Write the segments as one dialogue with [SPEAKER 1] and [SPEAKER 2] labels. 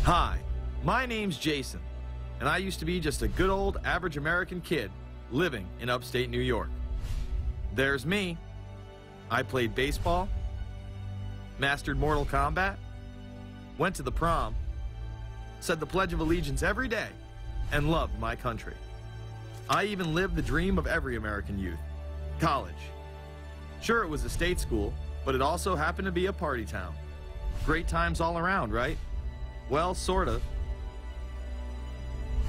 [SPEAKER 1] Hi, my name's Jason, and I used to be just a good old average American kid living in upstate New York. There's me. I played baseball, mastered Mortal Kombat, went to the prom, said the Pledge of Allegiance every day, and loved my country. I even lived the dream of every American youth, college. Sure, it was a state school, but it also happened to be a party town. Great times all around, right? Well, sort of.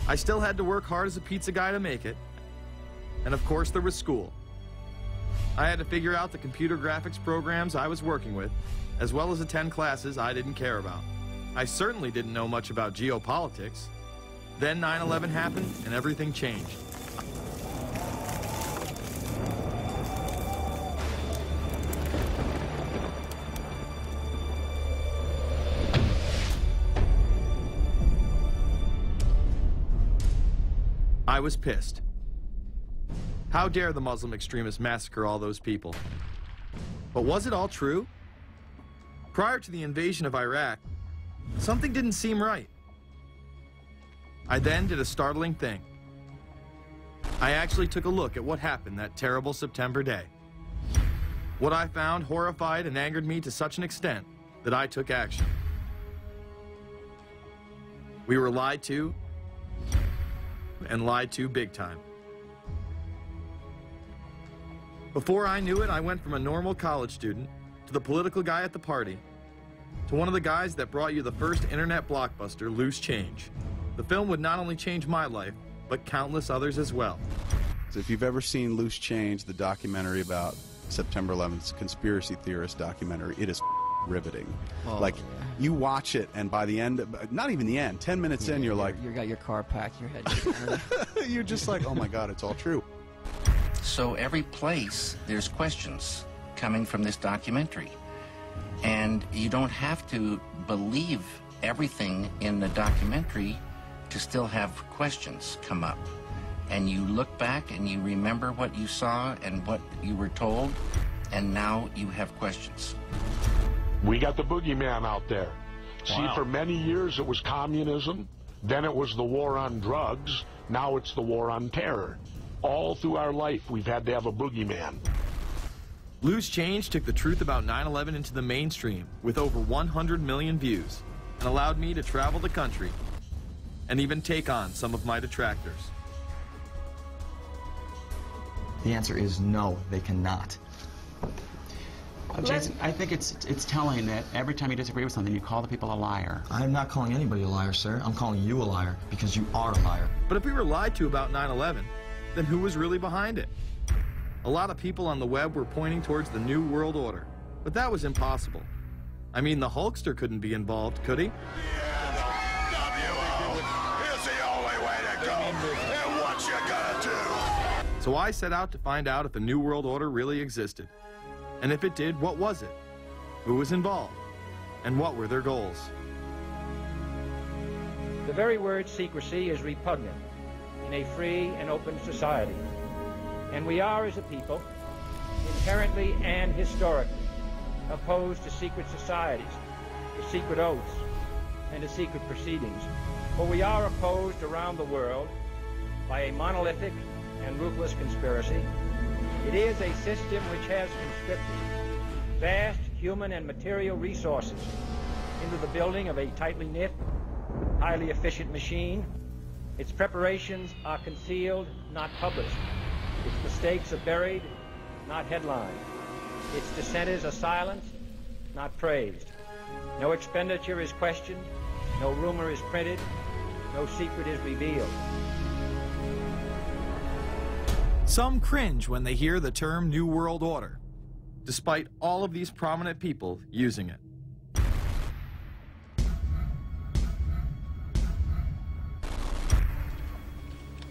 [SPEAKER 1] I still had to work hard as a pizza guy to make it. And of course, there was school. I had to figure out the computer graphics programs I was working with, as well as attend classes I didn't care about. I certainly didn't know much about geopolitics. Then 9/11 happened and everything changed. I was pissed. How dare the Muslim extremists massacre all those people? But was it all true? Prior to the invasion of Iraq, something didn't seem right. I then did a startling thing. I actually took a look at what happened that terrible September day. What I found horrified and angered me to such an extent that I took action. We were lied to, and lied to big time. Before I knew it, I went from a normal college student to the political guy at the party to one of the guys that brought you the first internet blockbuster, Loose Change. The film would not only change my life, but countless others as well.
[SPEAKER 2] So if you've ever seen Loose Change, the documentary about September 11th, conspiracy theorist documentary, it is riveting.
[SPEAKER 3] Oh,
[SPEAKER 2] like,
[SPEAKER 3] yeah.
[SPEAKER 2] you watch it, and by the end, not even the end, 10 minutes in, you're like...
[SPEAKER 3] You got your car packed, your head...
[SPEAKER 2] You're just like, oh my God, it's all true.
[SPEAKER 4] So every place, there's questions coming from this documentary. And you don't have to believe everything in the documentary to still have questions come up. And you look back and you remember what you saw and what you were told, and now you have questions.
[SPEAKER 5] We got the boogeyman out there.
[SPEAKER 1] Wow.
[SPEAKER 5] See, for many years it was communism, then it was the war on drugs, now it's the war on terror. All through our life, we've had to have a boogeyman.
[SPEAKER 1] Loose Change took the truth about 9/11 into the mainstream with over 100 million views and allowed me to travel the country and even take on some of my detractors.
[SPEAKER 6] The answer is no, they cannot.
[SPEAKER 7] Jason, I think it's telling that every time you disagree with something, you call the people a liar.
[SPEAKER 6] I'm not calling anybody a liar, sir. I'm calling you a liar because you are a liar.
[SPEAKER 1] But if we were lied to about 9/11, then who was really behind it? A lot of people on the web were pointing towards the New World Order, but that was impossible. I mean, the Hulkster couldn't be involved, could he? So I set out to find out if the New World Order really existed. And if it did, what was it? Who was involved? And what were their goals?
[SPEAKER 8] The very word secrecy is repugnant in a free and open society. And we are, as a people, inherently and historically opposed to secret societies, to secret oaths, and to secret proceedings. For we are opposed around the world by a monolithic and ruthless conspiracy. It is a system which has conscripted vast human and material resources into the building of a tightly knit, highly efficient machine. Its preparations are concealed, not published. Its mistakes are buried, not headlined. Its dissenters are silenced, not praised. No expenditure is questioned, no rumor is printed, no secret is revealed.
[SPEAKER 1] Some cringe when they hear the term New World Order, despite all of these prominent people using it.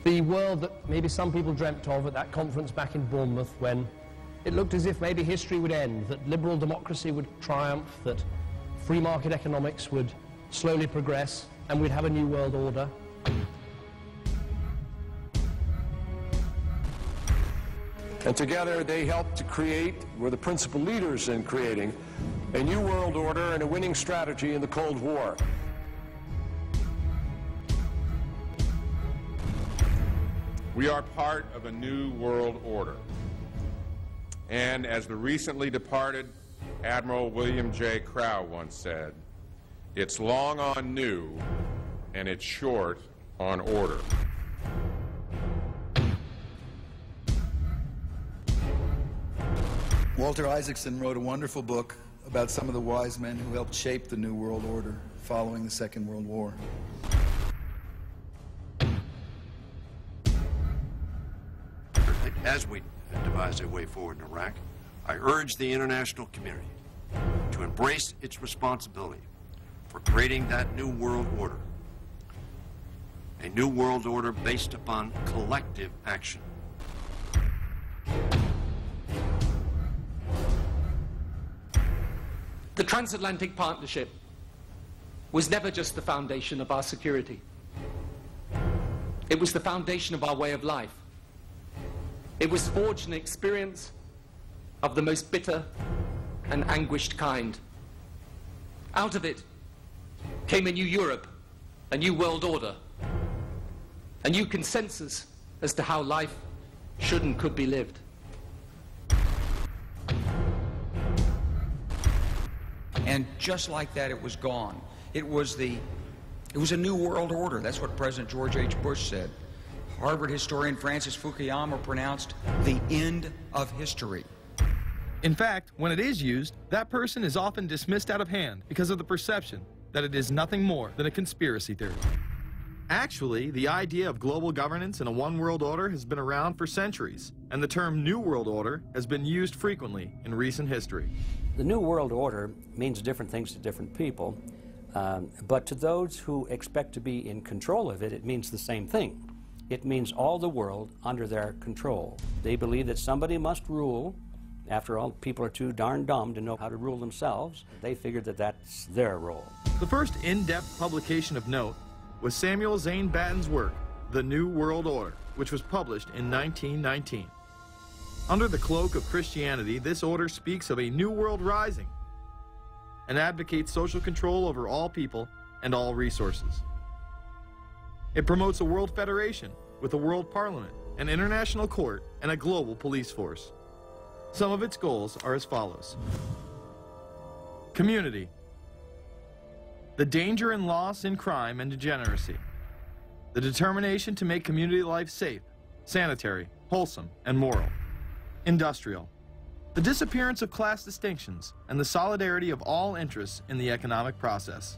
[SPEAKER 9] The world that maybe some people dreamt of at that conference back in Bournemouth, when it looked as if maybe history would end, that liberal democracy would triumph, that free market economics would slowly progress, and we'd have a new world order.
[SPEAKER 10] And together they helped to create, were the principal leaders in creating, a new world order and a winning strategy in the Cold War.
[SPEAKER 11] We are part of a new world order. And as the recently departed Admiral William J. Crowe once said, it's long on new and it's short on order.
[SPEAKER 12] Walter Isaacson wrote a wonderful book about some of the wise men who helped shape the New World Order following the Second World War.
[SPEAKER 13] As we devise a way forward in Iraq, I urge the international community to embrace its responsibility for creating that new world order. A new world order based upon collective action.
[SPEAKER 14] The transatlantic partnership was never just the foundation of our security. It was the foundation of our way of life. It was forged an experience of the most bitter and anguished kind. Out of it came a new Europe, a new world order, a new consensus as to how life should and could be lived.
[SPEAKER 15] And just like that, it was gone. It was a new world order. That's what President George H. Bush said. Harvard historian Francis Fukuyama pronounced the end of history.
[SPEAKER 1] In fact, when it is used, that person is often dismissed out of hand because of the perception that it is nothing more than a conspiracy theory. Actually, the idea of global governance and a one world order has been around for centuries, and the term New World Order has been used frequently in recent history.
[SPEAKER 16] The New World Order means different things to different people, but to those who expect to be in control of it, it means the same thing. It means all the world under their control. They believe that somebody must rule. After all, people are too darn dumb to know how to rule themselves. They figured that that's their role.
[SPEAKER 1] The first in-depth publication of note was Samuel Zane Batten's work, The New World Order, which was published in 1919. Under the cloak of Christianity, this order speaks of a new world rising and advocates social control over all people and all resources. It promotes a world federation with a world parliament, an international court, and a global police force. Some of its goals are as follows. Community. The danger and loss in crime and degeneracy. The determination to make community life safe, sanitary, wholesome, and moral. Industrial. The disappearance of class distinctions and the solidarity of all interests in the economic process.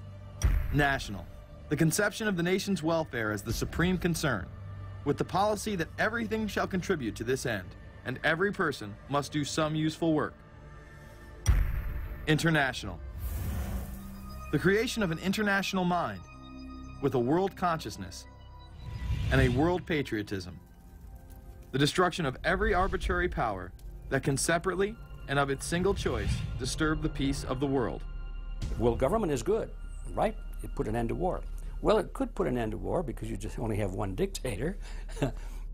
[SPEAKER 1] National. The conception of the nation's welfare as the supreme concern, with the policy that everything shall contribute to this end, and every person must do some useful work. International. The creation of an international mind, with a world consciousness and a world patriotism. The destruction of every arbitrary power that can separately and of its single choice disturb the peace of the world.
[SPEAKER 16] Well, government is good, right? It put an end to war. Well, it could put an end to war because you just only have one dictator. I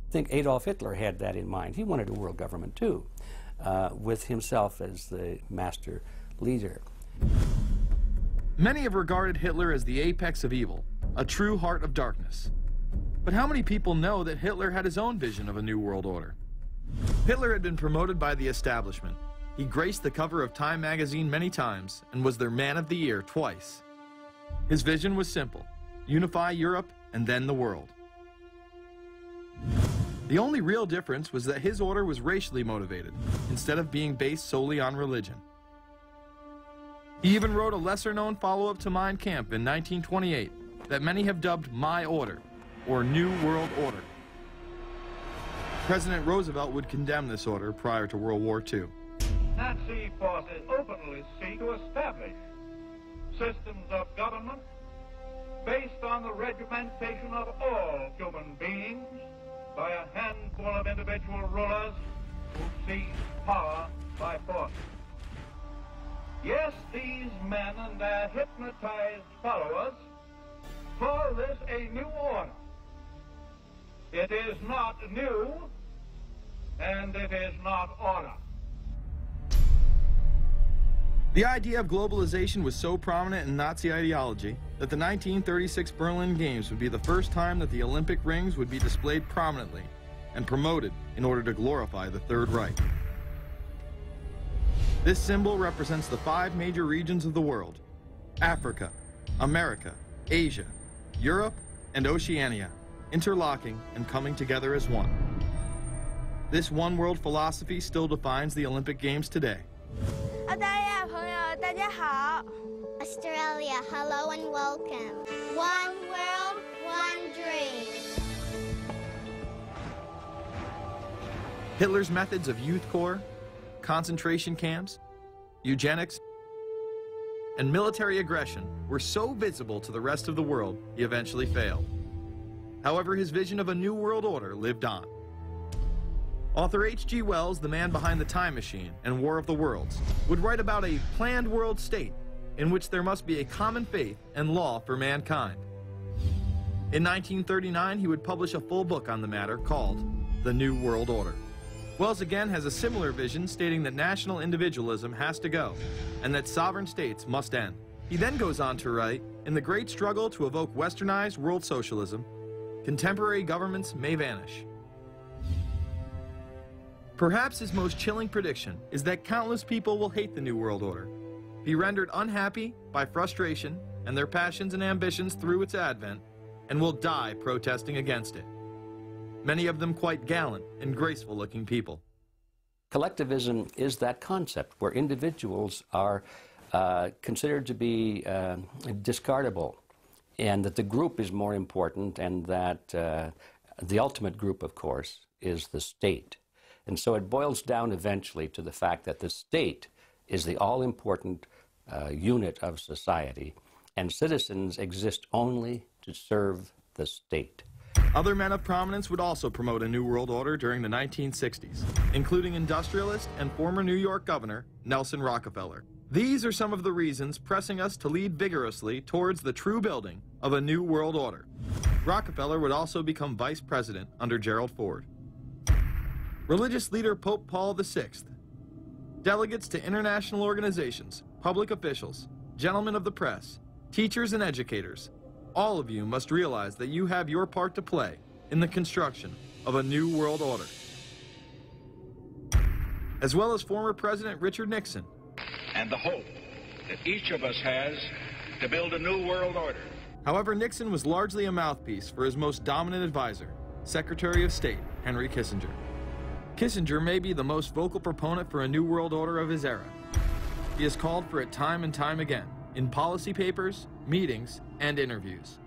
[SPEAKER 16] think Adolf Hitler had that in mind. He wanted a world government too, with himself as the master leader.
[SPEAKER 1] Many have regarded Hitler as the apex of evil, a true heart of darkness. But how many people know that Hitler had his own vision of a new world order? Hitler had been promoted by the establishment. He graced the cover of Time magazine many times and was their Man of the Year twice. His vision was simple: unify Europe and then the world. The only real difference was that his order was racially motivated, instead of being based solely on religion. He even wrote a lesser-known follow-up to Mein Kampf in 1928 that many have dubbed My Order, or New World Order. President Roosevelt would condemn this order prior to World War II.
[SPEAKER 17] Nazi forces openly seek to establish systems of government based on the regimentation of all human beings by a handful of individual rulers who seize power by force. Yes, these men and their hypnotized followers call this a new order. It is not new, and it is not order.
[SPEAKER 1] The idea of globalization was so prominent in Nazi ideology that the 1936 Berlin Games would be the first time that the Olympic rings would be displayed prominently and promoted in order to glorify the Third Reich. This symbol represents the 5 major regions of the world: Africa, America, Asia, Europe, and Oceania, interlocking and coming together as one. This one world philosophy still defines the Olympic Games today.
[SPEAKER 18] Australia, hello and welcome. One world, one dream.
[SPEAKER 1] Hitler's methods of youth corps, concentration camps, eugenics, and military aggression were so visible to the rest of the world, he eventually failed. However, his vision of a new world order lived on. Author H.G. Wells, the man behind The Time Machine and War of the Worlds, would write about a planned world state in which there must be a common faith and law for mankind. In 1939, he would publish a full book on the matter called The New World Order. Wells again has a similar vision, stating that national individualism has to go and that sovereign states must end. He then goes on to write, in the great struggle to evoke westernized world socialism, contemporary governments may vanish. Perhaps his most chilling prediction is that countless people will hate the New World Order, be rendered unhappy by frustration and their passions and ambitions through its advent, and will die protesting against it. Many of them quite gallant and graceful-looking people.
[SPEAKER 16] Collectivism is that concept where individuals are considered to be discardable, and that the group is more important, and that the ultimate group, of course, is the state. And so it boils down eventually to the fact that the state is the all-important unit of society, and citizens exist only to serve the state.
[SPEAKER 1] Other men of prominence would also promote a New World Order during the 1960s, including industrialist and former New York Governor Nelson Rockefeller. These are some of the reasons pressing us to lead vigorously towards the true building of a New World Order. Rockefeller would also become vice president under Gerald Ford. Religious leader Pope Paul VI, delegates to international organizations, public officials, gentlemen of the press, teachers and educators, all of you must realize that you have your part to play in the construction of a new world order. As well as former President Richard Nixon.
[SPEAKER 17] And the hope that each of us has to build a new world order.
[SPEAKER 1] However, Nixon was largely a mouthpiece for his most dominant advisor, Secretary of State Henry Kissinger. Kissinger may be the most vocal proponent for a new world order of his era. He has called for it time and time again, in policy papers, meetings, and interviews.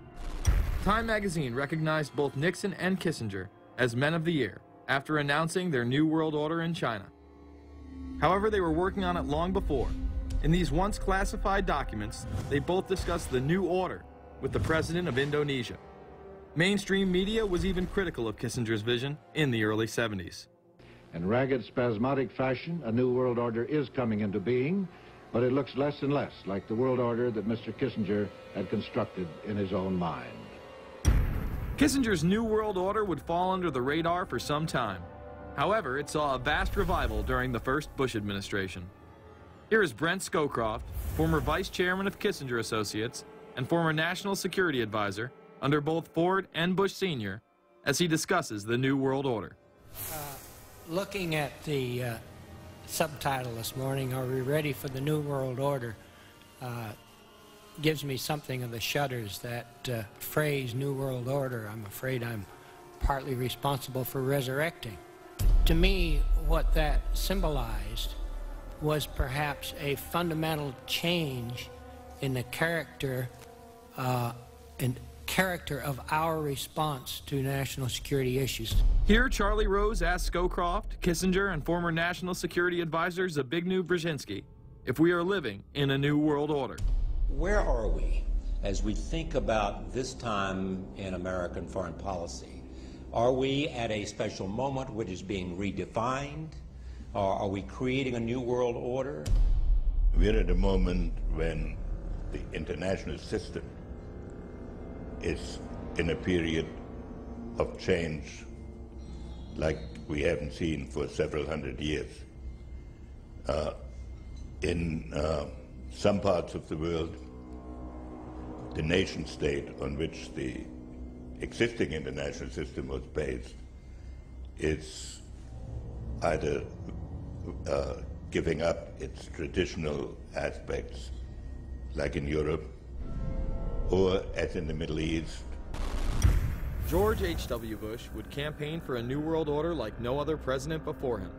[SPEAKER 1] Time magazine recognized both Nixon and Kissinger as Men of the Year after announcing their New World Order in China. However, they were working on it long before. In these once classified documents, they both discussed the new order with the president of Indonesia. Mainstream media was even critical of Kissinger's vision in the early 70s.
[SPEAKER 19] In ragged, spasmodic fashion, a new world order is coming into being, but it looks less and less like the world order that Mr. Kissinger had constructed in his own mind.
[SPEAKER 1] Kissinger's New World Order would fall under the radar for some time. However, it saw a vast revival during the first Bush administration. Here is Brent Scowcroft, former vice chairman of Kissinger Associates and former national security advisor under both Ford and Bush Sr., as he discusses the New World Order.
[SPEAKER 20] Looking at the subtitle this morning, Are We Ready for the New World Order? Gives me something of the shudders. That phrase, New World Order, I'm afraid I'm partly responsible for resurrecting. To me, what that symbolized was perhaps a fundamental change in the character of our response to national security issues.
[SPEAKER 1] Here, Charlie Rose asked Scowcroft, Kissinger, and former National Security Advisor Zbigniew Brzezinski if we are living in a new world order.
[SPEAKER 21] Where are we as we think about this time in American foreign policy? Are we at a special moment which is being redefined? Or are we creating a new world order?
[SPEAKER 22] We're at a moment when the international system is in a period of change like we haven't seen for several hundred years. In some parts of the world, the nation state on which the existing international system was based is either giving up its traditional aspects, like in Europe, or as in the Middle East.
[SPEAKER 1] George H.W. Bush would campaign for a new world order like no other president before him.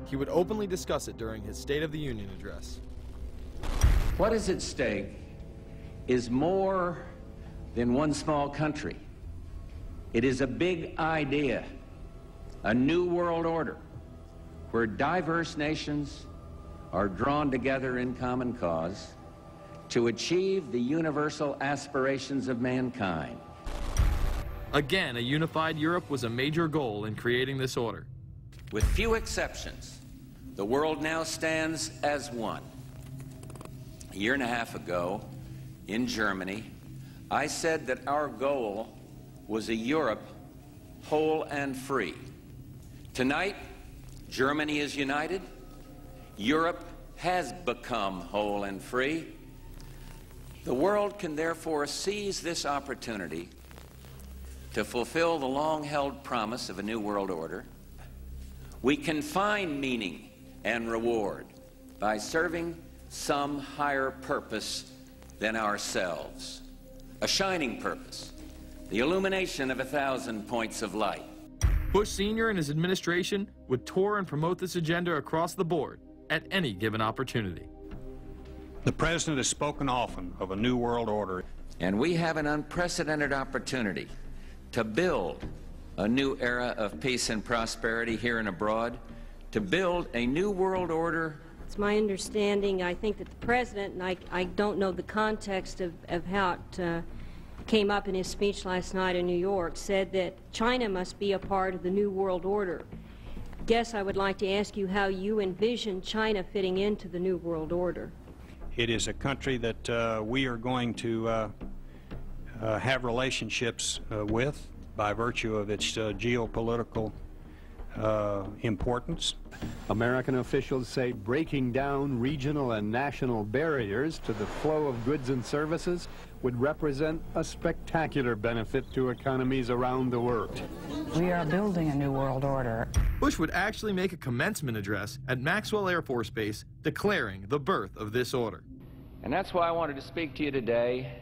[SPEAKER 1] He would openly discuss it during his State of the Union address.
[SPEAKER 2] What is at stake is more than one small country. It is a big idea, a new world order, where diverse nations are drawn together in common cause to achieve the universal aspirations of mankind.
[SPEAKER 1] Again, a unified Europe was a major goal in creating this order.
[SPEAKER 2] With few exceptions, the world now stands as one. A year and a half ago, in Germany, I said that our goal was a Europe whole and free. Tonight, Germany is united. Europe has become whole and free. The world can therefore seize this opportunity to fulfill the long-held promise of a new world order. We can find meaning and reward by serving some higher purpose than ourselves. A shining purpose, the illumination of 1,000 points of light.
[SPEAKER 1] Bush Sr. and his administration would tour and promote this agenda across the board at any given opportunity.
[SPEAKER 3] The President has spoken often of a new world order.
[SPEAKER 2] And we have an unprecedented opportunity to build a new era of peace and prosperity here and abroad, to build a new world order.
[SPEAKER 23] It's my understanding, I think, that the President, and I don't know the context of how it came up in his speech last night in New York, said that China must be a part of the new world order. Guess I would like to ask you how you envision China fitting into the new world order.
[SPEAKER 3] It is a country that we are going to have relationships with by virtue of its geopolitical importance.
[SPEAKER 24] American officials say breaking down regional and national barriers to the flow of goods and services would represent a spectacular benefit to economies around the world.
[SPEAKER 25] We are building a new world order.
[SPEAKER 1] Bush would actually make a commencement address at Maxwell Air Force Base declaring the birth of this order.
[SPEAKER 2] And that's why I wanted to speak to you today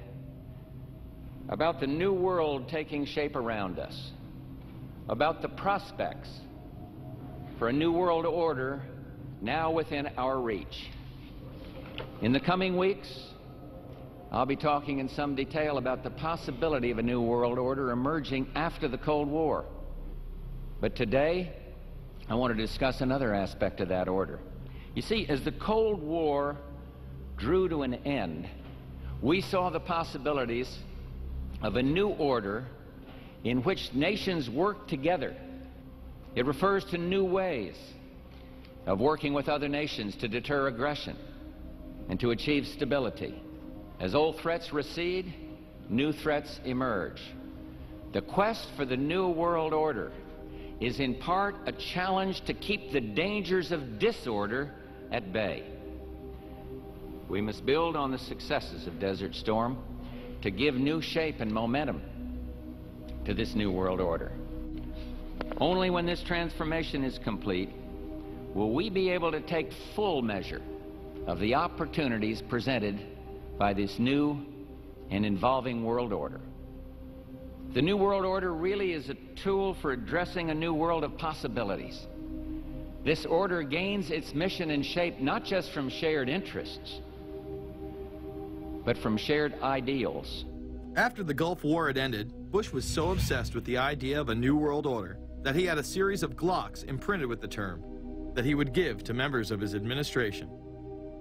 [SPEAKER 2] about the new world taking shape around us, about the prospects for a new world order now within our reach. In the coming weeks, I'll be talking in some detail about the possibility of a new world order emerging after the Cold War. But today, I want to discuss another aspect of that order. You see, as the Cold War drew to an end, we saw the possibilities of a new order in which nations work together. It refers to new ways of working with other nations to deter aggression and to achieve stability. As old threats recede, new threats emerge. The quest for the new world order is in part a challenge to keep the dangers of disorder at bay. We must build on the successes of Desert Storm to give new shape and momentum to this new world order. Only when this transformation is complete will we be able to take full measure of the opportunities presented by this new and evolving world order. The new world order really is a tool for addressing a new world of possibilities. This order gains its mission and shape not just from shared interests, but from shared ideals.
[SPEAKER 1] After the Gulf War had ended, Bush was so obsessed with the idea of a new world order that he had a series of Glocks imprinted with the term that he would give to members of his administration,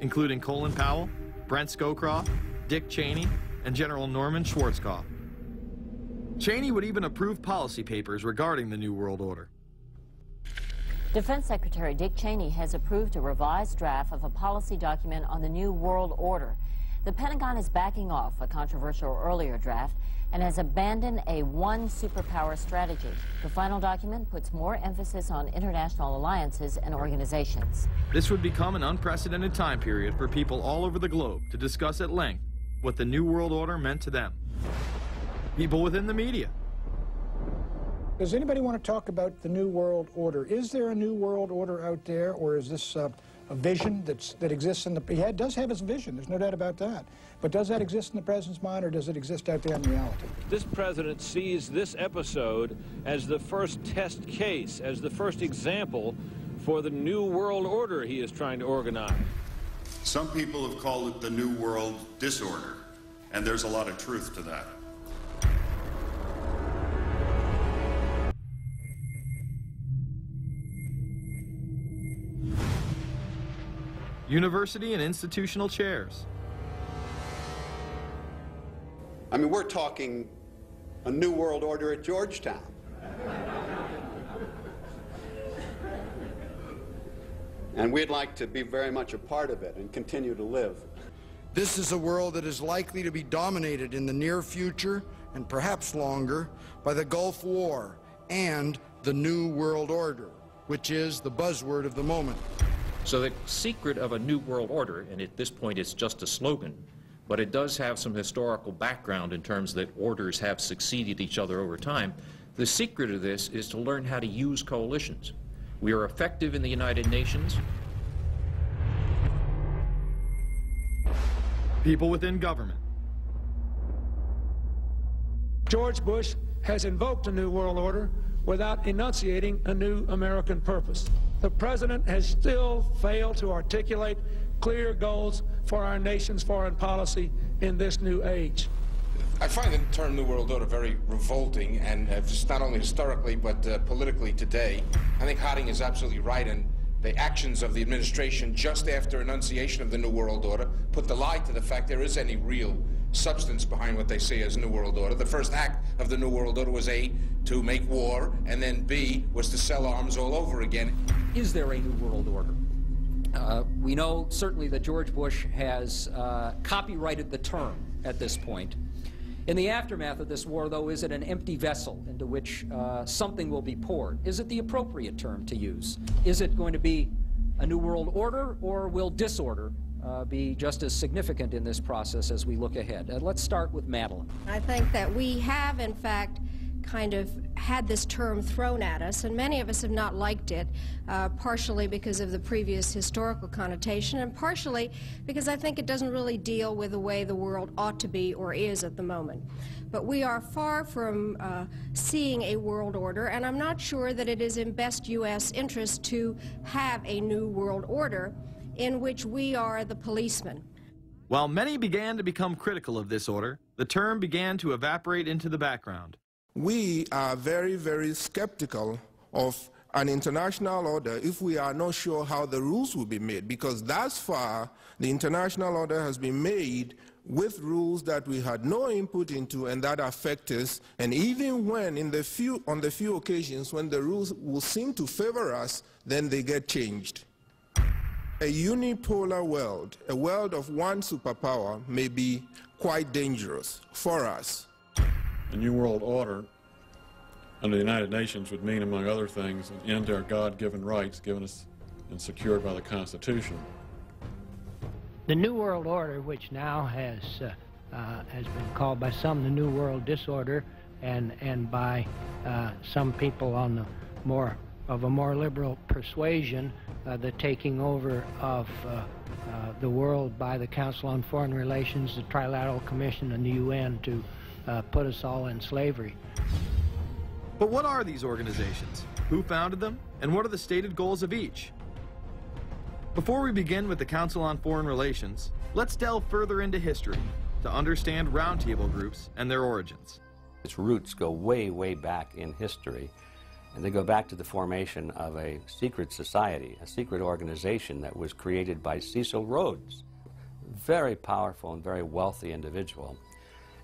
[SPEAKER 1] including Colin Powell, Brent Scowcroft, Dick Cheney, and General Norman Schwarzkopf. Cheney would even approve policy papers regarding the New World Order.
[SPEAKER 26] Defense Secretary Dick Cheney has approved a revised draft of a policy document on the New World Order. The Pentagon is backing off a controversial earlier draft and has abandoned a one superpower strategy. The final document puts more emphasis on international alliances and organizations.
[SPEAKER 1] This would become an unprecedented time period for people all over the globe to discuss at length what the New World Order meant to them. People within the media,
[SPEAKER 4] Does anybody want to talk about the New World Order? Is there a New World Order out there, or is this a vision that exists in the... He does have his vision, there's no doubt about that. But does that exist in the president's mind, or does it exist out there in reality?
[SPEAKER 5] This president sees this episode as the first test case, as the first example for the New World Order he is trying to organize.
[SPEAKER 6] Some people have called it the New World Disorder, and there's a lot of truth to that.
[SPEAKER 1] University and institutional chairs.
[SPEAKER 7] I mean, we're talking a New World Order at Georgetown. And we'd like to be very much a part of it and continue to live.
[SPEAKER 8] This is a world that is likely to be dominated in the near future, and perhaps longer, by the Gulf War and the New World Order, which is the buzzword of the moment.
[SPEAKER 9] So the secret of a New World Order, and at this point it's just a slogan, but it does have some historical background in terms that orders have succeeded each other over time. The secret of this is to learn how to use coalitions. We are effective in the United Nations.
[SPEAKER 1] People within government.
[SPEAKER 4] George Bush has invoked a New World Order without enunciating a new American purpose. The president has still failed to articulate clear goals for our nation's foreign policy in this new age.
[SPEAKER 27] I find the term New World Order very revolting, and just not only historically but politically today. I think Harding is absolutely right, and the actions of the administration just after enunciation of the New World Order put the lie to the fact there is any real substance behind what they say as New World Order. The first act of the New World Order was A, to make war, and then B, was to sell arms all over again.
[SPEAKER 28] Is there a New World Order? We know certainly that George Bush has copyrighted the term at this point. In the aftermath of this war, though, is it an empty vessel into which something will be poured? Is it the appropriate term to use? Is it going to be a New World Order, or will disorder be just as significant in this process as we look ahead? Let's start with Madeleine.
[SPEAKER 29] I think that we have, in fact, kind of had this term thrown at us, and many of us have not liked it, partially because of the previous historical connotation, and partially because I think it doesn't really deal with the way the world ought to be or is at the moment. But we are far from seeing a world order, and I'm not sure that it is in best U.S. interest to have a new world order in which we are the policeman.
[SPEAKER 1] While many began to become critical of this order, the term began to evaporate into the background.
[SPEAKER 30] We are very, very skeptical of an international order if we are not sure how the rules will be made, because thus far the international order has been made with rules that we had no input into and that affect us, and even when on the few occasions when the rules will seem to favor us, then they get changed. A unipolar world, a world of one superpower, may be quite dangerous for us.
[SPEAKER 31] A New World Order under the United Nations would mean, among other things, an end to our God-given rights given us and secured by the Constitution.
[SPEAKER 20] The New World Order, which now has been called by some the New World Disorder, and by some people on the more liberal persuasion, the taking over of the world by the Council on Foreign Relations, the Trilateral Commission, and the UN to put us all in slavery.
[SPEAKER 1] But what are these organizations? Who founded them? And what are the stated goals of each? Before we begin with the Council on Foreign Relations, let's delve further into history to understand roundtable groups and their origins.
[SPEAKER 16] Its roots go way, way back in history, and they go back to the formation of a secret society, a secret organization that was created by Cecil Rhodes, very powerful and very wealthy individual.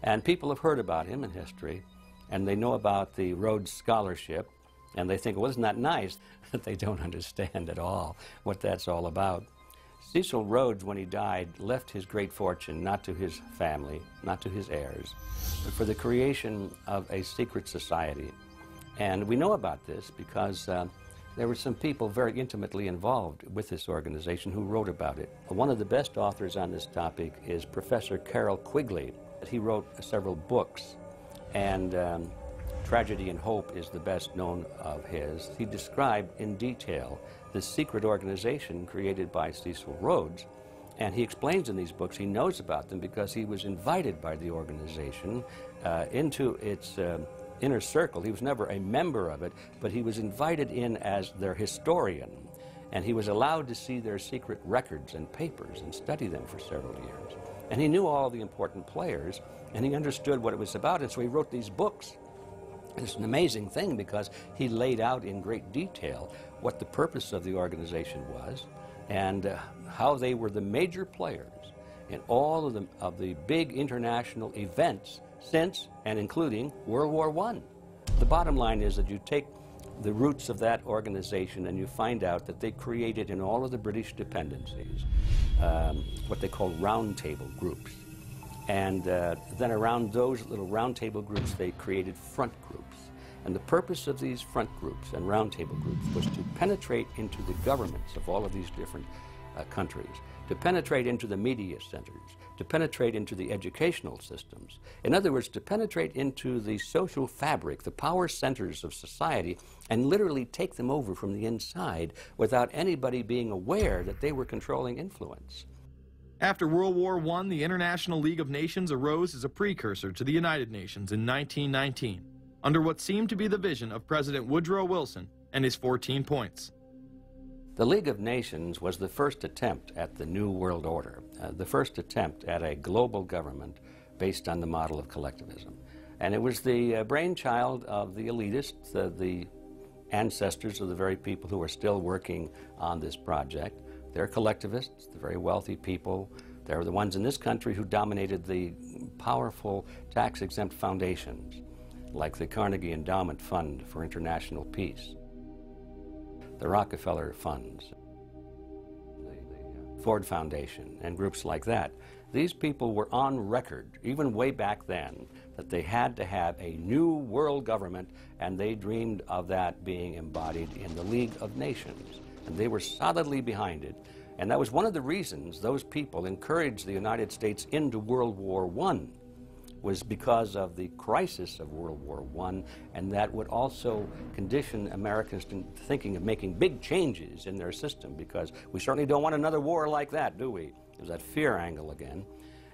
[SPEAKER 16] And people have heard about him in history, and they know about the Rhodes Scholarship, and they think, well, isn't that nice? That they don't understand at all what that's all about. Cecil Rhodes, when he died, left his great fortune not to his family, not to his heirs, but for the creation of a secret society. And we know about this because there were some people very intimately involved with this organization who wrote about it. One of the best authors on this topic is Professor Carroll Quigley. He wrote several books and Tragedy and Hope is the best known of his. He described in detail the secret organization created by Cecil Rhodes. And he explains in these books, he knows about them because he was invited by the organization into its inner circle. He was never a member of it, but he was invited in as their historian. And he was allowed to see their secret records and papers and study them for several years. And he knew all the important players, and he understood what it was about, and so he wrote these books. It's an amazing thing because he laid out in great detail what the purpose of the organization was and how they were the major players in all of the big international events since and including World War I. The bottom line is that you take the roots of that organization and you find out that they created in all of the British dependencies what they call roundtable groups. And then around those little roundtable groups, they created front groups. And the purpose of these front groups and roundtable groups was to penetrate into the governments of all of these different countries, to penetrate into the media centers, to penetrate into the educational systems. In other words, to penetrate into the social fabric, the power centers of society, and literally take them over from the inside without anybody being aware that they were controlling influence.
[SPEAKER 1] After World War I, the International League of Nations arose as a precursor to the United Nations in 1919, under what seemed to be the vision of President Woodrow Wilson and his 14 points.
[SPEAKER 16] The League of Nations was the first attempt at the New World Order, the first attempt at a global government based on the model of collectivism. And it was the brainchild of the elitists, the ancestors of the very people who are still working on this project. They're collectivists, the very wealthy people. They're the ones in this country who dominated the powerful tax-exempt foundations, like the Carnegie Endowment Fund for International Peace, the Rockefeller Funds, the Ford Foundation, and groups like that. These people were on record, even way back then, that they had to have a new world government, and they dreamed of that being embodied in the League of Nations. And they were solidly behind it. And that was one of the reasons those people encouraged the United States into World War I, was because of the crisis of World War I, and that would also condition Americans to thinking of making big changes in their system, because we certainly don't want another war like that, do we? There's that fear angle again.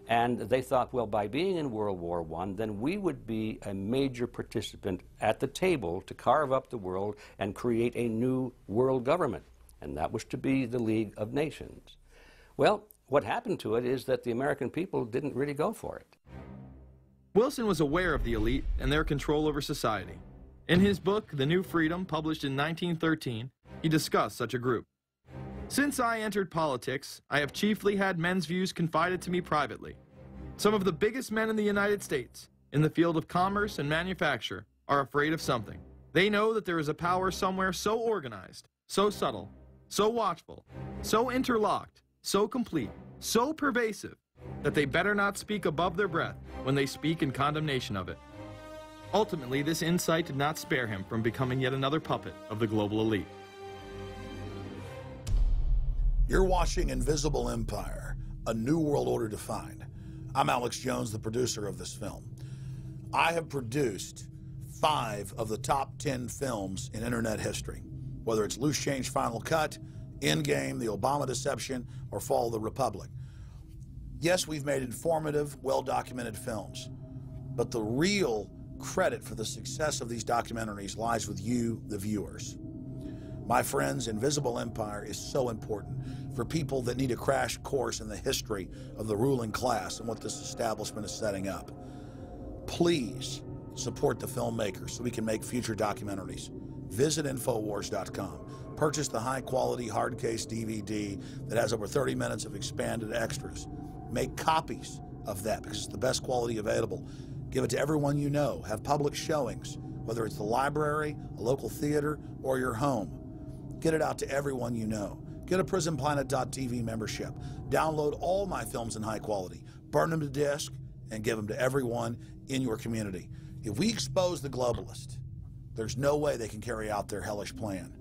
[SPEAKER 16] And they thought, well, by being in World War I, then we would be a major participant at the table to carve up the world and create a new world government. And that was to be the League of Nations. Well, what happened to it is that the American people didn't really go for it.
[SPEAKER 1] Wilson was aware of the elite and their control over society. In his book, The New Freedom, published in 1913, he discussed such a group. Since I entered politics, I have chiefly had men's views confided to me privately. Some of the biggest men in the United States, in the field of commerce and manufacture, are afraid of something. They know that there is a power somewhere so organized, so subtle, so watchful, so interlocked, so complete, so pervasive, that they better not speak above their breath when they speak in condemnation of it. Ultimately, this insight did not spare him from becoming yet another puppet of the global elite.
[SPEAKER 10] You're watching Invisible Empire, A New World Order Defined. I'm Alex Jones, the producer of this film. I have produced 5 of the top 10 films in internet history, whether it's Loose Change Final Cut, Endgame, The Obama Deception, or Fall of the Republic. Yes, we've made informative, well-documented films, but the real credit for the success of these documentaries lies with you, the viewers. My friends, Invisible Empire is so important for people that need a crash course in the history of the ruling class and what this establishment is setting up. Please support the filmmakers so we can make future documentaries. Visit Infowars.com. Purchase the high-quality hard case DVD that has over 30 minutes of expanded extras. Make copies of that because it's the best quality available. Give it to everyone you know. Have public showings, whether it's the library, a local theater, or your home. Get it out to everyone you know. Get a PrisonPlanet.tv membership. Download all my films in high quality. Burn them to disc and give them to everyone in your community. If we expose the globalist, there's no way they can carry out their hellish plan.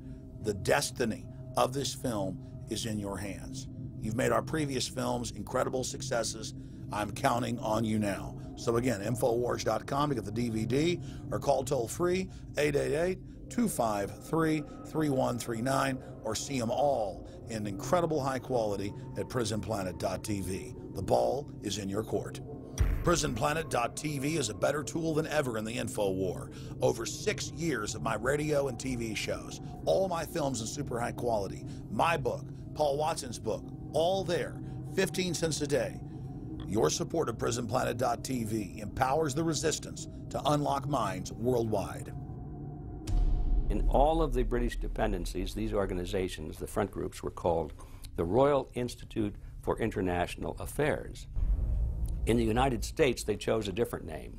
[SPEAKER 10] The destiny of this film is in your hands. You've made our previous films incredible successes. I'm counting on you now. So again, Infowars.com to get the DVD, or call toll-free 888-253-3139, or see them all in incredible high quality at PrisonPlanet.tv. The ball is in your court. PrisonPlanet.tv is a better tool than ever in the info war. Over 6 years of my radio and TV shows, all my films in super high quality, my book, Paul Watson's book, all there, 15 cents a day. Your support of PrisonPlanet.tv empowers the resistance to unlock minds worldwide.
[SPEAKER 16] In all of the British dependencies, these organizations, the front groups, were called the Royal Institute for International Affairs. In the United States, they chose a different name.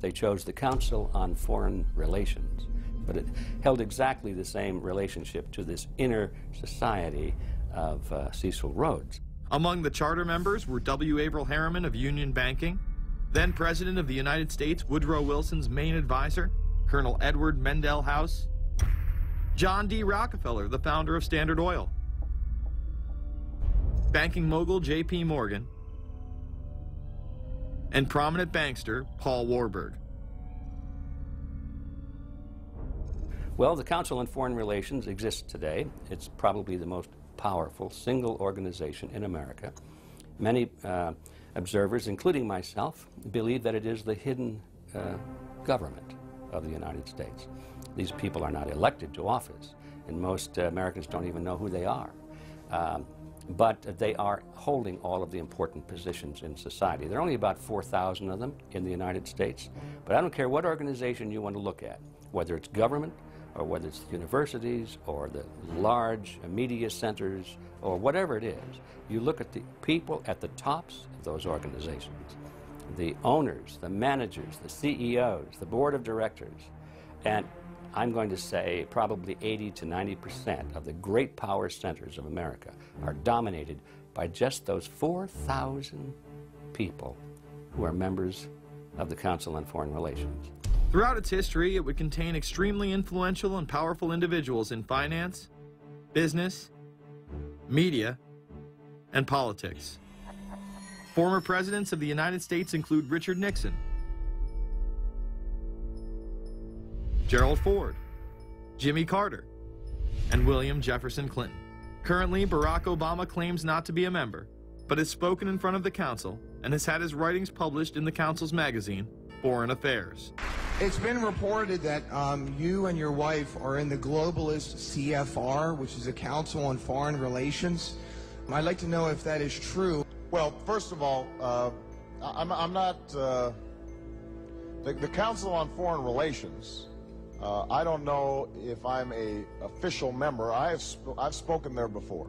[SPEAKER 16] They chose the Council on Foreign Relations, but it held exactly the same relationship to this inner society of Cecil Rhodes.
[SPEAKER 1] Among the charter members were W. Averell Harriman of Union Banking, then President of the United States Woodrow Wilson's main advisor, Colonel Edward Mendell House, John D. Rockefeller, the founder of Standard Oil, banking mogul J.P. Morgan, and prominent bankster Paul Warburg.
[SPEAKER 16] Well, the Council on Foreign Relations exists today. It's probably the most powerful single organization in America. Many observers, including myself, believe that it is the hidden government of the United States. These people are not elected to office, and most Americans don't even know who they are. But they are holding all of the important positions in society. There are only about 4,000 of them in the United States, but I don't care what organization you want to look at, whether it's government, or whether it's the universities, or the large media centers, or whatever it is. You look at the people at the tops of those organizations, the owners, the managers, the CEOs, the board of directors, and I'm going to say probably 80 to 90% of the great power centers of America are dominated by just those 4,000 people who are members of the Council on Foreign Relations.
[SPEAKER 1] Throughout its history, it would contain extremely influential and powerful individuals in finance, business, media, and politics. Former presidents of the United States include Richard Nixon, Gerald Ford, Jimmy Carter, and William Jefferson Clinton. Currently, Barack Obama claims not to be a member, but has spoken in front of the Council and has had his writings published in the Council's magazine, Foreign Affairs.
[SPEAKER 11] It's been reported that you and your wife are in the globalist CFR, which is the Council on Foreign Relations. I'd like to know if that is true.
[SPEAKER 12] Well, first of all, I'm not... the Council on Foreign Relations, I don't know if I'm a official member. I've spoken there before.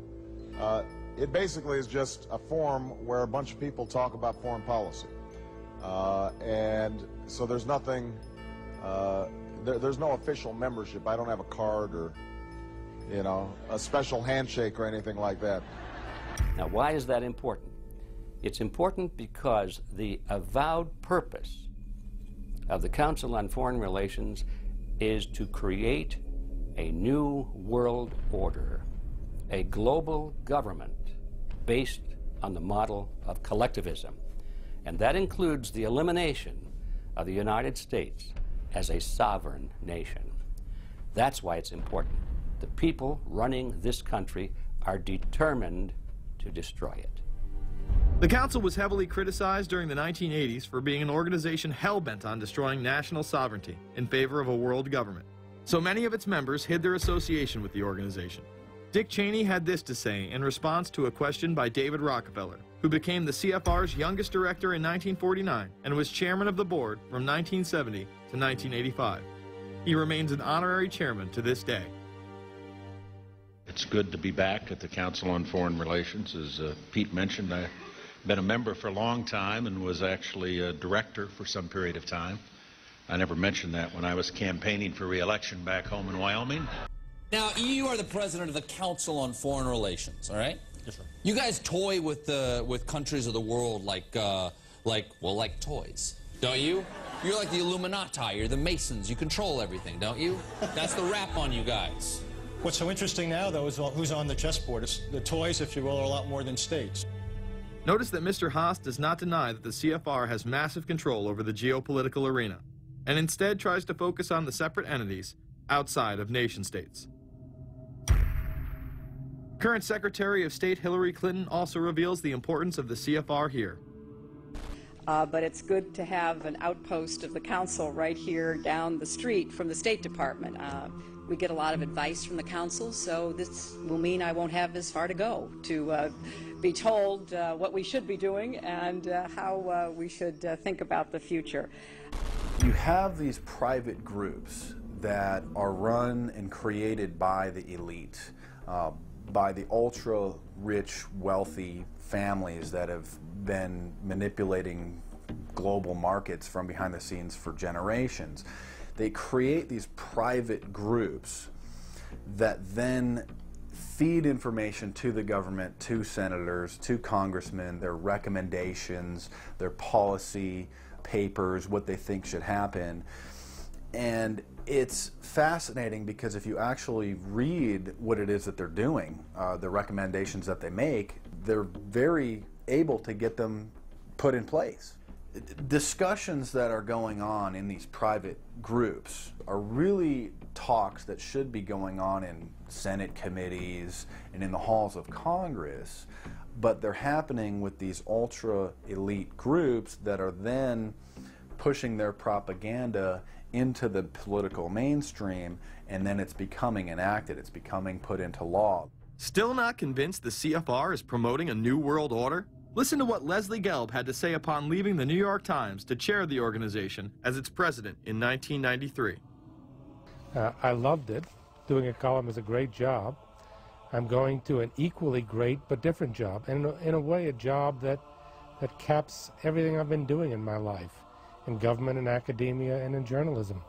[SPEAKER 12] It basically is just a forum where a bunch of people talk about foreign policy. And so there's nothing... there's no official membership. I don't have a card or, you know, a special handshake or anything like that.
[SPEAKER 16] Now, why is that important? It's important because the avowed purpose of the Council on Foreign Relations is to create a new world order, a global government based on the model of collectivism. And that includes the elimination of the United States as a sovereign nation. That's why it's important. The people running this country are determined to destroy it.
[SPEAKER 1] The Council was heavily criticized during the 1980s for being an organization hell-bent on destroying national sovereignty in favor of a world government. So many of its members hid their association with the organization. Dick Cheney had this to say in response to a question by David Rockefeller, who became the CFR's youngest director in 1949 and was chairman of the board from 1970 to 1985. He remains an honorary chairman to this day.
[SPEAKER 13] It's good to be back at the Council on Foreign Relations. As Pete mentioned, I've been a member for a long time and was actually a director for some period of time. I never mentioned that when I was campaigning for re-election back home in Wyoming.
[SPEAKER 14] Now, you are the president of the Council on Foreign Relations, all right?
[SPEAKER 13] Yes, sir.
[SPEAKER 14] You guys toy with countries of the world like toys, don't you? You're like the Illuminati, you're the Masons, you control everything, don't you? That's the rap on you guys.
[SPEAKER 15] What's so interesting now, though, is who's on the chessboard. It's the toys, if you will, are a lot more than states.
[SPEAKER 1] Notice that Mr. Haas does not deny that the CFR has massive control over the geopolitical arena, and instead tries to focus on the separate entities outside of nation-states. Current Secretary of State Hillary Clinton also reveals the importance of the CFR here.
[SPEAKER 2] But it's good to have an outpost of the council right here down the street from the State Department. We get a lot of advice from the council, so this will mean I won't have as far to go to be told what we should be doing and how we should think about the future.
[SPEAKER 3] You have these private groups that are run and created by the elite, by the ultra-rich, wealthy families that have been manipulating global markets from behind the scenes for generations. They create these private groups that then feed information to the government, to senators, to congressmen, their recommendations, their policy papers, what they think should happen. And it's fascinating because if you actually read what it is that they're doing, the recommendations that they make, they're very able to get them put in place. Discussions that are going on in these private groups are really talks that should be going on in Senate committees and in the halls of Congress, but they're happening with these ultra-elite groups that are then pushing their propaganda into the political mainstream, and then it's becoming enacted, it's becoming put into law.
[SPEAKER 1] Still not convinced the CFR is promoting a new world order? Listen to what Leslie Gelb had to say upon leaving the New York Times to chair the organization as its president in 1993.
[SPEAKER 15] I loved it. Doing a column is a great job. I'm going to an equally great but different job, and in a way a job that caps everything I've been doing in my life, in government and academia and in journalism.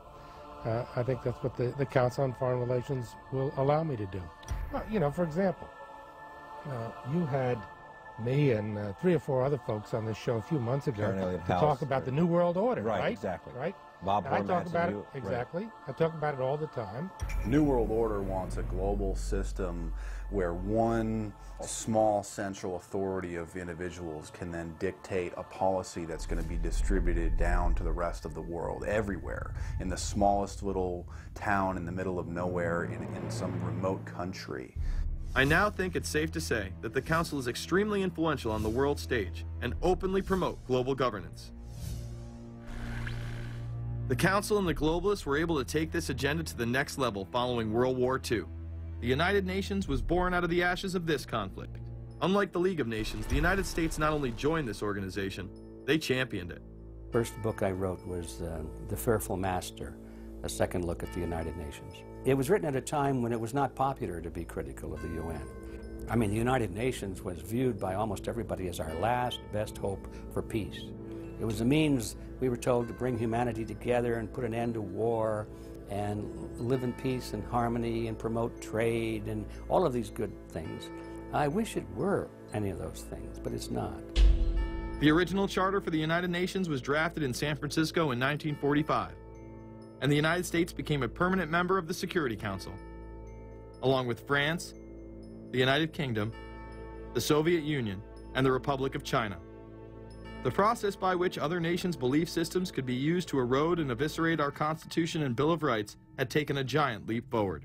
[SPEAKER 15] I think that's what the Council on Foreign Relations will allow me to do. Well, you know, for example, you had me and 3 or 4 other folks on this show a few months ago to talk about the New World Order, right?
[SPEAKER 17] Exactly.
[SPEAKER 15] Right?
[SPEAKER 17] Bob
[SPEAKER 15] I talk
[SPEAKER 17] Hormats
[SPEAKER 15] about
[SPEAKER 17] and
[SPEAKER 15] it,
[SPEAKER 17] you,
[SPEAKER 15] exactly.
[SPEAKER 17] Right.
[SPEAKER 15] I talk about it all the time.
[SPEAKER 3] New World Order wants a global system where one small central authority of individuals can then dictate a policy that's going to be distributed down to the rest of the world, everywhere, in the smallest little town in the middle of nowhere in some remote country.
[SPEAKER 1] I now think it's safe to say that the Council is extremely influential on the world stage and openly promote global governance. The Council and the globalists were able to take this agenda to the next level following World War II. The United Nations was born out of the ashes of this conflict. Unlike the League of Nations, the United States not only joined this organization, they championed it.
[SPEAKER 16] First book I wrote was The Fearful Master, a second look at the United Nations. It was written at a time when it was not popular to be critical of the UN. I mean, the United Nations was viewed by almost everybody as our last best hope for peace. It was a means, we were told, to bring humanity together and put an end to war and live in peace and harmony and promote trade and all of these good things. I wish it were any of those things, but it's not.
[SPEAKER 1] The original charter for the United Nations was drafted in San Francisco in 1945, and the United States became a permanent member of the Security Council, along with France, the United Kingdom, the Soviet Union, and the Republic of China. The process by which other nations' belief systems could be used to erode and eviscerate our Constitution and Bill of Rights had taken a giant leap forward.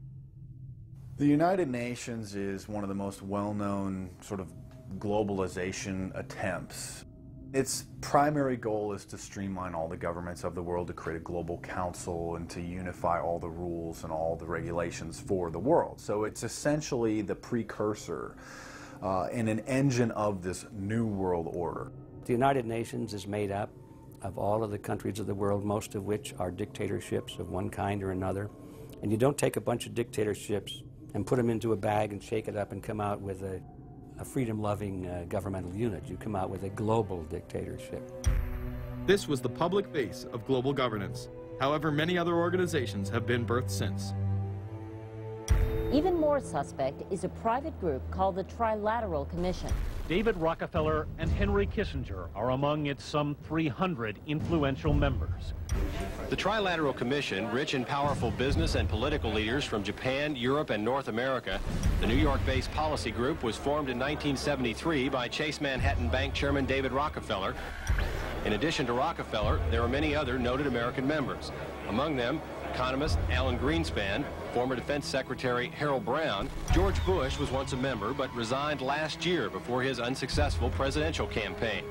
[SPEAKER 3] The United Nations is one of the most well-known sort of globalization attempts. Its primary goal is to streamline all the governments of the world, to create a global council and to unify all the rules and all the regulations for the world. So it's essentially the precursor and an engine of this new world order.
[SPEAKER 16] The United Nations is made up of all of the countries of the world, most of which are dictatorships of one kind or another. And you don't take a bunch of dictatorships and put them into a bag and shake it up and come out with a freedom-loving governmental unit. You come out with a global dictatorship.
[SPEAKER 1] This was the public face of global governance. However, many other organizations have been birthed since.
[SPEAKER 5] Even more suspect is a private group called the Trilateral Commission.
[SPEAKER 6] David Rockefeller and Henry Kissinger are among its some 300 influential members.
[SPEAKER 17] The Trilateral Commission, rich and powerful business and political leaders from Japan, Europe, and North America. The New York-based policy group was formed in 1973 by Chase Manhattan Bank Chairman David Rockefeller. In addition to Rockefeller, there are many other noted American members. Among them, economist Alan Greenspan, former Defense Secretary Harold Brown. George Bush was once a member, but resigned last year before his unsuccessful presidential campaign.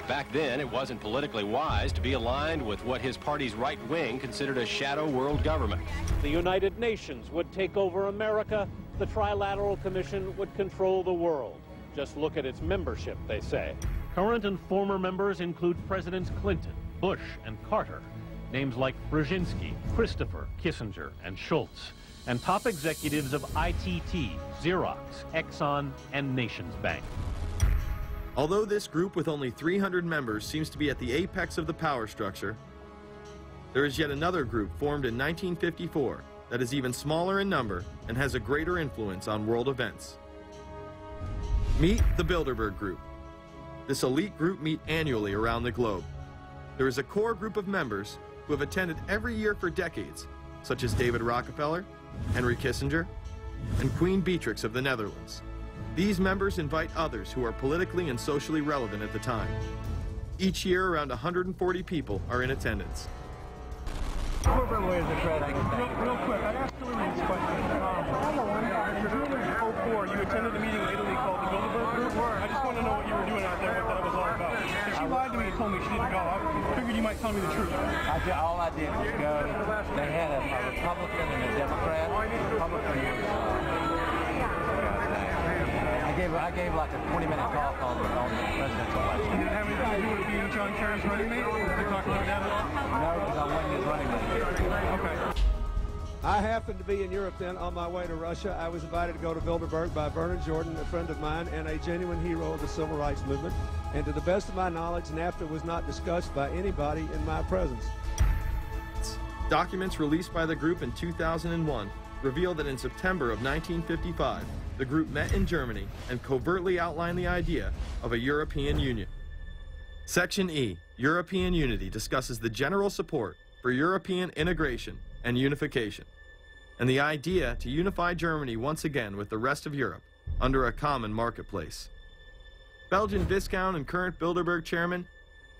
[SPEAKER 17] Back then, it wasn't politically wise to be aligned with what his party's right wing considered a shadow world government.
[SPEAKER 6] The United Nations would take over America. The Trilateral Commission would control the world. Just look at its membership, they say. Current and former members include Presidents Clinton, Bush, and Carter. Names like Brzezinski, Christopher, Kissinger, and Schultz. And top executives of ITT, Xerox, Exxon, and Nations Bank.
[SPEAKER 1] Although this group with only 300 members seems to be at the apex of the power structure, there is yet another group formed in 1954 that is even smaller in number and has a greater influence on world events. Meet the Bilderberg Group. This elite group meet annually around the globe. There is a core group of members who have attended every year for decades, such as David Rockefeller, Henry Kissinger, and Queen Beatrix of the Netherlands. These members invite others who are politically and socially relevant at the time. Each year, around 140 people are in attendance.
[SPEAKER 18] Real quick, I'd ask Hillary this question. In 2004, you attended a meeting in Italy called the Bilderberg Group. I just want to know what you were doing out there, what that was all about. Because she lied to me and told me she didn't go. I figured you might tell me the truth.
[SPEAKER 19] All I did was go. They had a Republican and a Democrat. Republican was... I gave like a 20-minute talk on the presidential election.
[SPEAKER 18] Did it have anything to do with being John Kerry's running mate? Did they talk about that at all?
[SPEAKER 19] No, because I wasn't his running mate.
[SPEAKER 18] Okay.
[SPEAKER 21] I happened to be in Europe then on my way to Russia. I was invited to go to Bilderberg by Vernon Jordan, a friend of mine, and a genuine hero of the civil rights movement. And to the best of my knowledge, NAFTA was not discussed by anybody in my presence.
[SPEAKER 1] Documents released by the group in 2001 reveal that in September of 1955, the group met in Germany and covertly outlined the idea of a European Union. Section E, European Unity, discusses the general support for European integration and unification, and the idea to unify Germany once again with the rest of Europe under a common marketplace. Belgian Viscount and current Bilderberg chairman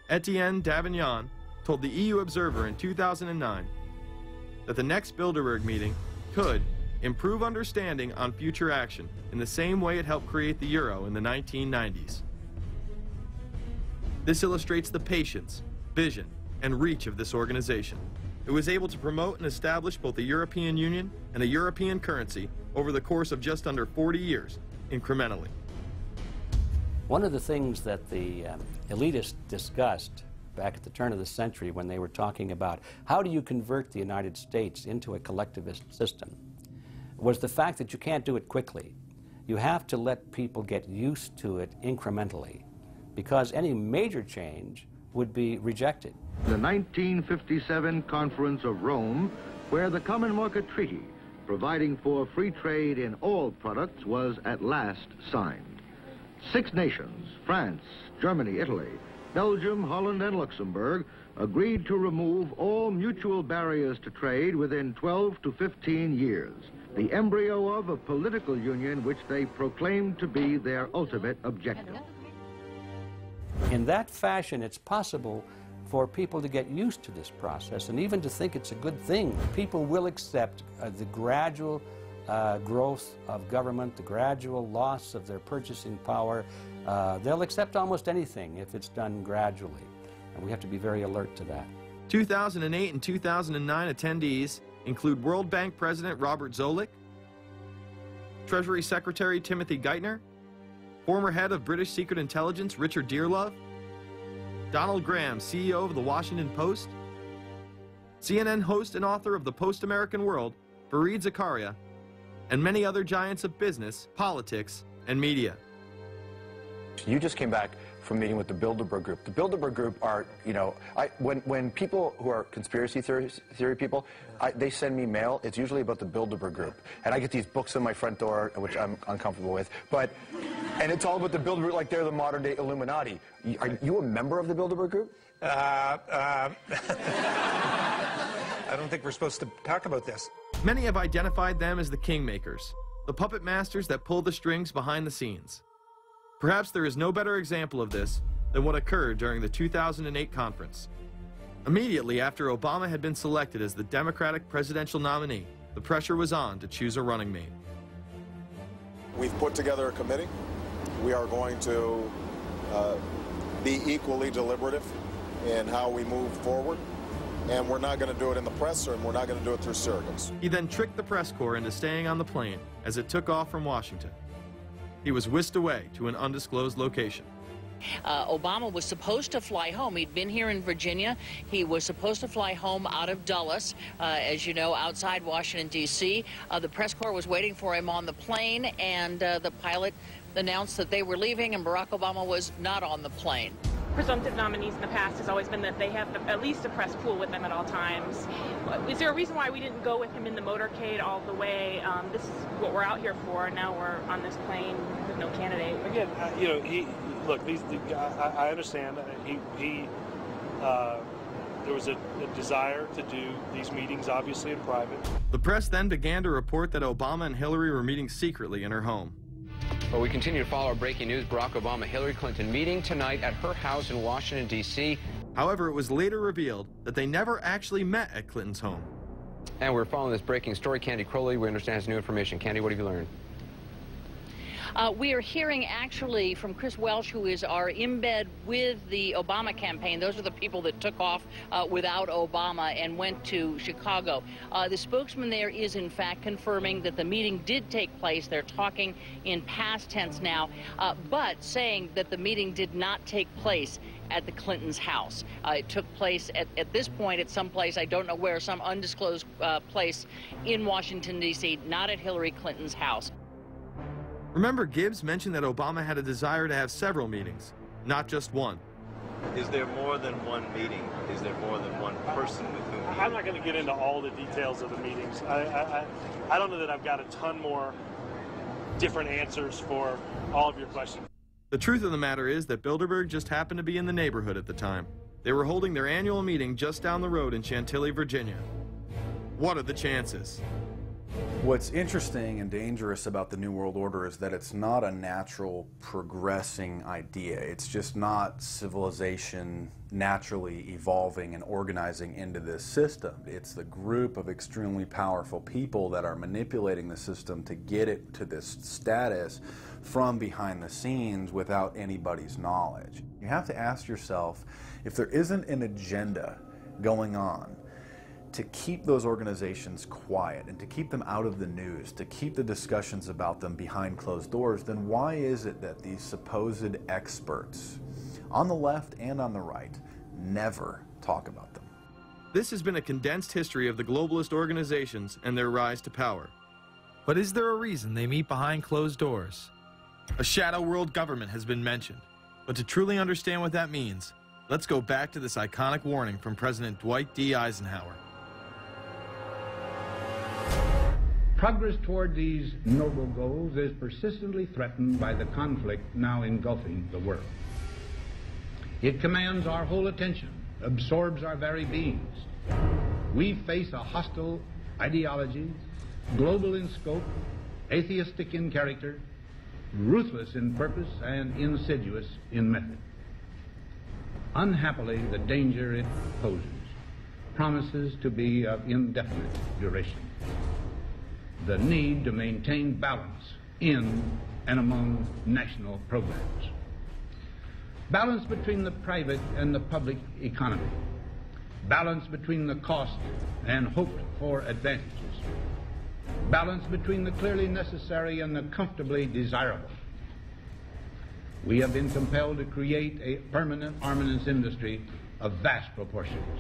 [SPEAKER 1] Etienne Davignon told the EU Observer in 2009 that the next Bilderberg meeting could improve understanding on future action in the same way it helped create the euro in the 1990s. This illustrates the patience, vision, and reach of this organization. It was able to promote and establish both the European Union and a European currency over the course of just under 40 years, incrementally.
[SPEAKER 16] One of the things that the elitists discussed back at the turn of the century when they were talking about how do you convert the United States into a collectivist system was the fact that you can't do it quickly. You have to let people get used to it incrementally, because any major change would be rejected.
[SPEAKER 22] The 1957 Conference of Rome, where the Common Market Treaty, providing for free trade in all products, was at last signed. 6 nations, France, Germany, Italy, Belgium, Holland, and Luxembourg, agreed to remove all mutual barriers to trade within 12 to 15 years, the embryo of a political union which they proclaimed to be their ultimate objective.
[SPEAKER 16] In that fashion, it's possible for people to get used to this process and even to think it's a good thing. People will accept the gradual growth of government, the gradual loss of their purchasing power. They'll accept almost anything if it's done gradually, and we have to be very alert to that.
[SPEAKER 1] 2008 and 2009 attendees include World Bank President Robert Zoellick, Treasury Secretary Timothy Geithner, former head of British Secret Intelligence Richard Dearlove, Donald Graham, CEO of the Washington Post, CNN host and author of The Post-American World, Fareed Zakaria, and many other giants of business, politics, and media.
[SPEAKER 4] You just came back from meeting with the Bilderberg Group. The Bilderberg Group are, you know, when people who are conspiracy theory people, they send me mail, it's usually about the Bilderberg Group. And I get these books on my front door, which I'm uncomfortable with. And it's all about the Bilderberg, like they're the modern day Illuminati. Are you a member of the Bilderberg Group?
[SPEAKER 7] I don't think we're supposed to talk about this.
[SPEAKER 1] Many have identified them as the kingmakers, the puppet masters that pull the strings behind the scenes. Perhaps there is no better example of this than what occurred during the 2008 conference. Immediately after Obama had been selected as the Democratic presidential nominee, the pressure was on to choose a running mate.
[SPEAKER 8] We've put together a committee. We are going to be equally deliberative in how we move forward. And we're not going to do it in the press, and we're not going to do it through surrogates.
[SPEAKER 1] He then tricked the press corps into staying on the plane as it took off from Washington. He was whisked away to an undisclosed location.
[SPEAKER 9] Obama was supposed to fly home. He'd been here in Virginia. He was supposed to fly home out of Dulles, as you know, outside Washington, D.C. The press corps was waiting for him on the plane, and the pilot announced that they were leaving, and Barack Obama was not on the plane.
[SPEAKER 23] Presumptive nominees in the past has always been that they have at least a press pool with them at all times. Is there a reason why we didn't go with him in the motorcade all the way? This is what we're out here for, and now we're on this plane with no candidate.
[SPEAKER 6] Again, you know, look, I understand. There was a desire to do these meetings, obviously, in private.
[SPEAKER 1] The press then began to report that Obama and Hillary were meeting secretly in her home.
[SPEAKER 24] Well, we continue to follow our breaking news. Barack Obama, Hillary Clinton meeting tonight at her house in Washington, D.C.
[SPEAKER 1] However, it was later revealed that they never actually met at Clinton's home.
[SPEAKER 24] And we're following this breaking story. Candy Crowley, we understand, has new information. Candy, what have you learned?
[SPEAKER 9] We are hearing actually from Chris Welch, who is our embed with the Obama campaign. Those are the people that took off without Obama and went to Chicago. The spokesman there is in fact confirming that the meeting did take place. They're talking in past tense now, but saying that the meeting did not take place at the Clintons' house. It took place at this point at some place, I don't know where, some undisclosed place in Washington, D.C., not at Hillary Clinton's house.
[SPEAKER 1] Remember, Gibbs mentioned that Obama had a desire to have several meetings, not just one.
[SPEAKER 25] Is there more than one meeting? Is there more than one person with whom you...
[SPEAKER 6] I'm not going to get into all the details of the meetings. I don't know that I've got a ton more different answers for all of your questions.
[SPEAKER 1] The truth of the matter is that Bilderberg just happened to be in the neighborhood at the time. They were holding their annual meeting just down the road in Chantilly, Virginia. What are the chances?
[SPEAKER 3] What's interesting and dangerous about the New World Order is that it's not a natural progressing idea. It's just not civilization naturally evolving and organizing into this system. It's the group of extremely powerful people that are manipulating the system to get it to this status from behind the scenes without anybody's knowledge. You have to ask yourself, if there isn't an agenda going on to keep those organizations quiet and to keep them out of the news, to keep the discussions about them behind closed doors, then why is it that these supposed experts on the left and on the right never talk about them?
[SPEAKER 1] This has been a condensed history of the globalist organizations and their rise to power. But is there a reason they meet behind closed doors? A shadow world government has been mentioned, but to truly understand what that means, let's go back to this iconic warning from President Dwight D. Eisenhower.
[SPEAKER 26] Progress toward these noble goals is persistently threatened by the conflict now engulfing the world. It commands our whole attention, absorbs our very beings. We face a hostile ideology, global in scope, atheistic in character, ruthless in purpose, and insidious in method. Unhappily, the danger it poses promises to be of indefinite duration. The need to maintain balance in and among national programs. Balance between the private and the public economy. Balance between the cost and hoped for advantages. Balance between the clearly necessary and the comfortably desirable. We have been compelled to create a permanent armaments industry of vast proportions.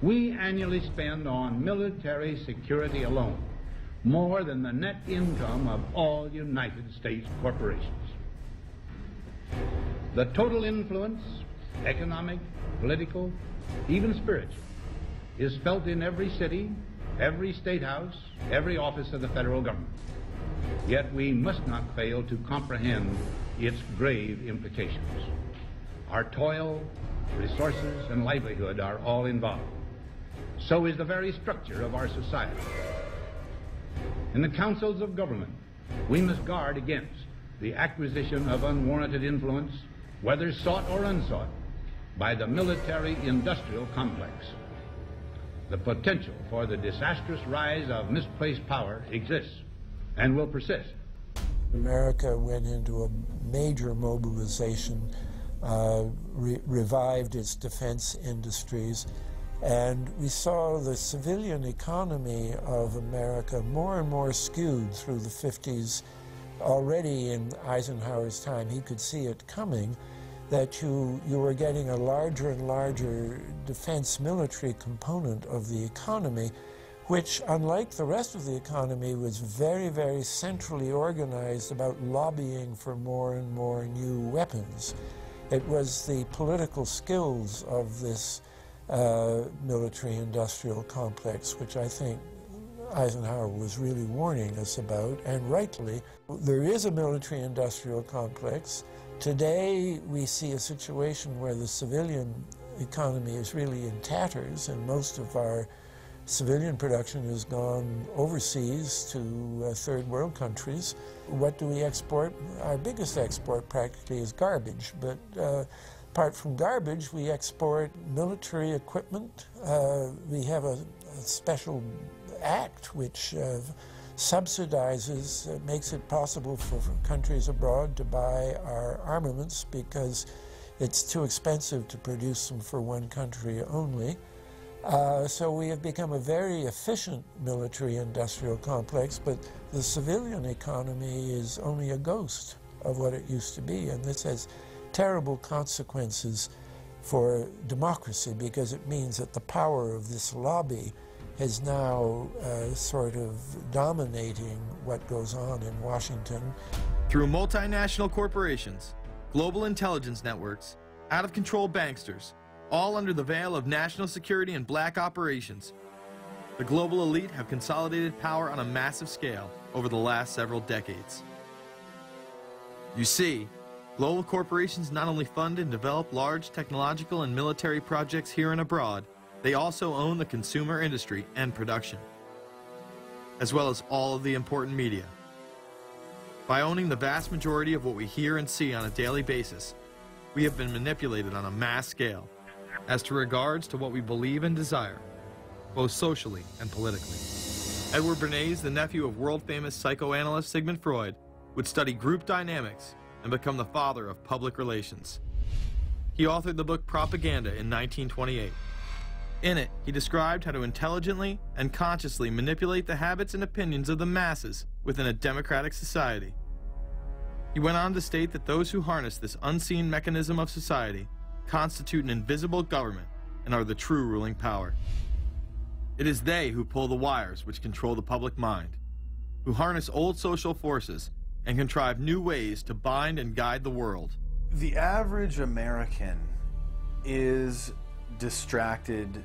[SPEAKER 26] We annually spend on military security alone more than the net income of all United States corporations. The total influence, economic, political, even spiritual, is felt in every city, every state house, every office of the federal government. Yet we must not fail to comprehend its grave implications. Our toil, resources, and livelihood are all involved. So is the very structure of our society. In the councils of government, we must guard against the acquisition of unwarranted influence, whether sought or unsought, by the military-industrial complex. The potential for the disastrous rise of misplaced power exists and will persist.
[SPEAKER 10] America went into a major mobilization, revived its defense industries, and we saw the civilian economy of America more and more skewed through the 50s. Already in Eisenhower's time, he could see it coming, that you were getting a larger and larger defense military component of the economy, which, unlike the rest of the economy, was very, very centrally organized about lobbying for more and more new weapons. It was the political skills of this military-industrial complex, which I think Eisenhower was really warning us about, and rightly. There is a military-industrial complex. Today, we see a situation where the civilian economy is really in tatters, and most of our civilian production has gone overseas to third world countries. What do we export? Our biggest export practically is garbage, but apart from garbage, we export military equipment. We have a special act which subsidizes, makes it possible for countries abroad to buy our armaments because it's too expensive to produce them for one country only. So we have become a very efficient military-industrial complex, but the civilian economy is only a ghost of what it used to be, and this has terrible consequences for democracy because it means that the power of this lobby is now sort of dominating what goes on in Washington.
[SPEAKER 1] Through multinational corporations, global intelligence networks, out-of-control banksters, all under the veil of national security and black operations, the global elite have consolidated power on a massive scale over the last several decades. You see, global corporations not only fund and develop large technological and military projects here and abroad, they also own the consumer industry and production, as well as all of the important media. By owning the vast majority of what we hear and see on a daily basis, we have been manipulated on a mass scale as to regards to what we believe and desire, both socially and politically. Edward Bernays, the nephew of world-famous psychoanalyst Sigmund Freud, would study group dynamics and become the father of public relations. He authored the book Propaganda in 1928. In it, he described how to intelligently and consciously manipulate the habits and opinions of the masses within a democratic society. He went on to state that those who harness this unseen mechanism of society constitute an invisible government and are the true ruling power. It is they who pull the wires which control the public mind, who harness old social forces and contrive new ways to bind and guide the world.
[SPEAKER 3] The average American is distracted,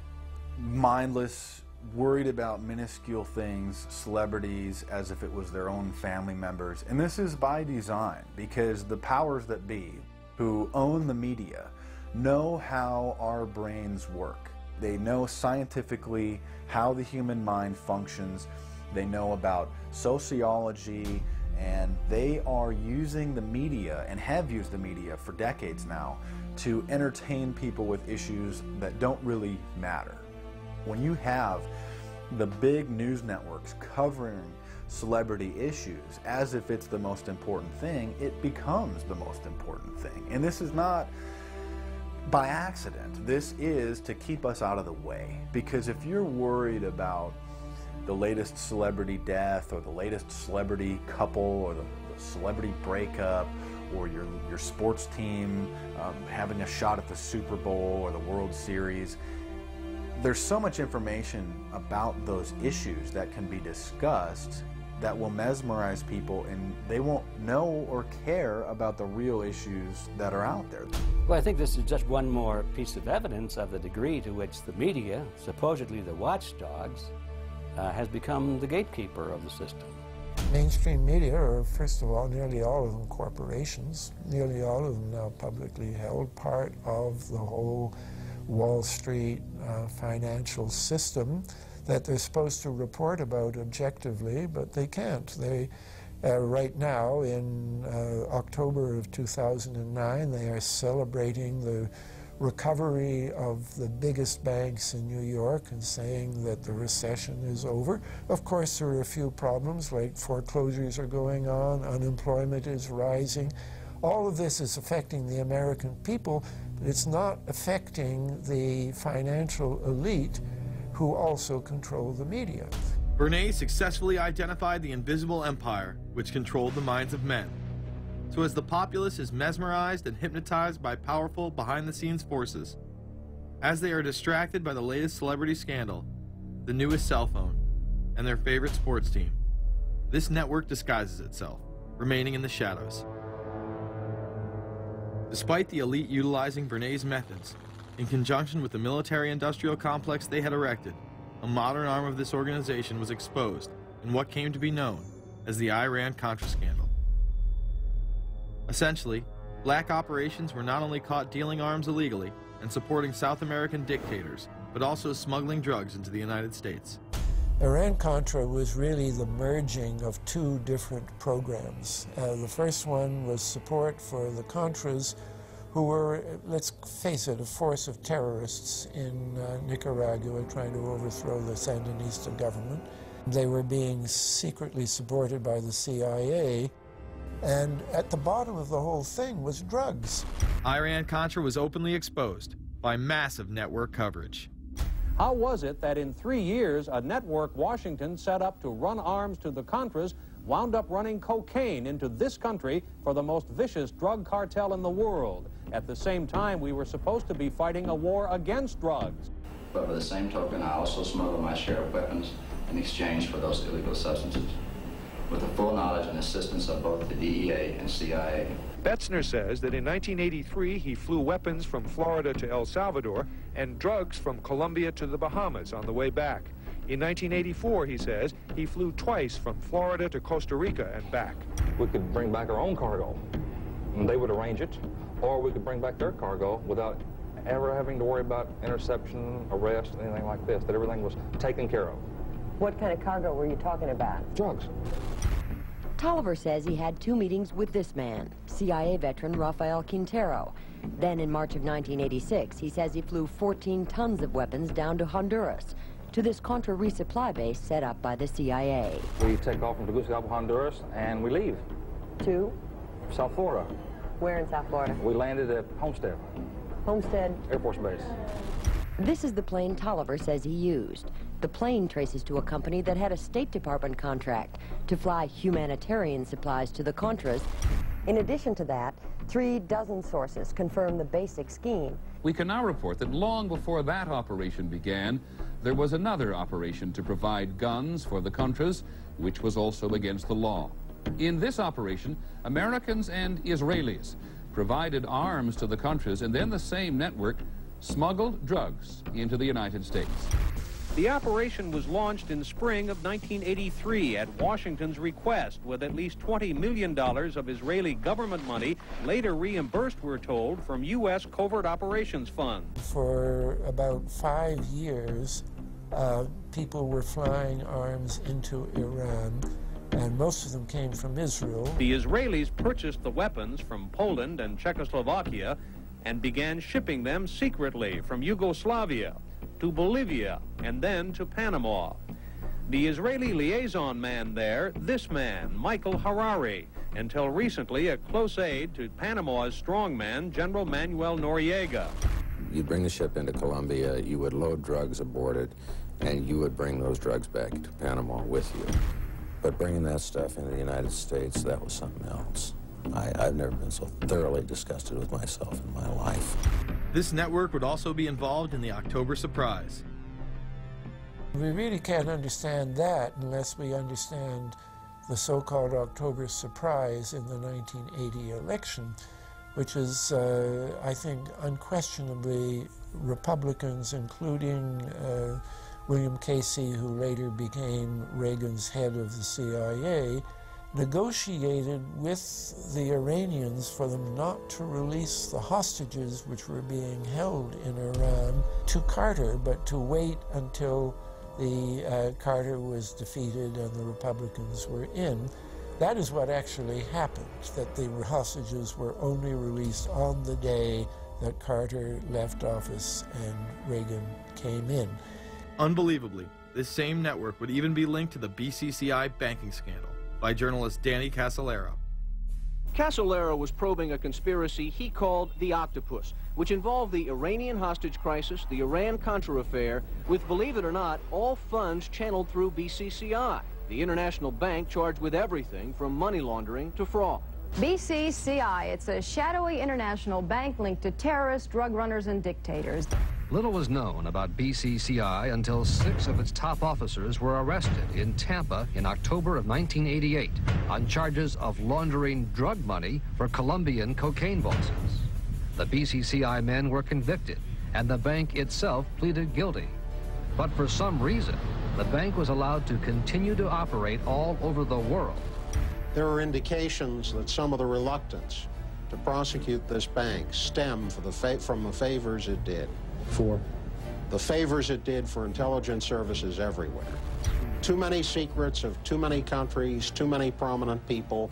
[SPEAKER 3] mindless, worried about minuscule things, celebrities, as if it was their own family members. And this is by design, because the powers that be, who own the media, know how our brains work. They know scientifically how the human mind functions. They know about sociology, and they are using the media, and have used the media for decades now, to entertain people with issues that don't really matter. When you have the big news networks covering celebrity issues as if it's the most important thing, it becomes the most important thing. And this is not by accident. This is to keep us out of the way. Because if you're worried about the latest celebrity death, or the latest celebrity couple, or the celebrity breakup, or your sports team having a shot at the Super Bowl or the World Series, there's so much information about those issues that can be discussed that will mesmerize people, and they won't know or care about the real issues that are out there.
[SPEAKER 16] Well, I think this is just one more piece of evidence of the degree to which the media, supposedly the watchdogs, has become the gatekeeper of the system.
[SPEAKER 10] Mainstream media are, first of all, nearly all of them corporations, nearly all of them now publicly held, part of the whole Wall Street financial system that they're supposed to report about objectively, but they can't. They, right now, in October of 2009, they are celebrating the recovery of the biggest banks in New York and saying that the recession is over. Of course, there are a few problems, like foreclosures are going on, unemployment is rising. All of this is affecting the American people, but it's not affecting the financial elite who also control the media.
[SPEAKER 1] Bernays successfully identified the invisible empire which controlled the minds of men. So as the populace is mesmerized and hypnotized by powerful behind-the-scenes forces, as they are distracted by the latest celebrity scandal, the newest cell phone, and their favorite sports team, this network disguises itself, remaining in the shadows. Despite the elite utilizing Bernays' methods, in conjunction with the military-industrial complex they had erected, a modern arm of this organization was exposed in what came to be known as the Iran-Contra scandal. Essentially, black operations were not only caught dealing arms illegally and supporting South American dictators, but also smuggling drugs into the United States.
[SPEAKER 10] Iran-Contra was really the merging of two different programs. The first one was support for the Contras, who were, let's face it, a force of terrorists in Nicaragua trying to overthrow the Sandinista government. They were being secretly supported by the CIA, and at the bottom of the whole thing was drugs.
[SPEAKER 1] Iran-Contra was openly exposed by massive network coverage.
[SPEAKER 2] How was it that in 3 years, a network Washington set up to run arms to the Contras wound up running cocaine into this country for the most vicious drug cartel in the world? At the same time, we were supposed to be fighting a war against drugs.
[SPEAKER 11] But by the same token, I also smuggled my share of weapons in exchange for those illegal substances, with the full knowledge and assistance of both the DEA and CIA.
[SPEAKER 12] Betzner says that in 1983, he flew weapons from Florida to El Salvador and drugs from Colombia to the Bahamas on the way back. In 1984, he says, he flew twice from Florida to Costa Rica and back.
[SPEAKER 13] We could bring back our own cargo, and they would arrange it, or we could bring back their cargo without ever having to worry about interception, arrest, anything like this, that everything was taken care of.
[SPEAKER 14] What kind of cargo were you talking about?
[SPEAKER 13] Drugs.
[SPEAKER 14] Tolliver says he had 2 meetings with this man, CIA veteran Rafael Quintero. Then in March of 1986, he says he flew 14 tons of weapons down to Honduras, to this Contra resupply base set up by the CIA.
[SPEAKER 13] We take off from Tegucigalpa, Honduras, and we leave.
[SPEAKER 14] To?
[SPEAKER 13] South Florida.
[SPEAKER 14] Where in South Florida?
[SPEAKER 13] We landed at Homestead.
[SPEAKER 14] Homestead?
[SPEAKER 13] Air Force Base.
[SPEAKER 14] This is the plane Tolliver says he used. The plane traces to a company that had a State Department contract to fly humanitarian supplies to the Contras. In addition to that, 3 dozen sources confirm the basic scheme.
[SPEAKER 20] We can now report that long before that operation began, there was another operation to provide guns for the Contras, which was also against the law. In this operation, Americans and Israelis provided arms to the Contras, and then the same network smuggled drugs into the United States.
[SPEAKER 2] The operation was launched in spring of 1983 at Washington's request, with at least $20 million of Israeli government money later reimbursed, we're told, from U.S. Covert Operations Fund.
[SPEAKER 10] For about 5 years, people were flying arms into Iran, and most of them came from Israel.
[SPEAKER 2] The Israelis purchased the weapons from Poland and Czechoslovakia and began shipping them secretly from Yugoslavia to Bolivia, and then to Panama. The Israeli liaison man there, this man, Michael Harari, until recently a close aide to Panama's strongman, General Manuel Noriega.
[SPEAKER 27] You'd bring the ship into Colombia, you would load drugs aboard it, and you would bring those drugs back to Panama with you. But bringing that stuff into the United States, that was something else. I've never been so thoroughly disgusted with myself in my life.
[SPEAKER 1] This network would also be involved in the October surprise.
[SPEAKER 10] We really can't understand that unless we understand the so-called October surprise in the 1980 election, which is, I think, unquestionably Republicans, including William Casey, who later became Reagan's head of the CIA, negotiated with the Iranians for them not to release the hostages which were being held in Iran to Carter, but to wait until the Carter was defeated and the Republicans were in. That is what actually happened, that the hostages were only released on the day that Carter left office and Reagan came in.
[SPEAKER 1] Unbelievably, this same network would even be linked to the BCCI banking scandal by journalist Danny Casolaro.
[SPEAKER 5] Casolaro was probing a conspiracy he called the Octopus, which involved the Iranian hostage crisis, the Iran-Contra affair, with, believe it or not, all funds channeled through BCCI, the international bank charged with everything from money laundering to fraud.
[SPEAKER 15] BCCI, it's a shadowy international bank linked to terrorists, drug runners, and dictators.
[SPEAKER 17] Little was known about BCCI until 6 of its top officers were arrested in Tampa in October of 1988 on charges of laundering drug money for Colombian cocaine bosses. The BCCI men were convicted, and the bank itself pleaded guilty. But for some reason, the bank was allowed to continue to operate all over the world.
[SPEAKER 18] There are indications that some of the reluctance to prosecute this bank stemmed from the favors it did.
[SPEAKER 17] For?
[SPEAKER 18] The favors it did for intelligence services everywhere. Too many secrets of too many countries, too many prominent people,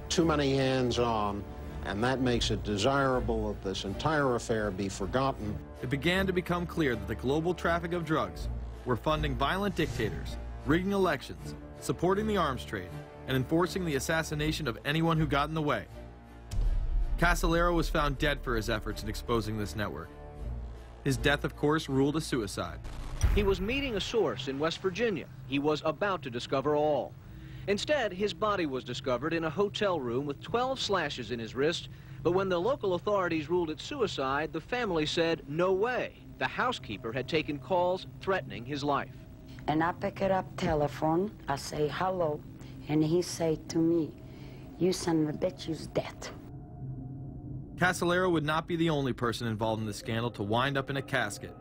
[SPEAKER 18] too many hands-on, and that makes it desirable that this entire affair be forgotten.
[SPEAKER 1] It began to become clear that the global traffic of drugs were funding violent dictators, rigging elections, supporting the arms trade, and enforcing the assassination of anyone who got in the way. Casolaro was found dead for his efforts in exposing this network. His death, of course, ruled a suicide.
[SPEAKER 5] He was meeting a source in West Virginia. He was about to discover all. Instead, his body was discovered in a hotel room with 12 slashes in his wrist, but when the local authorities ruled it suicide, the family said, no way. The housekeeper had taken calls threatening his life.
[SPEAKER 19] And I pick it up telephone, I say hello, and he say to me, you son of a bitch, you's dead.
[SPEAKER 1] Casolaro would not be the only person involved in the scandal to wind up in a casket.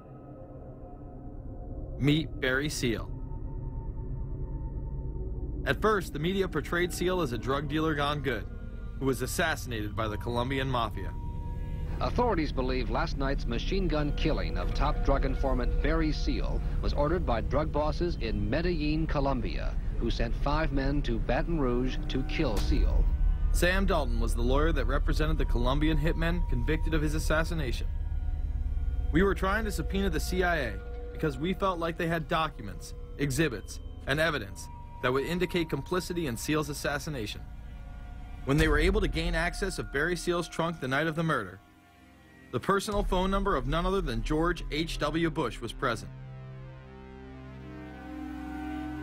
[SPEAKER 1] Meet Barry Seal. At first, the media portrayed Seal as a drug dealer gone good, who was assassinated by the Colombian mafia.
[SPEAKER 17] Authorities believe last night's machine gun killing of top drug informant Barry Seal was ordered by drug bosses in Medellin, Colombia, who sent 5 men to Baton Rouge to kill Seal.
[SPEAKER 1] Sam Dalton was the lawyer that represented the Colombian hitmen convicted of his assassination. We were trying to subpoena the CIA because we felt like they had documents, exhibits, and evidence that would indicate complicity in Seal's assassination. When they were able to gain access of Barry Seal's trunk the night of the murder, the personal phone number of none other than George H.W. Bush was present.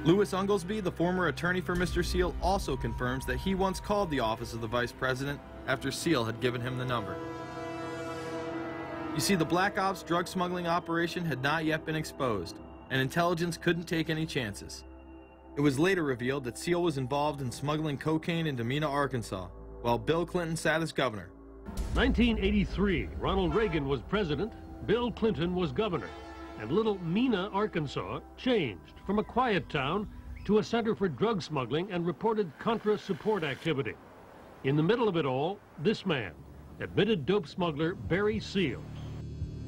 [SPEAKER 1] Louis Unglesby, the former attorney for Mr. Seal, also confirms that he once called the office of the vice president after Seal had given him the number. You see, the Black Ops drug smuggling operation had not yet been exposed, and intelligence couldn't take any chances. It was later revealed that Seal was involved in smuggling cocaine into Mena, Arkansas, while Bill Clinton sat as governor.
[SPEAKER 6] 1983, Ronald Reagan was president, Bill Clinton was governor, and little Mena, Arkansas changed from a quiet town to a center for drug smuggling and reported Contra support activity. In the middle of it all, this man, admitted dope smuggler Barry Seal.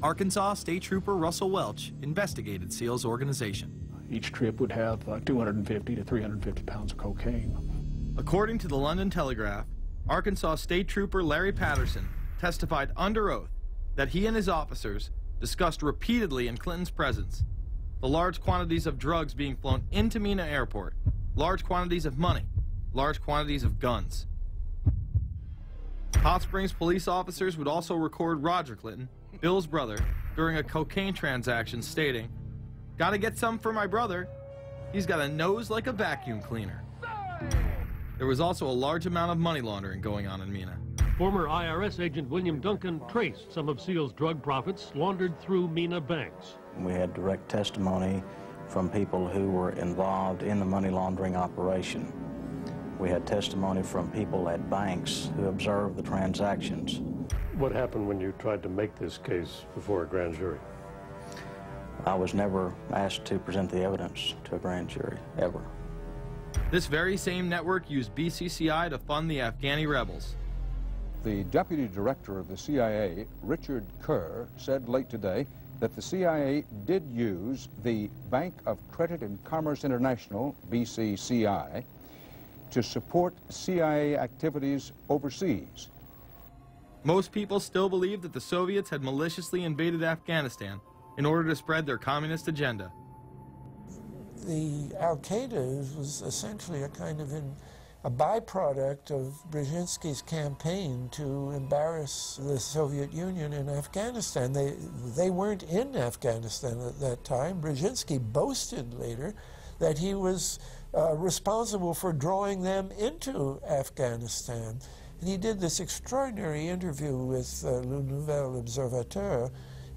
[SPEAKER 1] Arkansas State Trooper Russell Welch investigated Seal's organization.
[SPEAKER 21] Each trip would have 250 to 350 pounds of cocaine.
[SPEAKER 1] According to the London Telegraph, Arkansas State Trooper Larry Patterson testified under oath that he and his officers discussed repeatedly in Clinton's presence the large quantities of drugs being flown into Mena Airport, large quantities of money, large quantities of guns. Hot Springs police officers would also record Roger Clinton, Bill's brother, during a cocaine transaction stating, "Gotta get some for my brother. He's got a nose like a vacuum cleaner." There was also a large amount of money laundering going on in Mena.
[SPEAKER 6] Former IRS agent William Duncan traced some of Seal's drug profits laundered through Mena banks.
[SPEAKER 22] We had direct testimony from people who were involved in the money laundering operation.
[SPEAKER 4] We had testimony from people at banks who observed the transactions.
[SPEAKER 6] What happened when you tried to make this case before a grand jury?
[SPEAKER 4] I was never asked to present the evidence to a grand jury, ever.
[SPEAKER 1] This very same network used BCCI to fund the Afghani rebels.
[SPEAKER 7] The deputy director of the CIA, Richard Kerr, said late today that the CIA did use the Bank of Credit and Commerce International, BCCI, to support CIA activities overseas.
[SPEAKER 1] Most people still believe that the Soviets had maliciously invaded Afghanistan in order to spread their communist agenda.
[SPEAKER 10] The Al-Qaeda was essentially a kind of a byproduct of Brzezinski's campaign to embarrass the Soviet Union in Afghanistan. They weren't in Afghanistan at that time. Brzezinski boasted later that he was responsible for drawing them into Afghanistan. And he did this extraordinary interview with Le Nouvel Observateur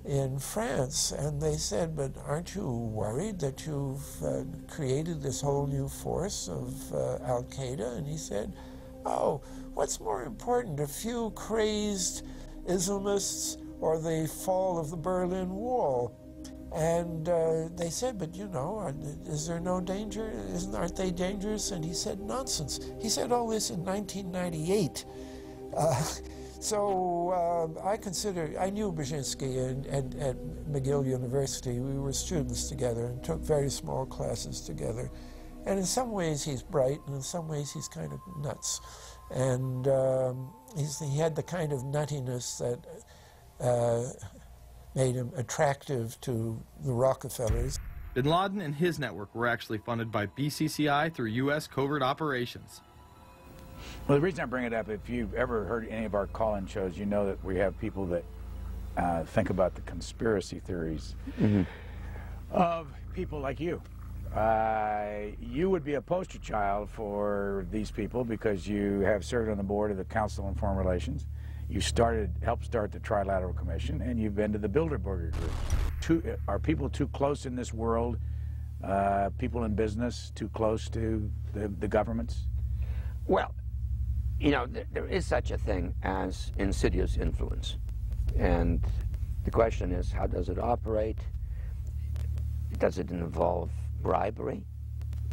[SPEAKER 10] in France, and they said, but aren't you worried that you've created this whole new force of Al-Qaeda? And he said, oh, what's more important, a few crazed Islamists or the fall of the Berlin Wall? And they said, but you know, is there no danger? Aren't they dangerous? And he said, nonsense. He said all this in 1998. So I knew Brzezinski at McGill University. We were students together and took very small classes together. And in some ways he's bright, and in some ways he's kind of nuts. And he had the kind of nuttiness that made him attractive to the Rockefellers.
[SPEAKER 1] Bin Laden and his network were actually funded by BCCI through U.S. covert operations.
[SPEAKER 8] Well, the reason I bring it up, if you've ever heard any of our call-in shows, you know that we have people that think about the conspiracy theories of people like you. You would be a poster child for these people because you have served on the board of the Council on Foreign Relations. You helped start the Trilateral Commission, and you've been to the Bilderberger Group. Are people too close in this world, people in business, too close to the governments?
[SPEAKER 9] Well, you know, there is such a thing as insidious influence. And the question is, how does it operate? Does it involve bribery?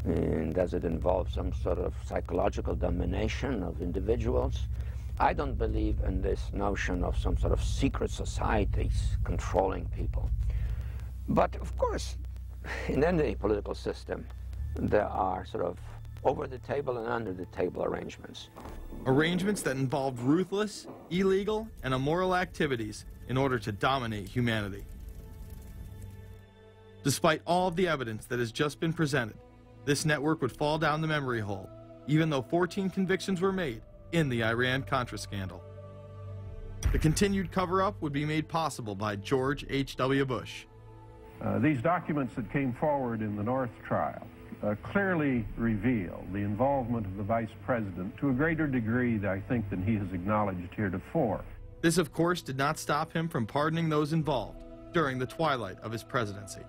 [SPEAKER 9] And does it involve some sort of psychological domination of individuals? I don't believe in this notion of some sort of secret societies controlling people. But of course, in any political system, there are sort of over-the-table and under-the-table arrangements.
[SPEAKER 1] Arrangements that involved ruthless, illegal, and immoral activities in order to dominate humanity. Despite all of the evidence that has just been presented, this network would fall down the memory hole, even though 14 convictions were made in the Iran-Contra scandal. The continued cover-up would be made possible by George H.W. Bush.
[SPEAKER 22] These documents that came forward in the North trial clearly reveal the involvement of the Vice President to a greater degree, I think, than he has acknowledged heretofore.
[SPEAKER 1] This, of course, did not stop him from pardoning those involved during the twilight of his presidency.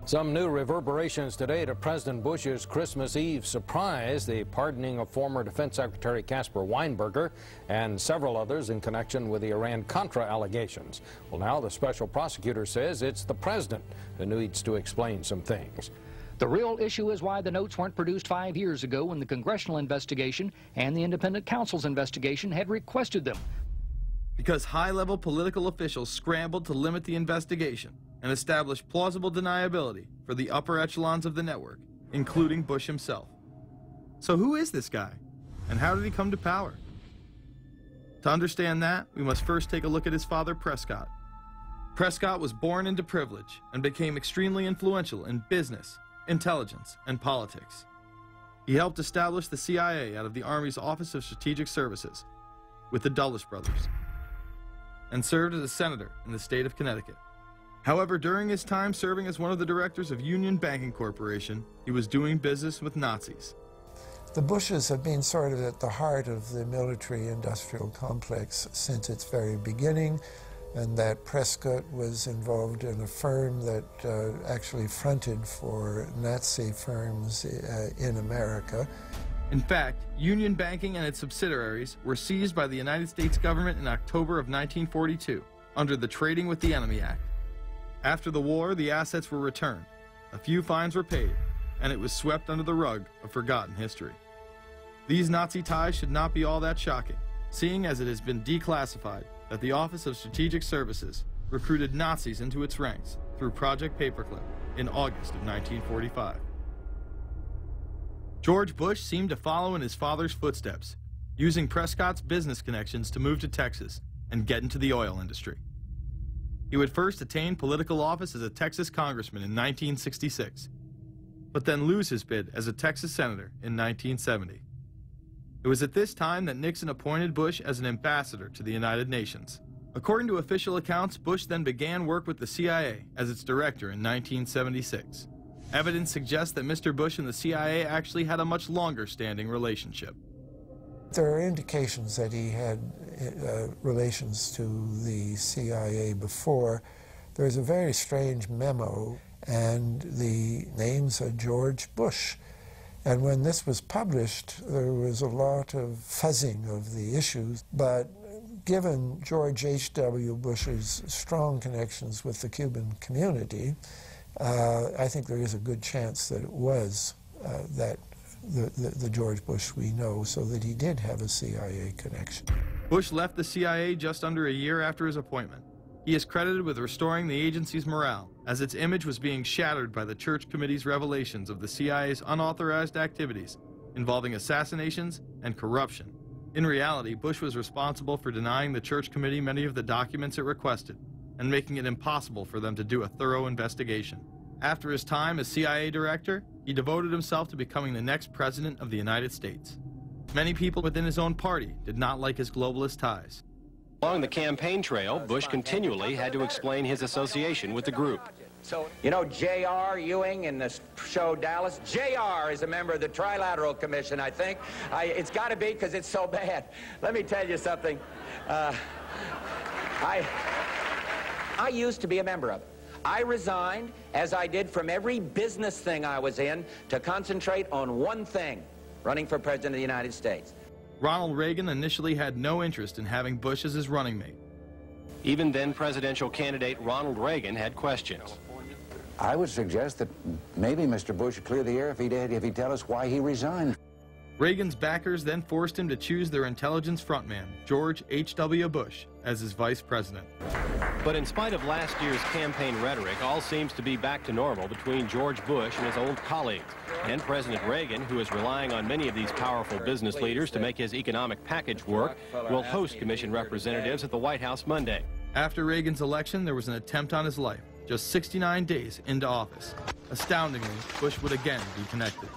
[SPEAKER 23] Some new reverberations today to President Bush's Christmas Eve surprise, the pardoning of former Defense Secretary Caspar Weinberger and several others in connection with the Iran-Contra allegations. Well, now the special prosecutor says it's the president who needs to explain some things.
[SPEAKER 24] The real issue is why the notes weren't produced 5 years ago when the congressional investigation and the independent counsel's investigation had requested them.
[SPEAKER 1] Because high-level political officials scrambled to limit the investigation and establish plausible deniability for the upper echelons of the network, including Bush himself. So who is this guy, and how did he come to power? To understand that, we must first take a look at his father, Prescott. Prescott was born into privilege and became extremely influential in business, intelligence, and politics. He helped establish the CIA out of the Army's Office of Strategic Services with the Dulles brothers, and served as a senator in the state of Connecticut. However, during his time serving as one of the directors of Union Banking Corporation, he was doing business with Nazis.
[SPEAKER 10] The Bushes have been sort of at the heart of the military-industrial complex since its very beginning, and that Prescott was involved in a firm that actually fronted for Nazi firms in America.
[SPEAKER 1] In fact, Union Banking and its subsidiaries were seized by the United States government in October of 1942 under the Trading with the Enemy Act. After the war, the assets were returned, a few fines were paid, and it was swept under the rug of forgotten history. These Nazi ties should not be all that shocking, seeing as it has been declassified that the Office of Strategic Services recruited Nazis into its ranks through Project Paperclip in August of 1945. George Bush seemed to follow in his father's footsteps, using Prescott's business connections to move to Texas and get into the oil industry. He would first attain political office as a Texas congressman in 1966, but then lose his bid as a Texas senator in 1970. It was at this time that Nixon appointed Bush as an ambassador to the United Nations. According to official accounts, Bush then began work with the CIA as its director in 1976. Evidence suggests that Mr. Bush and the CIA actually had a much longer-standing relationship.
[SPEAKER 10] There are indications that he had relations to the CIA before. There's a very strange memo, and the names are George Bush. And when this was published, there was a lot of fuzzing of the issues, but given George H.W. Bush's strong connections with the Cuban community, I think there is a good chance that it was the George Bush we know, so that he did have a CIA connection.
[SPEAKER 1] Bush left the CIA just under a year after his appointment. He is credited with restoring the agency's morale, as its image was being shattered by the Church Committee's revelations of the CIA's unauthorized activities involving assassinations and corruption. In reality, Bush was responsible for denying the Church Committee many of the documents it requested and making it impossible for them to do a thorough investigation. After his time as CIA director, he devoted himself to becoming the next president of the United States. Many people within his own party did not like his globalist ties.
[SPEAKER 3] Along the campaign trail, Bush continually had to explain his association with the group.
[SPEAKER 11] So, you know J.R. Ewing in the show Dallas? J.R. is a member of the Trilateral Commission, I think. It's got to be because it's so bad. Let me tell you something. I used to be a member of it. I resigned, as I did from every business thing I was in, to concentrate on one thing, running for President of the United States.
[SPEAKER 1] Ronald Reagan initially had no interest in having Bush as his running mate.
[SPEAKER 3] Even then presidential candidate Ronald Reagan had questions.
[SPEAKER 12] I would suggest that maybe Mr. Bush would clear the air if he'd tell us why he resigned.
[SPEAKER 1] Reagan's backers then forced him to choose their intelligence frontman, George H.W. Bush, as his vice president.
[SPEAKER 3] But in spite of last year's campaign rhetoric, all seems to be back to normal between George Bush and his old colleagues. And President Reagan, who is relying on many of these powerful business leaders to make his economic package work, will host commission representatives at the White House Monday.
[SPEAKER 1] After Reagan's election, there was an attempt on his life, just 69 days into office. Astoundingly, Bush would again be connected.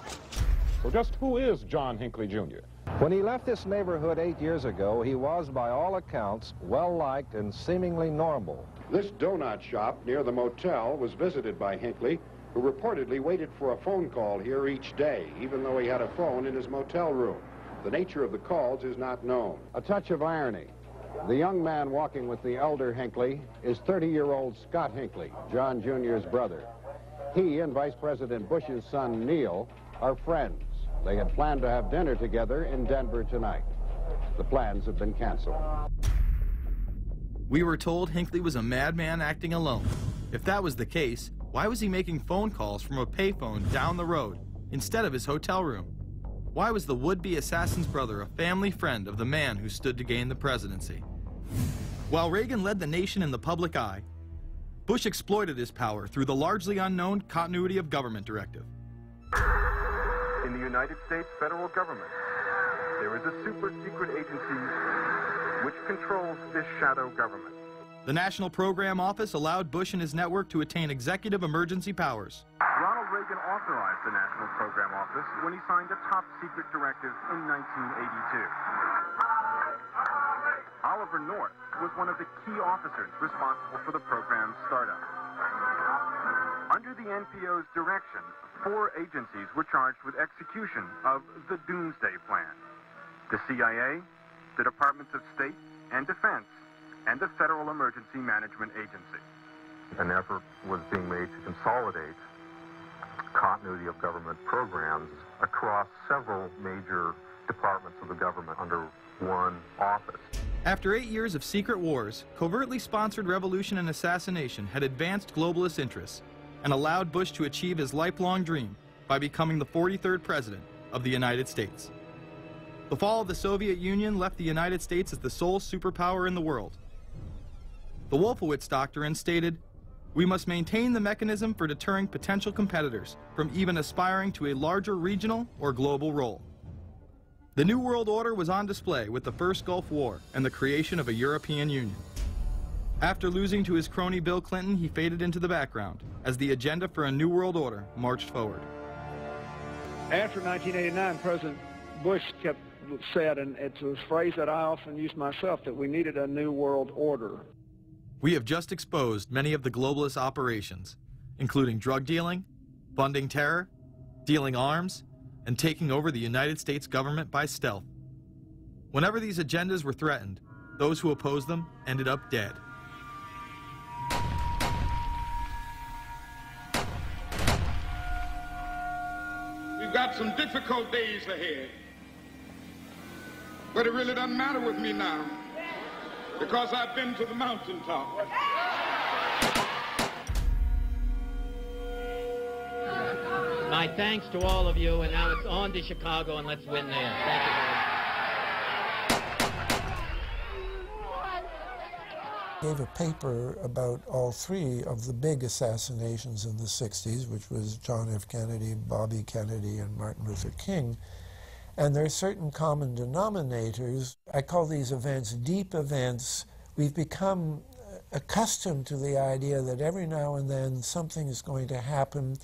[SPEAKER 13] Well, just who is John Hinckley, Jr.?
[SPEAKER 16] When he left this neighborhood 8 years ago, he was, by all accounts, well-liked and seemingly normal.
[SPEAKER 22] This donut shop near the motel was visited by Hinckley, who reportedly waited for a phone call here each day, even though he had a phone in his motel room. The nature of the calls is not known.
[SPEAKER 13] A touch of irony. The young man walking with the elder Hinckley is 30-year-old Scott Hinckley, John Jr.'s brother. He and Vice President Bush's son, Neil, are friends. They had planned to have dinner together in Denver tonight. The plans have been canceled.
[SPEAKER 1] We were told Hinckley was a madman acting alone. If that was the case, why was he making phone calls from a payphone down the road instead of his hotel room? Why was the would-be assassin's brother a family friend of the man who stood to gain the presidency? While Reagan led the nation in the public eye, Bush exploited his power through the largely unknown Continuity of Government Directive.
[SPEAKER 25] In the United States federal government, there is a super-secret agency which controls this shadow government.
[SPEAKER 1] The National Program Office allowed Bush and his network to attain executive emergency powers.
[SPEAKER 25] Ronald Reagan authorized the National Program Office when he signed a top-secret directive in 1982. Oliver North was one of the key officers responsible for the program's startup. Under the NPO's direction, 4 agencies were charged with execution of the Doomsday Plan: the CIA, the Departments of State and Defense, and the Federal Emergency Management Agency. An effort was being made to consolidate
[SPEAKER 2] continuity of government programs across several major departments of the government under one office.
[SPEAKER 1] After 8 years of secret wars, covertly sponsored revolution and assassination had advanced globalist interests and allowed Bush to achieve his lifelong dream by becoming the 43rd president of the United States. The fall of the Soviet Union left the United States as the sole superpower in the world. The Wolfowitz Doctrine stated, "We must maintain the mechanism for deterring potential competitors from even aspiring to a larger regional or global role." The New World Order was on display with the first Gulf War and the creation of a European Union. After losing to his crony Bill Clinton, he faded into the background as the agenda for a New World Order marched forward.
[SPEAKER 14] After 1989, President Bush said, and it's a phrase that I often use myself, that we needed a New World Order.
[SPEAKER 1] We have just exposed many of the globalist operations, including drug dealing, funding terror, dealing arms, and taking over the United States government by stealth. Whenever these agendas were threatened, those who opposed them ended up dead.
[SPEAKER 15] We've got some difficult days ahead, but it really doesn't matter with me now, because I've been to the mountaintop.
[SPEAKER 18] My thanks to all of you, and now it's on to Chicago, and let's win there. Thank you very much.
[SPEAKER 10] Gave a paper about all three of the big assassinations in the 60s, which was John F. Kennedy, Bobby Kennedy, and Martin Luther King. And there are certain common denominators. I call these events deep events. We've become accustomed to the idea that every now and then something is going to happen,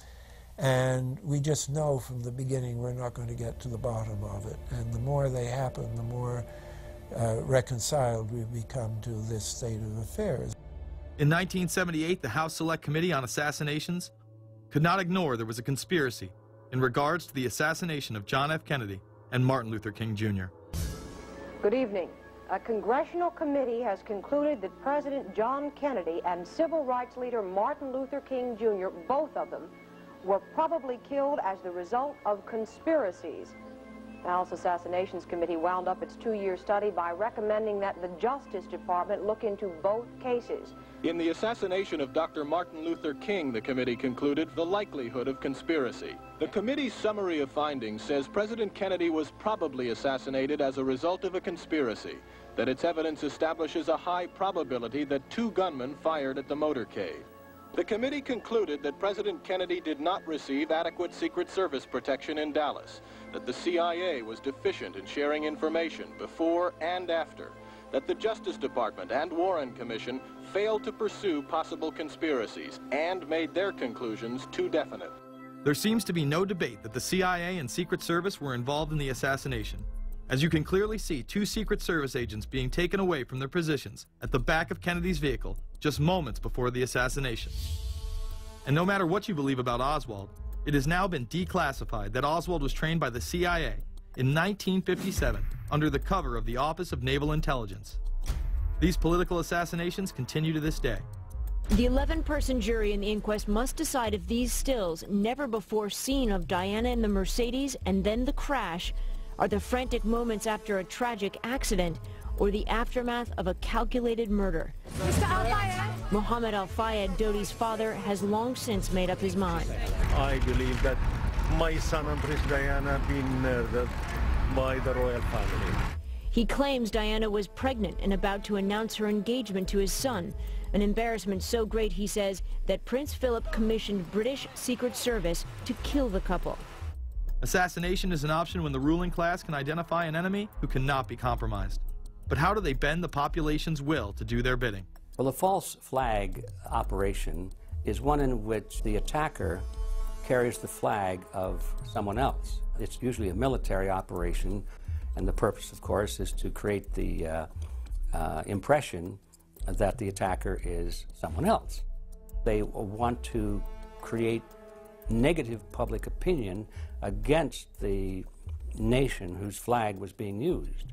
[SPEAKER 10] and we just know from the beginning we're not going to get to the bottom of it. And the more they happen, the more reconciled we've become to this state of affairs.
[SPEAKER 1] In 1978, the House Select Committee on Assassinations could not ignore there was a conspiracy in regards to the assassination of John F. Kennedy and Martin Luther King, Jr.
[SPEAKER 20] Good evening. A congressional committee has concluded that President John Kennedy and civil rights leader Martin Luther King, Jr., both of them, were probably killed as the result of conspiracies. The House Assassinations Committee wound up its 2-year study by recommending that the Justice Department look into both cases.
[SPEAKER 3] In the assassination of Dr. Martin Luther King, the committee concluded the likelihood of conspiracy. The committee's summary of findings says President Kennedy was probably assassinated as a result of a conspiracy, that its evidence establishes a high probability that 2 gunmen fired at the motorcade. The committee concluded that President Kennedy did not receive adequate Secret Service protection in Dallas, that the CIA was deficient in sharing information before and after, that the Justice Department and Warren Commission failed to pursue possible conspiracies and made their conclusions too definite.
[SPEAKER 1] There seems to be no debate that the CIA and Secret Service were involved in the assassination, as you can clearly see 2 Secret Service agents being taken away from their positions at the back of Kennedy's vehicle just moments before the assassination. And no matter what you believe about Oswald, it has now been declassified that Oswald was trained by the CIA in 1957 under the cover of the Office of Naval Intelligence. These political assassinations continue to this day.
[SPEAKER 26] The 11-person jury in the inquest must decide if these stills, never before seen of Diana in the Mercedes and then the crash, are the frantic moments after a tragic accident or the aftermath of a calculated murder.
[SPEAKER 27] Mr. Al-Fayed?
[SPEAKER 26] Mohammed Al-Fayed, Dodi's father, has long since made up his mind.
[SPEAKER 28] I believe that my son and Princess Diana been murdered by the royal family.
[SPEAKER 26] He claims Diana was pregnant and about to announce her engagement to his son, an embarrassment so great, he says, that Prince Philip commissioned British Secret Service to kill the couple.
[SPEAKER 1] Assassination is an option when the ruling class can identify an enemy who cannot be compromised. But how do they bend the population's will to do their bidding?
[SPEAKER 29] Well, the false flag operation is one in which the attacker carries the flag of someone else. It's usually a military operation, and the purpose, of course, is to create the impression that the attacker is someone else. They want to create negative public opinion against the nation whose flag was being used.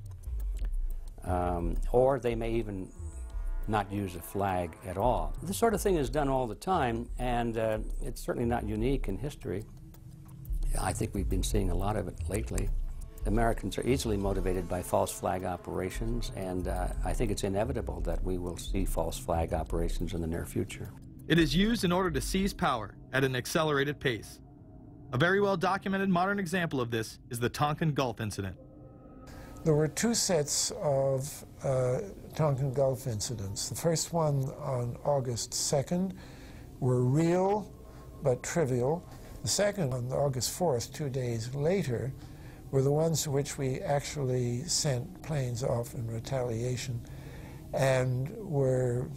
[SPEAKER 29] Or they may even not use a flag at all. This sort of thing is done all the time, and it's certainly not unique in history. I think we've been seeing a lot of it lately. Americans are easily motivated by false flag operations, and I think it's inevitable that we will see false flag operations in the near future.
[SPEAKER 1] It is used in order to seize power at an accelerated pace. A very well-documented modern example of this is the Tonkin Gulf incident.
[SPEAKER 10] There were two sets of Tonkin Gulf incidents. The first one on August 2nd were real but trivial. The second on August 4th, 2 days later, were the ones to which we actually sent planes off in retaliation and were,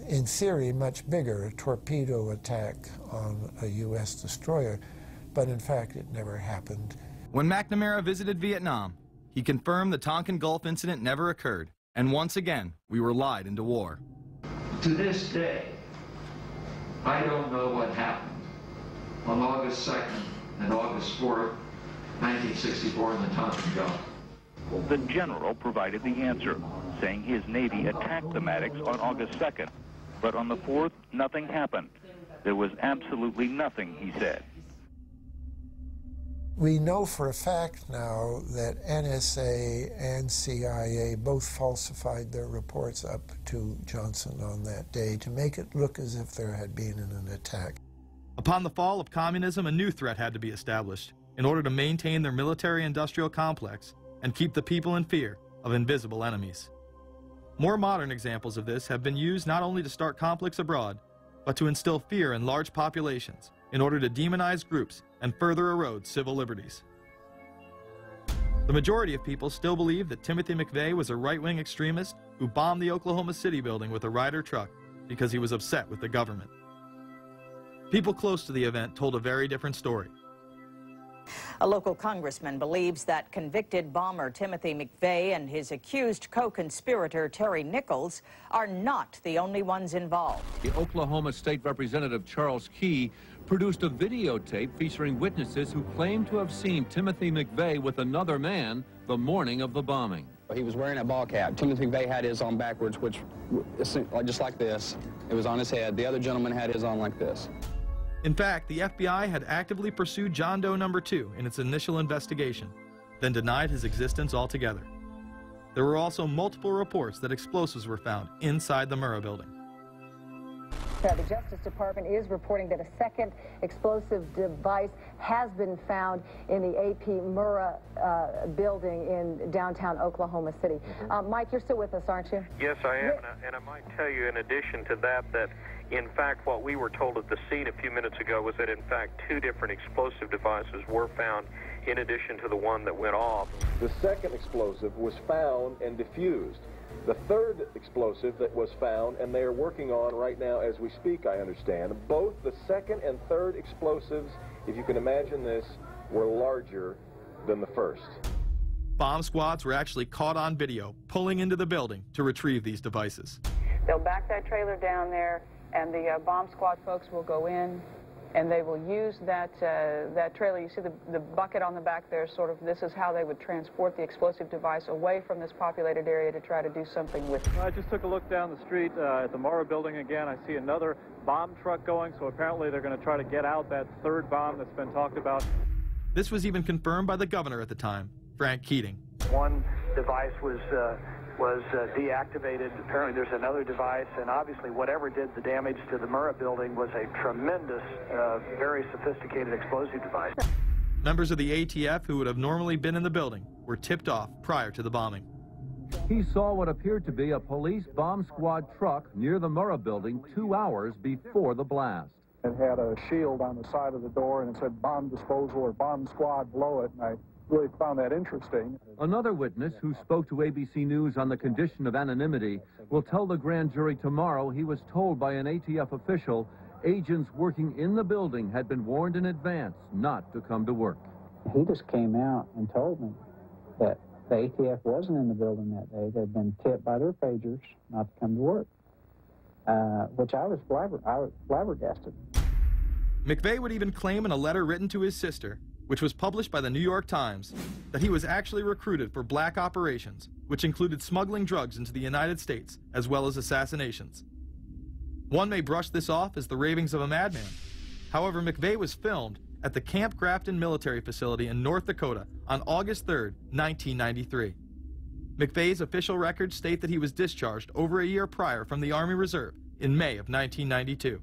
[SPEAKER 10] in theory, much bigger, a torpedo attack on a U.S. destroyer, but in fact it never happened.
[SPEAKER 1] When McNamara visited Vietnam, he confirmed the Tonkin Gulf incident never occurred, and once again, we were lied into war.
[SPEAKER 4] To this day, I don't know what happened on August 2nd and August 4th, 1964 in the Tonkin Gulf.
[SPEAKER 5] The general provided the answer, saying his Navy attacked the Maddox on August 2nd, but on the 4th, nothing happened. There was absolutely nothing, he said.
[SPEAKER 10] We know for a fact now that NSA and CIA both falsified their reports up to Johnson on that day to make it look as if there had been an attack.
[SPEAKER 1] Upon the fall of communism, a new threat had to be established in order to maintain their military-industrial complex and keep the people in fear of invisible enemies. More modern examples of this have been used not only to start conflicts abroad, but to instill fear in large populations in order to demonize groups and further erode civil liberties. The majority of people still believe that Timothy McVeigh was a right-wing extremist who bombed the Oklahoma City building with a Ryder truck because he was upset with the government. People close to the event told a very different story.
[SPEAKER 6] A local congressman believes that convicted bomber Timothy McVeigh and his accused co-conspirator Terry Nichols are not the only ones involved.
[SPEAKER 7] The Oklahoma State Representative Charles Key produced a videotape featuring witnesses who claim to have seen Timothy McVeigh with another man the morning of the bombing.
[SPEAKER 8] He was wearing a ball cap. Timothy McVeigh had his on backwards, which just like this. It was on his head. The other gentleman had his on like this.
[SPEAKER 1] In fact, the FBI had actively pursued John Doe No. 2 in its initial investigation, then denied his existence altogether. There were also multiple reports that explosives were found inside the Murrah building.
[SPEAKER 17] The Justice Department is reporting that a second explosive device has been found in the AP Murrah building in downtown Oklahoma City. Mike, you're still with us, aren't you?
[SPEAKER 19] Yes, I am, and I might tell you in addition to that, in fact, what we were told at the scene a few minutes ago was that, in fact, 2 different explosive devices were found in addition to the one that went off.
[SPEAKER 21] The second explosive was found and defused. The third explosive that was found, and they are working on right now as we speak, I understand, both the second and third explosives, if you can imagine this, were larger than the first.
[SPEAKER 1] Bomb squads were actually caught on video pulling into the building to retrieve these devices.
[SPEAKER 17] They'll back that trailer down there, and the bomb squad folks will go in, and they will use that trailer. You see the bucket on the back there, sort of, this is how they would transport the explosive device away from this populated area to try to do something with it.
[SPEAKER 27] I just took a look down the street at the Murrah building again. I see another bomb truck going, so apparently they're going to try to get out that third bomb that's been talked about.
[SPEAKER 1] This was even confirmed by the governor at the time, Frank Keating.
[SPEAKER 19] One device was deactivated. Apparently there's another device, and obviously whatever did the damage to the Murrah building was a tremendous, very sophisticated explosive device.
[SPEAKER 1] Members of the ATF who would have normally been in the building were tipped off prior to the bombing.
[SPEAKER 7] He saw what appeared to be a police bomb squad truck near the Murrah building 2 hours before the blast.
[SPEAKER 30] It had a shield on the side of the door, and it said bomb disposal or bomb squad below it, and I really found that interesting.
[SPEAKER 7] Another witness who spoke to ABC News on the condition of anonymity will tell the grand jury tomorrow he was told by an ATF official agents working in the building had been warned in advance not to come to work.
[SPEAKER 31] He just came out and told me that the ATF wasn't in the building that day. They'd been tipped by their pagers not to come to work, which I was flabbergasted.
[SPEAKER 1] McVeigh would even claim in a letter written to his sister, which was published by the New York Times, that he was actually recruited for black operations, which included smuggling drugs into the United States, as well as assassinations. One may brush this off as the ravings of a madman. However, McVeigh was filmed at the Camp Grafton military facility in North Dakota on August 3, 1993. McVeigh's official records state that he was discharged over a year prior from the Army Reserve in May of 1992.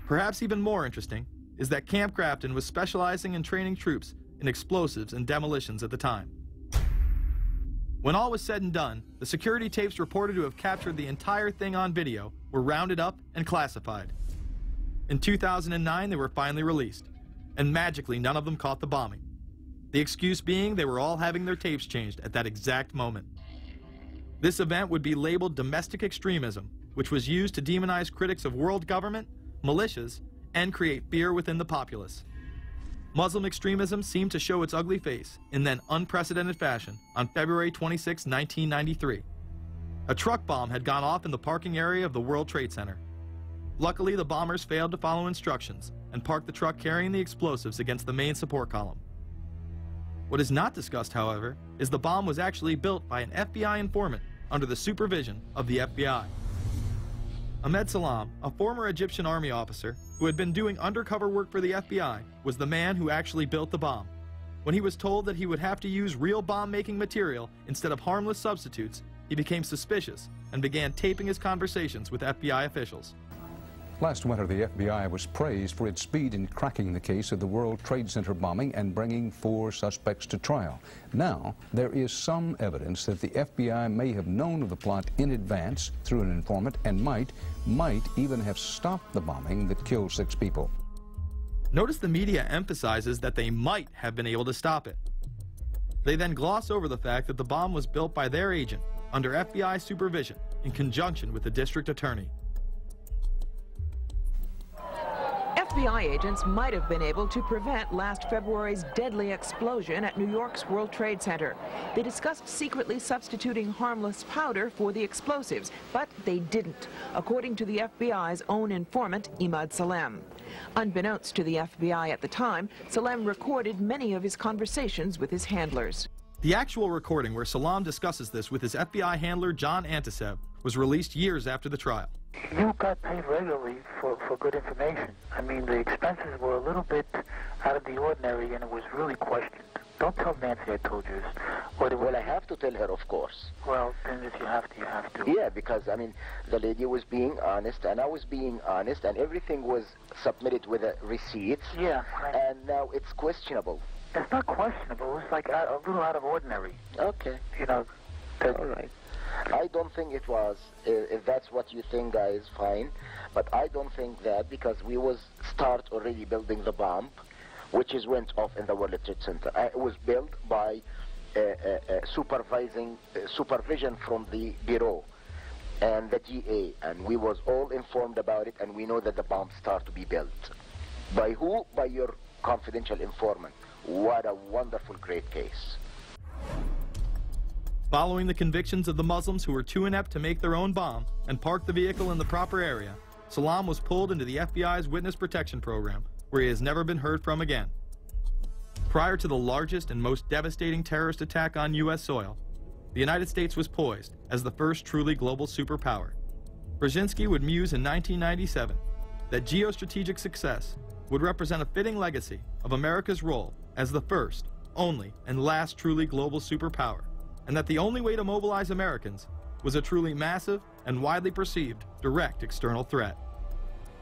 [SPEAKER 1] Perhaps even more interesting is that Camp Grafton was specializing in training troops in explosives and demolitions at the time. When all was said and done, the security tapes reported to have captured the entire thing on video were rounded up and classified. In 2009, they were finally released, and magically none of them caught the bombing. The excuse being they were all having their tapes changed at that exact moment. This event would be labeled domestic extremism, which was used to demonize critics of world government, militias, and create fear within the populace. Muslim extremism seemed to show its ugly face in then unprecedented fashion on February 26, 1993. A truck bomb had gone off in the parking area of the World Trade Center. Luckily, the bombers failed to follow instructions and parked the truck carrying the explosives against the main support column. What is not discussed, however, is the bomb was actually built by an FBI informant under the supervision of the FBI. Ahmed Salam, a former Egyptian army officer who had been doing undercover work for the FBI, was the man who actually built the bomb. When he was told that he would have to use real bomb-making material instead of harmless substitutes, he became suspicious and began taping his conversations with FBI officials.
[SPEAKER 2] Last winter, the FBI was praised for its speed in cracking the case of the World Trade Center bombing and bringing 4 suspects to trial. Now, there is some evidence that the FBI may have known of the plot in advance through an informant and might even have stopped the bombing that killed 6 people.
[SPEAKER 1] Notice the media emphasizes that they might have been able to stop it. They then gloss over the fact that the bomb was built by their agent under FBI supervision in conjunction with the district attorney.
[SPEAKER 9] FBI agents might have been able to prevent last February's deadly explosion at New York's World Trade Center. They discussed secretly substituting harmless powder for the explosives, but they didn't, according to the FBI's own informant, Imad Salem. Unbeknownst to the FBI at the time, Salem recorded many of his conversations with his handlers.
[SPEAKER 1] The actual recording where Salam discusses this with his FBI handler, John Antisev, was released years after the trial.
[SPEAKER 11] You got paid regularly for good information. I mean, the expenses were a little bit out of the ordinary, and it was really questioned. Don't tell Nancy I told you this.
[SPEAKER 12] Well, I have to tell her, of course.
[SPEAKER 11] Well, then if you have to, you have to.
[SPEAKER 12] Yeah, because, I mean, the lady was being honest, and I was being honest, and everything was submitted with a receipt.
[SPEAKER 11] Yeah.
[SPEAKER 12] And now it's questionable.
[SPEAKER 11] It's not questionable. It's like a little out of ordinary.
[SPEAKER 12] Okay.
[SPEAKER 11] You know.
[SPEAKER 12] All right. I don't think it was. If that's what you think, guys, fine. But I don't think that, because we was start already building the bomb, which is went off in the World Trade Center. It was built by supervision from the Bureau and the DA, and we was all informed about it, and we know that the bomb start to be built. By who? By your confidential informant. What a wonderful, great case.
[SPEAKER 1] Following the convictions of the Muslims who were too inept to make their own bomb and park the vehicle in the proper area, Salam was pulled into the FBI's Witness Protection Program, where he has never been heard from again. Prior to the largest and most devastating terrorist attack on U.S. soil, the United States was poised as the first truly global superpower. Brzezinski would muse in 1997 that geostrategic success would represent a fitting legacy of America's role as the first, only, and last truly global superpower, and that the only way to mobilize Americans was a truly massive and widely perceived direct external threat.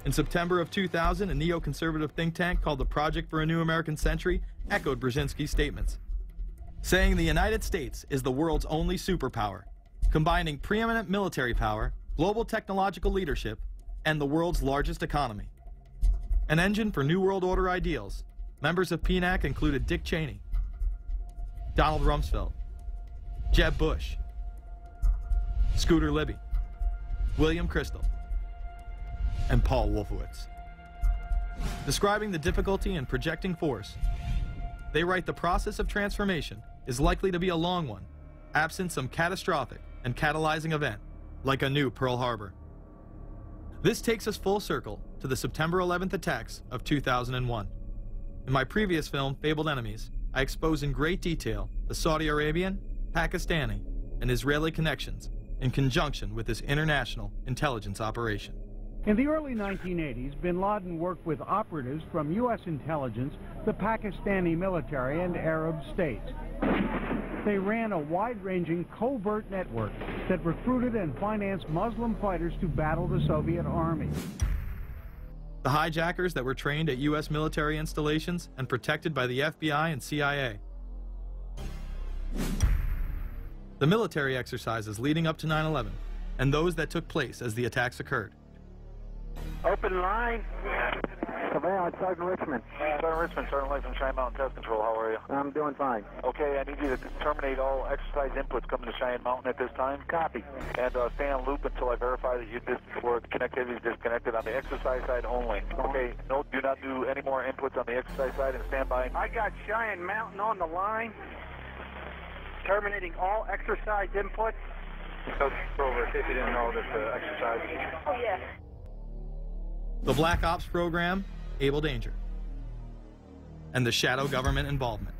[SPEAKER 1] In September of 2000, a neoconservative think tank called the Project for a New American Century echoed Brzezinski's statements, saying the United States is the world's only superpower, combining preeminent military power, global technological leadership, and the world's largest economy. An engine for New World Order ideals, members of PNAC included Dick Cheney, Donald Rumsfeld, Jeb Bush, Scooter Libby, William Kristol, and Paul Wolfowitz. Describing the difficulty in projecting force, they write the process of transformation is likely to be a long one, absent some catastrophic and catalyzing event, like a new Pearl Harbor. This takes us full circle to the September 11th attacks of 2001. In my previous film, Fabled Enemies, I expose in great detail the Saudi Arabian, Pakistani, and Israeli connections in conjunction with this international intelligence operation.
[SPEAKER 3] In the early 1980s, bin Laden worked with operatives from U.S. intelligence, the Pakistani military, and Arab states. They ran a wide-ranging covert network that recruited and financed Muslim fighters to battle the Soviet army.
[SPEAKER 1] The hijackers that were trained at U.S. military installations and protected by the FBI and CIA. The military exercises leading up to 9/11, and those that took place as the attacks occurred.
[SPEAKER 11] Open line.
[SPEAKER 13] Surveillance, Sergeant Richmond.
[SPEAKER 11] Sergeant Richmond, Sergeant Light from Cheyenne Mountain Test Control. How are you?
[SPEAKER 13] I'm doing fine.
[SPEAKER 11] Okay, I need you to terminate all exercise inputs coming to Cheyenne Mountain at this time.
[SPEAKER 13] Copy.
[SPEAKER 11] And stay on loop until I verify that the connectivity is disconnected on the exercise side only. Okay, no, do not do any more inputs on the exercise side and stand by.
[SPEAKER 13] I got Cheyenne Mountain on the line. Terminating all exercise inputs.
[SPEAKER 11] So, over, see if you didn't know that the exercise.
[SPEAKER 13] Oh, yeah.
[SPEAKER 1] The Black Ops program, Able Danger, and the shadow government involvement.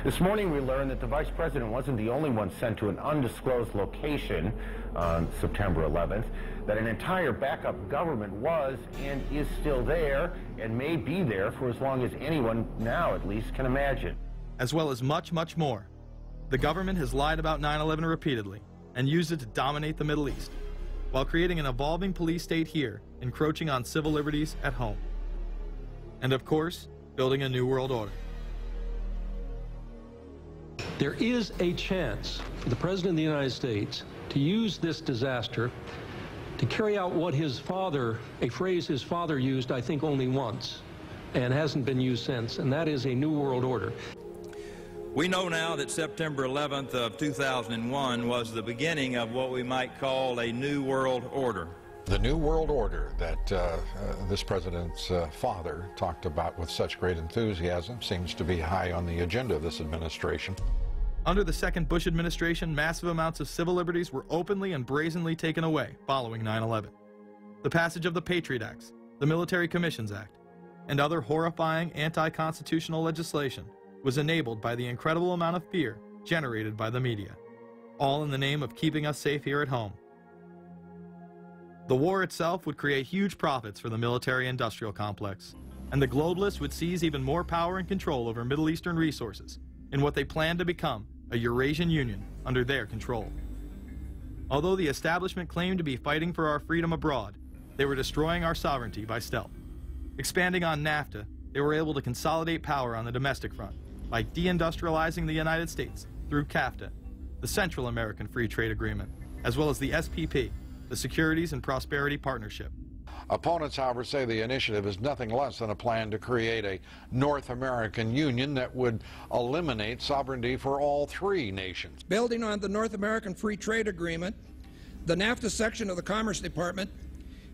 [SPEAKER 14] This morning we learned that the Vice President wasn't the only one sent to an undisclosed location on September 11th, that an entire backup government was and is still there and may be there for as long as anyone now at least can imagine.
[SPEAKER 1] As well as much, much more. The government has lied about 9/11 repeatedly and used it to dominate the Middle East, while creating an evolving police state here, encroaching on civil liberties at home. And of course, building a new world order.
[SPEAKER 15] There is a chance for the President of the United States to use this disaster to carry out what his father, a phrase his father used, I think, only once, and hasn't been used since, and that is a new world order.
[SPEAKER 16] We know now that September 11th of 2001 was the beginning of what we might call a new world order.
[SPEAKER 18] The new world order that this president's father talked about with such great enthusiasm seems to be high on the agenda of this administration.
[SPEAKER 1] Under the second Bush administration, massive amounts of civil liberties were openly and brazenly taken away following 9/11. The passage of the Patriot Acts, the Military Commissions Act, and other horrifying anti-constitutional legislation was enabled by the incredible amount of fear generated by the media, all in the name of keeping us safe here at home. The war itself would create huge profits for the military-industrial complex, and the globalists would seize even more power and control over Middle Eastern resources in what they planned to become a Eurasian Union under their control. Although the establishment claimed to be fighting for our freedom abroad, they were destroying our sovereignty by stealth. Expanding on NAFTA, they were able to consolidate power on the domestic front by deindustrializing the United States through CAFTA, the Central American Free Trade Agreement, as well as the SPP, the Securities and Prosperity Partnership.
[SPEAKER 18] Opponents, however, say the initiative is nothing less than a plan to create a North American Union that would eliminate sovereignty for all three nations.
[SPEAKER 20] Building on the North American Free Trade Agreement, the NAFTA section of the Commerce Department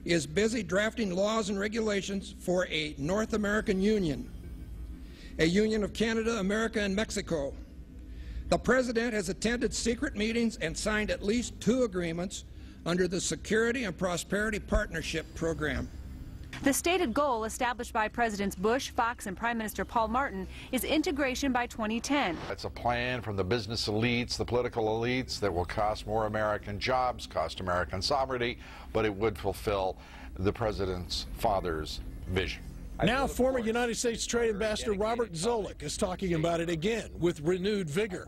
[SPEAKER 20] is busy drafting laws and regulations for a North American Union, a union of Canada, America, and Mexico. The President has attended secret meetings and signed at least 2 agreements under the Security and Prosperity Partnership Program.
[SPEAKER 22] The stated goal established by Presidents Bush, Fox, and Prime Minister Paul Martin is integration by 2010.
[SPEAKER 18] It's a plan from the business elites, the political elites, that will cost more American jobs, cost American sovereignty, but it would fulfill the President's father's vision.
[SPEAKER 23] Now, former United States Trade Ambassador Robert Zoellick is talking about it again with renewed vigor.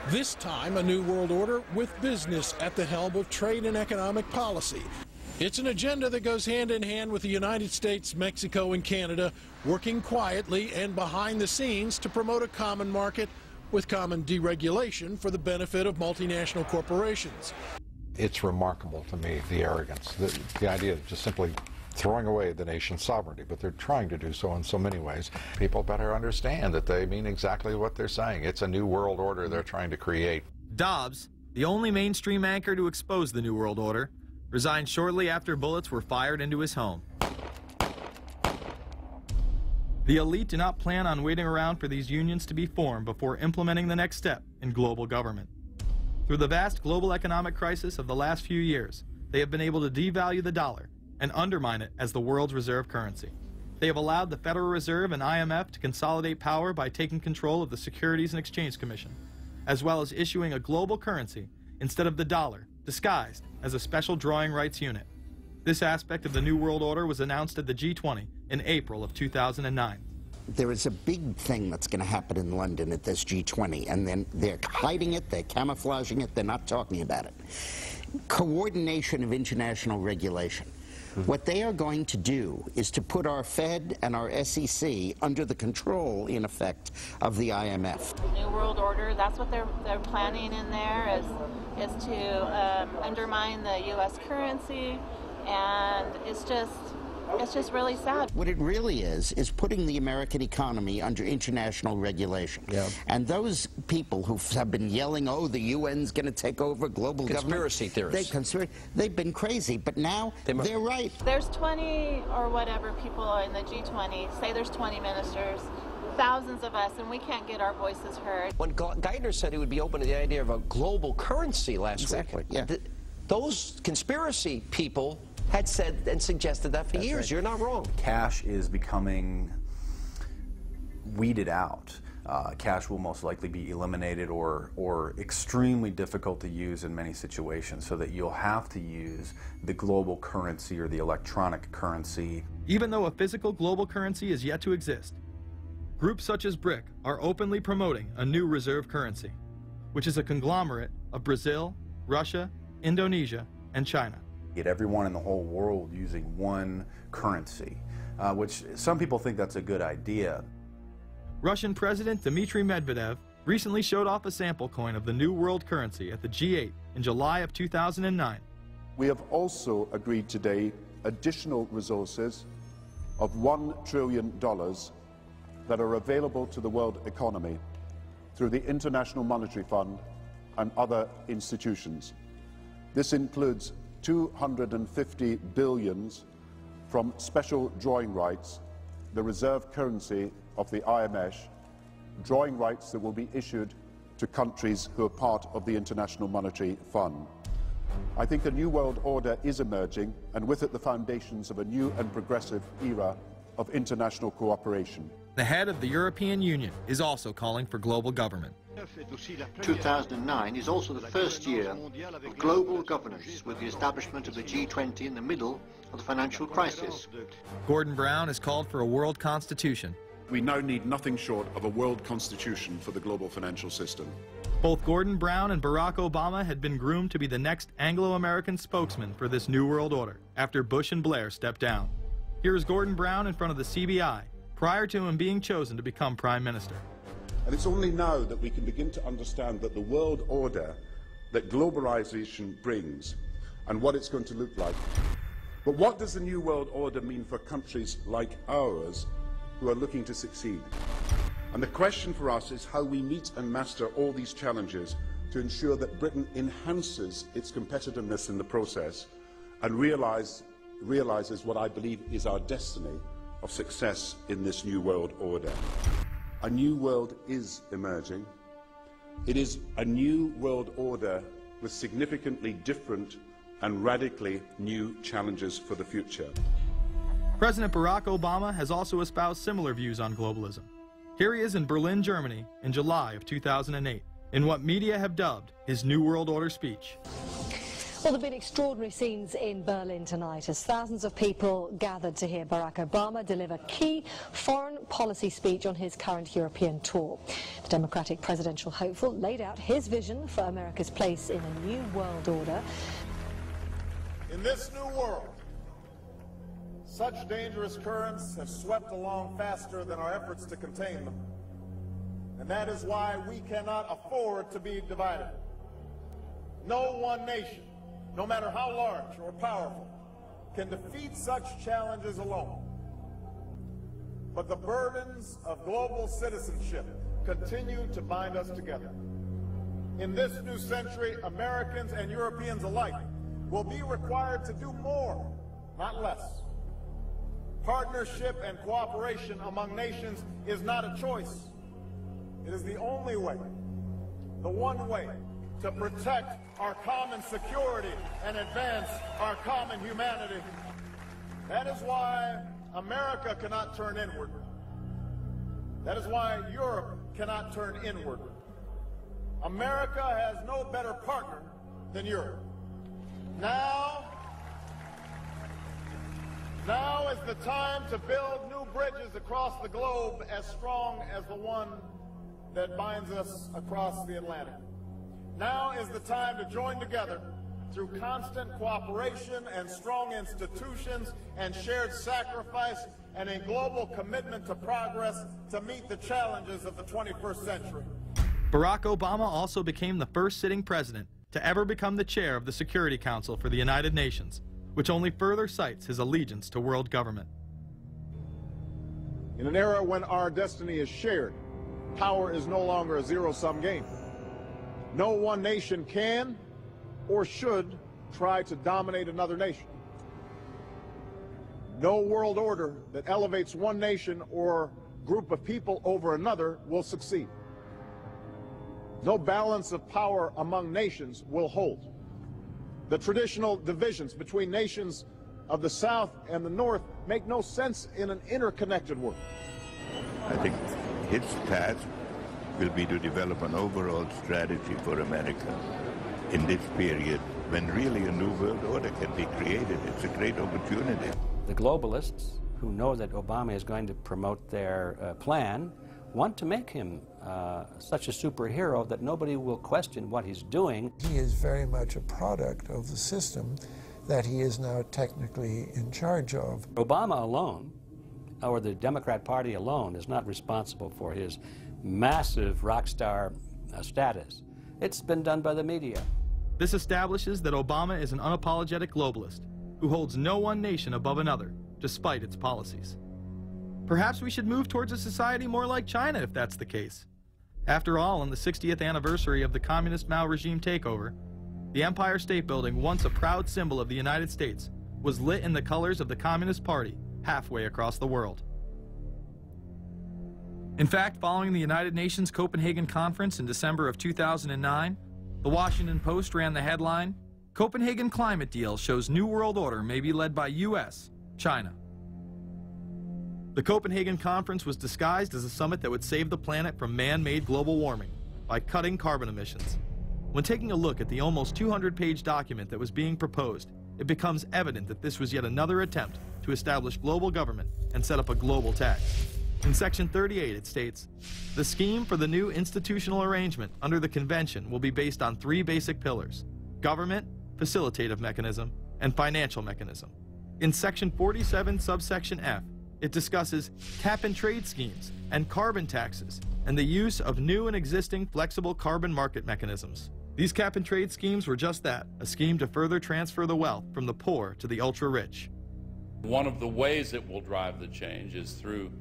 [SPEAKER 23] This time, a new world order with business at the helm of trade and economic policy. It's an agenda that goes hand in hand with the United States, Mexico, and Canada, working quietly and behind the scenes to promote a common market with common deregulation for the benefit of multinational corporations.
[SPEAKER 18] It's remarkable to me, the arrogance, the idea of just simply throwing away the nation's sovereignty, but they're trying to do so in so many ways. People better understand that they mean exactly what they're saying. It's a new world order they're trying to create.
[SPEAKER 1] Dobbs, the only mainstream anchor to expose the new world order, resigned shortly after bullets were fired into his home. The elite do not plan on waiting around for these unions to be formed before implementing the next step in global government. Through the vast global economic crisis of the last few years, they have been able to devalue the dollar and undermine it as the world's reserve currency. They have allowed the Federal Reserve and IMF to consolidate power by taking control of the Securities and Exchange Commission, as well as issuing a global currency instead of the dollar, disguised as a special drawing rights unit. This aspect of the New World Order was announced at the G20 in April of 2009.
[SPEAKER 4] There is a big thing that's going to happen in London at this G20, and then they're hiding it, they're camouflaging it, they're not talking about it. Coordination of international regulation. What they are going to do is to put our Fed and our SEC under the control, in effect, of the IMF.
[SPEAKER 5] New World Order, that's what they're planning in there, is to undermine the U.S. currency, and it's just really sad.
[SPEAKER 4] What it really is putting the American economy under international regulation. Yeah. And those people who have been yelling, oh, the UN's going to take over global
[SPEAKER 6] conspiracy
[SPEAKER 4] government.
[SPEAKER 6] Theorists.
[SPEAKER 4] They've been crazy, but now they're right.
[SPEAKER 5] There's 20 or whatever people in the G20, say there's 20 ministers, thousands of us, and we can't get our voices heard.
[SPEAKER 6] When Geithner said he would be open to the idea of a global currency last
[SPEAKER 4] week, yeah.
[SPEAKER 6] Those conspiracy people had said and suggested that for years. Right. You're not wrong.
[SPEAKER 8] Cash is becoming weeded out. Cash will most likely be eliminated or extremely difficult to use in many situations, so that you'll have to use the global currency or the electronic currency.
[SPEAKER 1] Even though a physical global currency is yet to exist, groups such as BRIC are openly promoting a new reserve currency, which is a conglomerate of Brazil, Russia, Indonesia, and China.
[SPEAKER 8] Get everyone in the whole world using one currency, which some people think that's a good idea.
[SPEAKER 1] Russian President Dmitry Medvedev recently showed off a sample coin of the new world currency at the G8 in July of 2009.
[SPEAKER 10] We have also agreed today additional resources of $1 trillion that are available to the world economy through the International Monetary Fund and other institutions. This includes 250 billion from special drawing rights, the reserve currency of the IMF, drawing rights that will be issued to countries who are part of the International Monetary Fund. I think a new world order is emerging, and with it the foundations of a new and progressive era of international cooperation.
[SPEAKER 1] The head of the European Union is also calling for global government.
[SPEAKER 21] 2009 is also the first year of global governance, with the establishment of the G20 in the middle of the financial crisis.
[SPEAKER 1] Gordon Brown has called for a world constitution.
[SPEAKER 10] We now need nothing short of a world constitution for the global financial system.
[SPEAKER 1] Both Gordon Brown and Barack Obama had been groomed to be the next Anglo-American spokesman for this new world order after Bush and Blair stepped down. Here is Gordon Brown in front of the CBI prior to him being chosen to become Prime Minister.
[SPEAKER 10] And it's only now that we can begin to understand that the world order that globalization brings and what it's going to look like. But what does the new world order mean for countries like ours who are looking to succeed? And the question for us is how we meet and master all these challenges to ensure that Britain enhances its competitiveness in the process and realizes what I believe is our destiny of success in this new world order. A new world is emerging. It is a new world order with significantly different and radically new challenges for the future.
[SPEAKER 1] President Barack Obama has also espoused similar views on globalism. Here he is in Berlin, Germany, in July of 2008, in what media have dubbed his New World Order speech.
[SPEAKER 24] Well, there have been extraordinary scenes in Berlin tonight as thousands of people gathered to hear Barack Obama deliver key foreign policy speech on his current European tour. The Democratic presidential hopeful laid out his vision for America's place in a new world order.
[SPEAKER 25] In this new world, such dangerous currents have swept along faster than our efforts to contain them. And that is why we cannot afford to be divided. No one nation, no matter how large or powerful, can defeat such challenges alone. But the burdens of global citizenship continue to bind us together. In this new century, Americans and Europeans alike will be required to do more, not less. Partnership and cooperation among nations is not a choice. It is the only way, the one way, to protect our common security and advance our common humanity. That is why America cannot turn inward. That is why Europe cannot turn inward. America has no better partner than Europe. Now is the time to build new bridges across the globe as strong as the one that binds us across the Atlantic. Now is the time to join together through constant cooperation and strong institutions and shared sacrifice and a global commitment to progress to meet the challenges of the 21st century.
[SPEAKER 1] Barack Obama also became the first sitting president to ever become the chair of the Security Council for the United Nations, which only further cites his allegiance to world government.
[SPEAKER 25] In an era when our destiny is shared, power is no longer a zero-sum game. No one nation can or should try to dominate another nation. No world order that elevates one nation or group of people over another will succeed. No balance of power among nations will hold. The traditional divisions between nations of the South and the North make no sense in an interconnected world.
[SPEAKER 2] I think its task will be to develop an overall strategy for America in this period when really a new world order can be created. It's a great opportunity.
[SPEAKER 7] The globalists, who know that Obama is going to promote their plan, want to make him such a superhero that nobody will question what he's doing.
[SPEAKER 9] He is very much a product of the system that he is now technically in charge of.
[SPEAKER 7] Obama alone, or the Democrat Party alone, is not responsible for his massive rock star status. It's been done by the media.
[SPEAKER 1] This establishes that Obama is an unapologetic globalist who holds no one nation above another, despite its policies. Perhaps we should move towards a society more like China if that's the case. After all, on the 60th anniversary of the communist Mao regime takeover, the Empire State Building, once a proud symbol of the United States, was lit in the colors of the Communist Party halfway across the world. In fact, following the United Nations Copenhagen Conference in December of 2009, the Washington Post ran the headline, "Copenhagen Climate Deal Shows New World Order May Be Led by U.S., China." The Copenhagen Conference was disguised as a summit that would save the planet from man-made global warming by cutting carbon emissions. When taking a look at the almost 200-page document that was being proposed, it becomes evident that this was yet another attempt to establish global government and set up a global tax. In Section 38, it states, "The scheme for the new institutional arrangement under the convention will be based on 3 basic pillars: government, facilitative mechanism, and financial mechanism." In Section 47, subsection F, it discusses cap-and-trade schemes and carbon taxes and the use of new and existing flexible carbon market mechanisms. These cap-and-trade schemes were just that, a scheme to further transfer the wealth from the poor to the ultra-rich.
[SPEAKER 17] One of the ways it will drive the change is through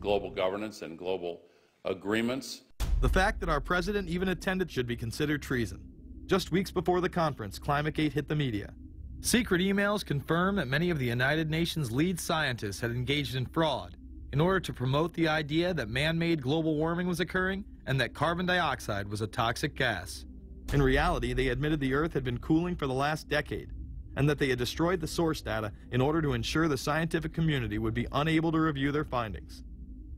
[SPEAKER 17] global governance and global agreements.
[SPEAKER 1] The fact that our president even attended should be considered treason. Just weeks before the conference, ClimateGate hit the media. Secret emails confirm that many of the United Nations lead scientists had engaged in fraud in order to promote the idea that man-made global warming was occurring and that carbon dioxide was a toxic gas. In reality, they admitted the Earth had been cooling for the last decade and that they had destroyed the source data in order to ensure the scientific community would be unable to review their findings.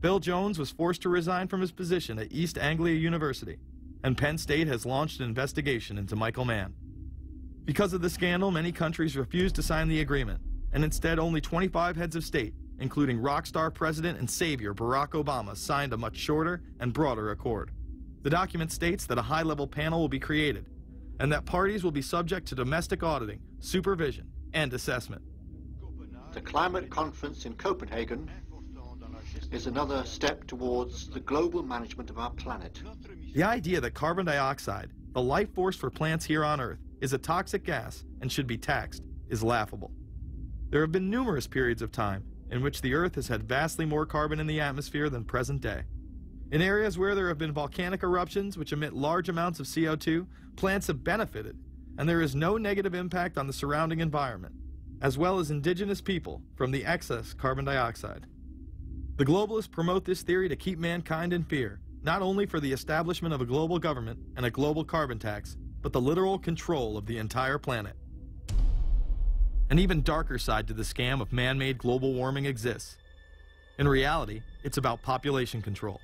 [SPEAKER 1] Bill Jones was forced to resign from his position at East Anglia University, and Penn State has launched an investigation into Michael Mann. Because of the scandal, many countries refused to sign the agreement, and instead only 25 heads of state, including rock star president and savior Barack Obama, signed a much shorter and broader accord. The document states that a high-level panel will be created, and that parties will be subject to domestic auditing, supervision, and assessment.
[SPEAKER 21] The climate conference in Copenhagen is another step towards the global management of our planet.
[SPEAKER 1] The idea that carbon dioxide, the life force for plants here on Earth, is a toxic gas and should be taxed is laughable. There have been numerous periods of time in which the Earth has had vastly more carbon in the atmosphere than present day. In areas where there have been volcanic eruptions which emit large amounts of CO2, plants have benefited, and there is no negative impact on the surrounding environment, as well as indigenous people from the excess carbon dioxide. The globalists promote this theory to keep mankind in fear, not only for the establishment of a global government and a global carbon tax, but the literal control of the entire planet. An even darker side to the scam of man-made global warming exists. In reality, it's about population control.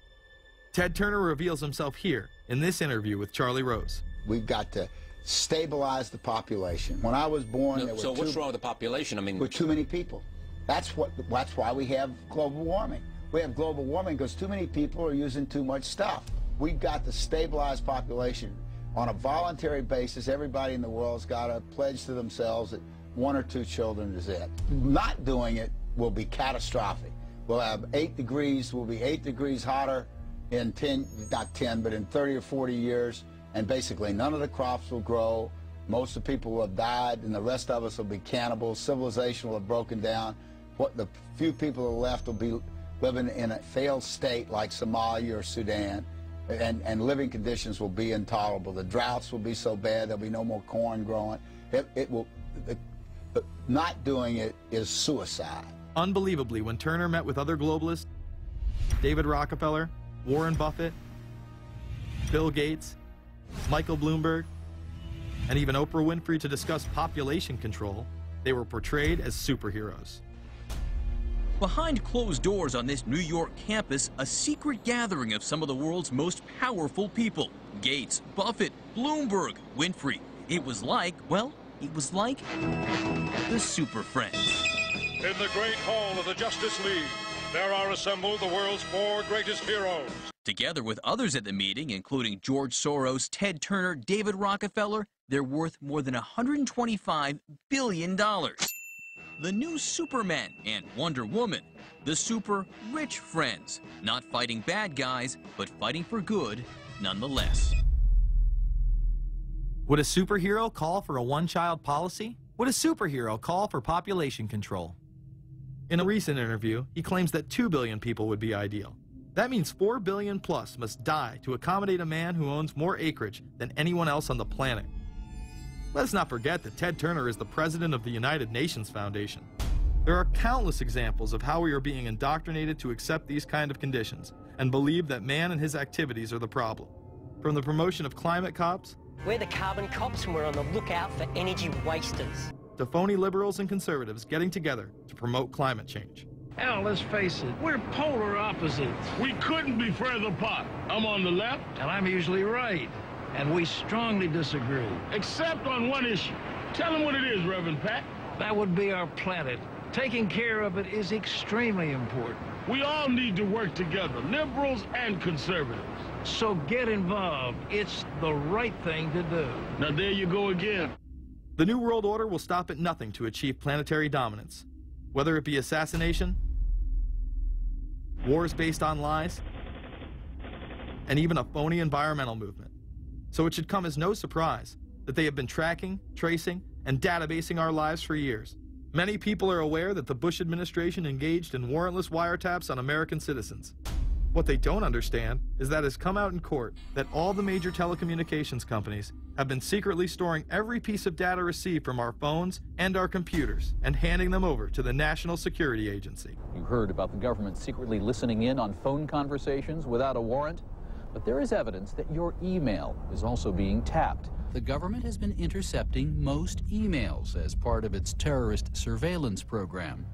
[SPEAKER 1] Ted Turner reveals himself here in this interview with Charlie Rose.
[SPEAKER 19] We've got to stabilize the population. When I was born, there were
[SPEAKER 6] what's wrong with the population? I mean,
[SPEAKER 19] with too many people.
[SPEAKER 3] That's why we have global warming. We have global warming because too many people are using too much stuff. We've got to stabilize population on a voluntary basis. Everybody in the world's got to pledge to themselves that 1 or 2 children is it. Not doing it will be catastrophic. We'll have 8 degrees, we'll be 8 degrees hotter in 30 or 40 years, and basically none of the crops will grow. Most of the people will have died, and the rest of us will be cannibals. Civilization will have broken down. What the few people who are left will be living in a failed state like Somalia or Sudan, and living conditions will be intolerable. The droughts will be so bad there'll be no more corn growing. Not doing it is suicide.
[SPEAKER 1] Unbelievably, when Turner met with other globalists, David Rockefeller, Warren Buffett, Bill Gates, Michael Bloomberg, and even Oprah Winfrey to discuss population control, they were portrayed as superheroes.
[SPEAKER 11] Behind closed doors on this New York campus, a secret gathering of some of the world's most powerful people. Gates, Buffett, Bloomberg, Winfrey. It was like, well, it was like the Super Friends.
[SPEAKER 12] In the great hall of the Justice League, there are assembled the world's 4 greatest heroes.
[SPEAKER 11] Together with others at the meeting, including George Soros, Ted Turner, David Rockefeller, they're worth more than $125 billion. The new Superman and Wonder Woman, the super rich friends, not fighting bad guys, but fighting for good nonetheless.
[SPEAKER 1] Would a superhero call for a one-child policy? Would a superhero call for population control? In a recent interview, he claims that 2 billion people would be ideal. That means 4 billion plus must die to accommodate a man who owns more acreage than anyone else on the planet. Let's not forget that Ted Turner is the president of the United Nations Foundation. There are countless examples of how we are being indoctrinated to accept these kind of conditions and believe that man and his activities are the problem. From the promotion of climate cops,
[SPEAKER 13] we're the carbon cops and we're on the lookout for energy wasters,
[SPEAKER 1] to phony liberals and conservatives getting together to promote climate change.
[SPEAKER 19] Hell, let's face it, we're polar opposites.
[SPEAKER 12] We couldn't be further apart. I'm on the left,
[SPEAKER 19] and I'm usually right. And we strongly disagree.
[SPEAKER 12] Except on one issue. Tell them what it is, Reverend Pat.
[SPEAKER 19] That would be our planet. Taking care of it is extremely important.
[SPEAKER 12] We all need to work together, liberals and conservatives.
[SPEAKER 19] So get involved. It's the right thing to do.
[SPEAKER 12] Now there you go again.
[SPEAKER 1] The New World Order will stop at nothing to achieve planetary dominance. Whether it be assassination, wars based on lies, and even a phony environmental movement. So it should come as no surprise that they have been tracking, tracing, and databasing our lives for years. Many people are aware that the Bush administration engaged in warrantless wiretaps on American citizens. What they don't understand is that it's come out in court that all the major telecommunications companies have been secretly storing every piece of data received from our phones and our computers and handing them over to the National Security Agency.
[SPEAKER 26] You heard about the government secretly listening in on phone conversations without a warrant, but there is evidence that your email is also being tapped. The government has been intercepting most emails as part of its terrorist surveillance program.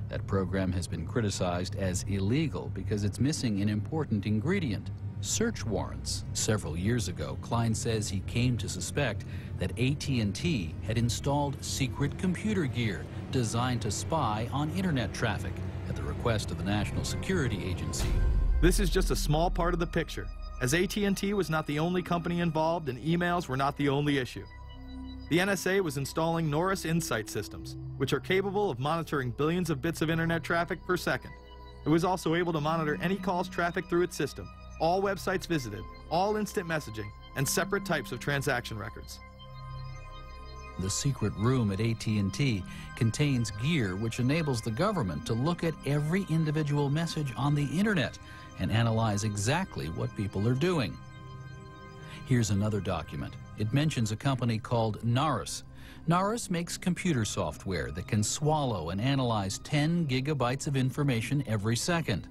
[SPEAKER 26] That program has been criticized as illegal because it's missing an important ingredient: search warrants. Several years ago, Klein says he came to suspect that AT&T had installed secret computer gear designed to spy on internet traffic at the request of the National Security Agency.
[SPEAKER 1] This is just a small part of the picture, as AT&T was not the only company involved and emails were not the only issue. The NSA was installing Norris Insight systems, which are capable of monitoring billions of bits of internet traffic per second. It was also able to monitor any calls trafficked through its system, all websites visited, all instant messaging, and separate types of transaction records.
[SPEAKER 26] The secret room at AT&T contains gear which enables the government to look at every individual message on the internet and analyze exactly what people are doing. Here's another document. It mentions a company called Narus. Narus makes computer software that can swallow and analyze 10 gigabytes of information every second.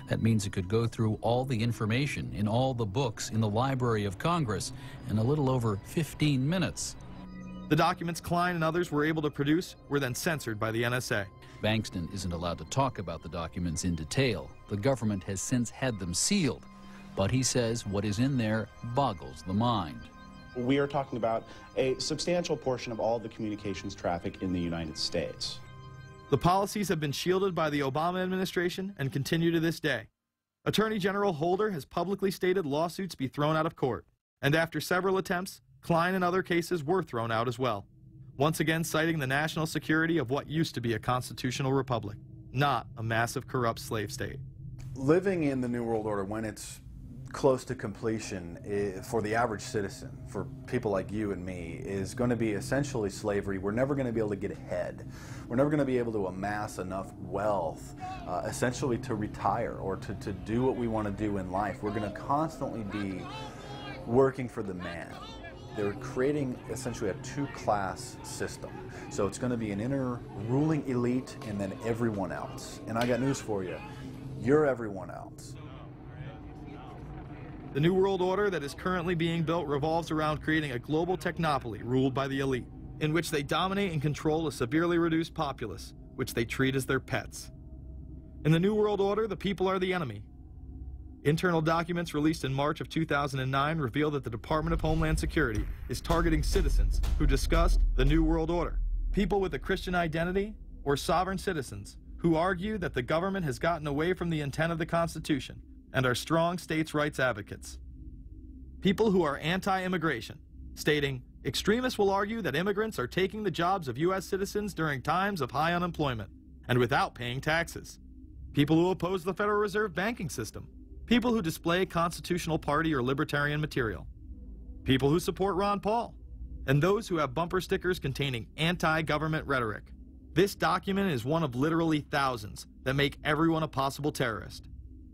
[SPEAKER 26] That means it could go through all the information in all the books in the Library of Congress in a little over 15 minutes.
[SPEAKER 1] The documents Klein and others were able to produce were then censored by the NSA.
[SPEAKER 26] Bankston isn't allowed to talk about the documents in detail. The government has since had them sealed, but he says what is in there boggles the mind.
[SPEAKER 27] We are talking about a substantial portion of all the communications traffic in the United States.
[SPEAKER 1] The policies have been shielded by the Obama administration and continue to this day. Attorney General Holder has publicly stated lawsuits be thrown out of court, and after several attempts, Klein and other cases were thrown out as well, once again citing the national security of what used to be a constitutional republic, not a massive corrupt slave state.
[SPEAKER 8] Living in the New World Order, when it's close to completion, for the average citizen, for people like you and me, is going to be essentially slavery. We're never going to be able to get ahead. We're never going to be able to amass enough wealth, essentially to retire or to do what we want to do in life. We're going to constantly be working for the man. They're creating essentially a two-class system. So it's going to be an inner ruling elite and then everyone else. And I got news for you. You're everyone else.
[SPEAKER 1] The New World Order that is currently being built revolves around creating a global technopoly ruled by the elite, in which they dominate and control a severely reduced populace, which they treat as their pets. In the New World Order, the people are the enemy. Internal documents released in March of 2009 reveal that the Department of Homeland Security is targeting citizens who discussed the New World Order, people with a Christian identity or sovereign citizens who argue that the government has gotten away from the intent of the Constitution and are strong states' rights advocates. People who are anti-immigration, stating, extremists will argue that immigrants are taking the jobs of U.S. citizens during times of high unemployment and without paying taxes. People who oppose the Federal Reserve banking system. People who display constitutional party or libertarian material. People who support Ron Paul. And those who have bumper stickers containing anti-government rhetoric. This document is one of literally thousands that make everyone a possible terrorist.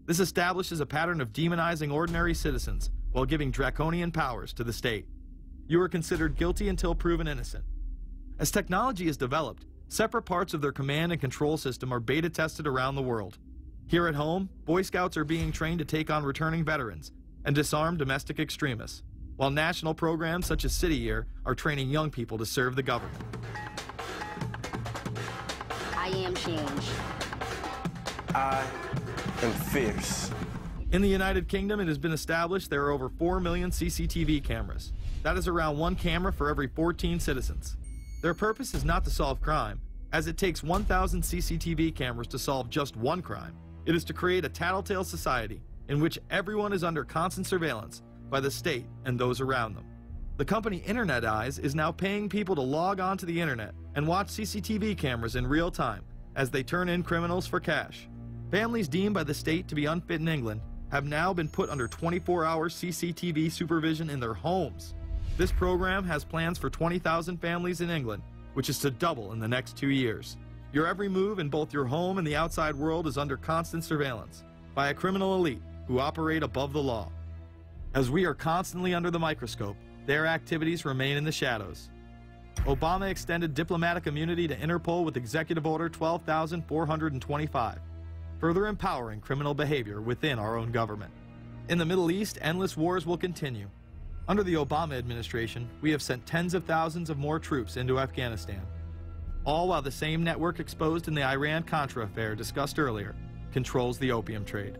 [SPEAKER 1] This establishes a pattern of demonizing ordinary citizens while giving draconian powers to the state. You are considered guilty until proven innocent. As technology is developed, separate parts of their command and control system are beta tested around the world. Here at home, Boy Scouts are being trained to take on returning veterans and disarm domestic extremists, while national programs such as City Year are training young people to serve the government.
[SPEAKER 14] I am change.
[SPEAKER 15] I am fierce.
[SPEAKER 1] In the United Kingdom, it has been established there are over 4 million CCTV cameras. That is around 1 camera for every 14 citizens. Their purpose is not to solve crime, as it takes 1,000 CCTV cameras to solve just one crime. It is to create a tattletale society in which everyone is under constant surveillance by the state and those around them. The company Internet Eyes is now paying people to log onto the internet and watch CCTV cameras in real time as they turn in criminals for cash. Families deemed by the state to be unfit in England have now been put under 24-hour CCTV supervision in their homes. This program has plans for 20,000 families in England, which is to double in the next 2 years. Your every move in both your home and the outside world is under constant surveillance by a criminal elite who operate above the law. As we are constantly under the microscope, their activities remain in the shadows. Obama extended diplomatic immunity to Interpol with Executive Order 12,425, further empowering criminal behavior within our own government. In the Middle East, endless wars will continue. Under the Obama administration, we have sent tens of thousands of more troops into Afghanistan, all while the same network exposed in the Iran-Contra affair discussed earlier controls the opium trade.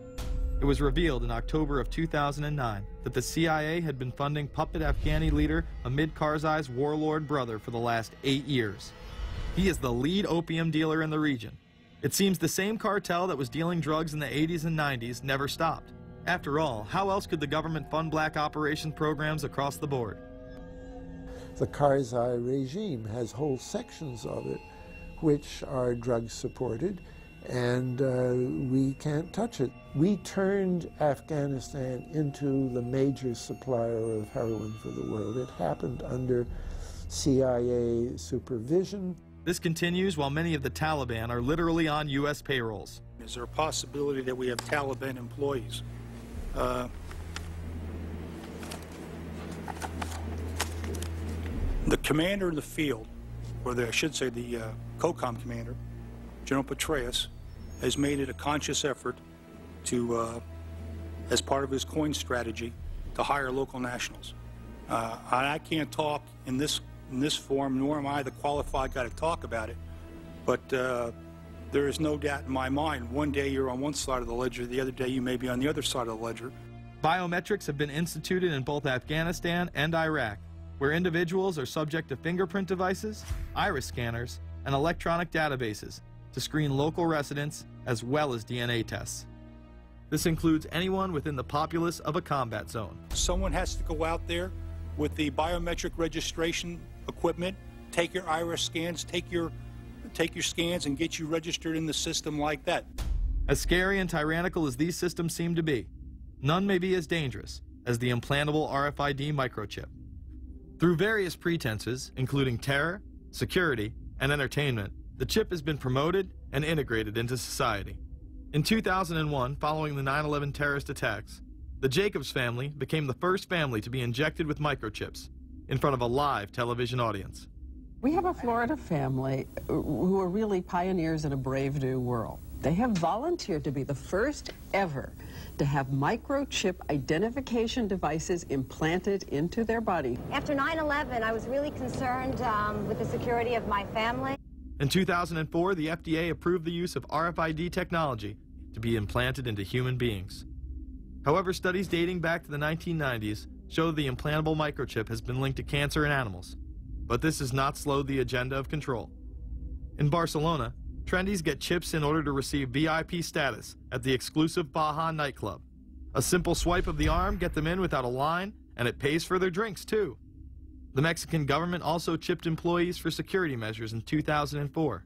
[SPEAKER 1] It was revealed in October of 2009 that the CIA had been funding puppet Afghani leader Hamid Karzai's warlord brother for the last 8 years. He is the lead opium dealer in the region. It seems the same cartel that was dealing drugs in the 80s and 90s never stopped. After all, how else could the government fund black operation programs across the board?
[SPEAKER 9] The Karzai regime has whole sections of it which are drug-supported, and we can't touch it. We turned Afghanistan into the major supplier of heroin for the world. It happened under CIA supervision.
[SPEAKER 1] This continues while many of the Taliban are literally on U.S. payrolls.
[SPEAKER 16] Is there a possibility that we have Taliban employees? The commander in the field, or I should say the COCOM commander, General Petraeus, has made it a conscious effort to, as part of his coin strategy, to hire local nationals. I can't talk in this forum, nor am I the qualified guy to talk about it, but there is no doubt in my mind, one day you're on one side of the ledger, the other day you may be on the other side of the ledger.
[SPEAKER 1] Biometrics have been instituted in both Afghanistan and Iraq, where individuals are subject to fingerprint devices, iris scanners, and electronic databases to screen local residents as well as DNA tests. This includes anyone within the populace of a combat zone.
[SPEAKER 16] Someone has to go out there with the biometric registration equipment, take your iris scans, take your scans and get you registered in the system like that.
[SPEAKER 1] As scary and tyrannical as these systems seem to be, none may be as dangerous as the implantable RFID microchip. Through various pretenses, including terror, security, and entertainment, the chip has been promoted and integrated into society. In 2001, following the 9/11 terrorist attacks, the Jacobs family became the first family to be injected with microchips in front of a live television audience.
[SPEAKER 4] We have a Florida family who are really pioneers in a brave new world. They have volunteered to be the first ever to have microchip identification devices implanted into their body.
[SPEAKER 5] After 9/11, I was really concerned with the security of my family.
[SPEAKER 1] In 2004, the FDA approved the use of RFID technology to be implanted into human beings. However, studies dating back to the 1990s show the implantable microchip has been linked to cancer in animals. But this has not slowed the agenda of control. In Barcelona, trendies get chips in order to receive VIP status at the exclusive Baja nightclub. A simple swipe of the arm gets them in without a line, and it pays for their drinks too. The Mexican government also chipped employees for security measures in 2004.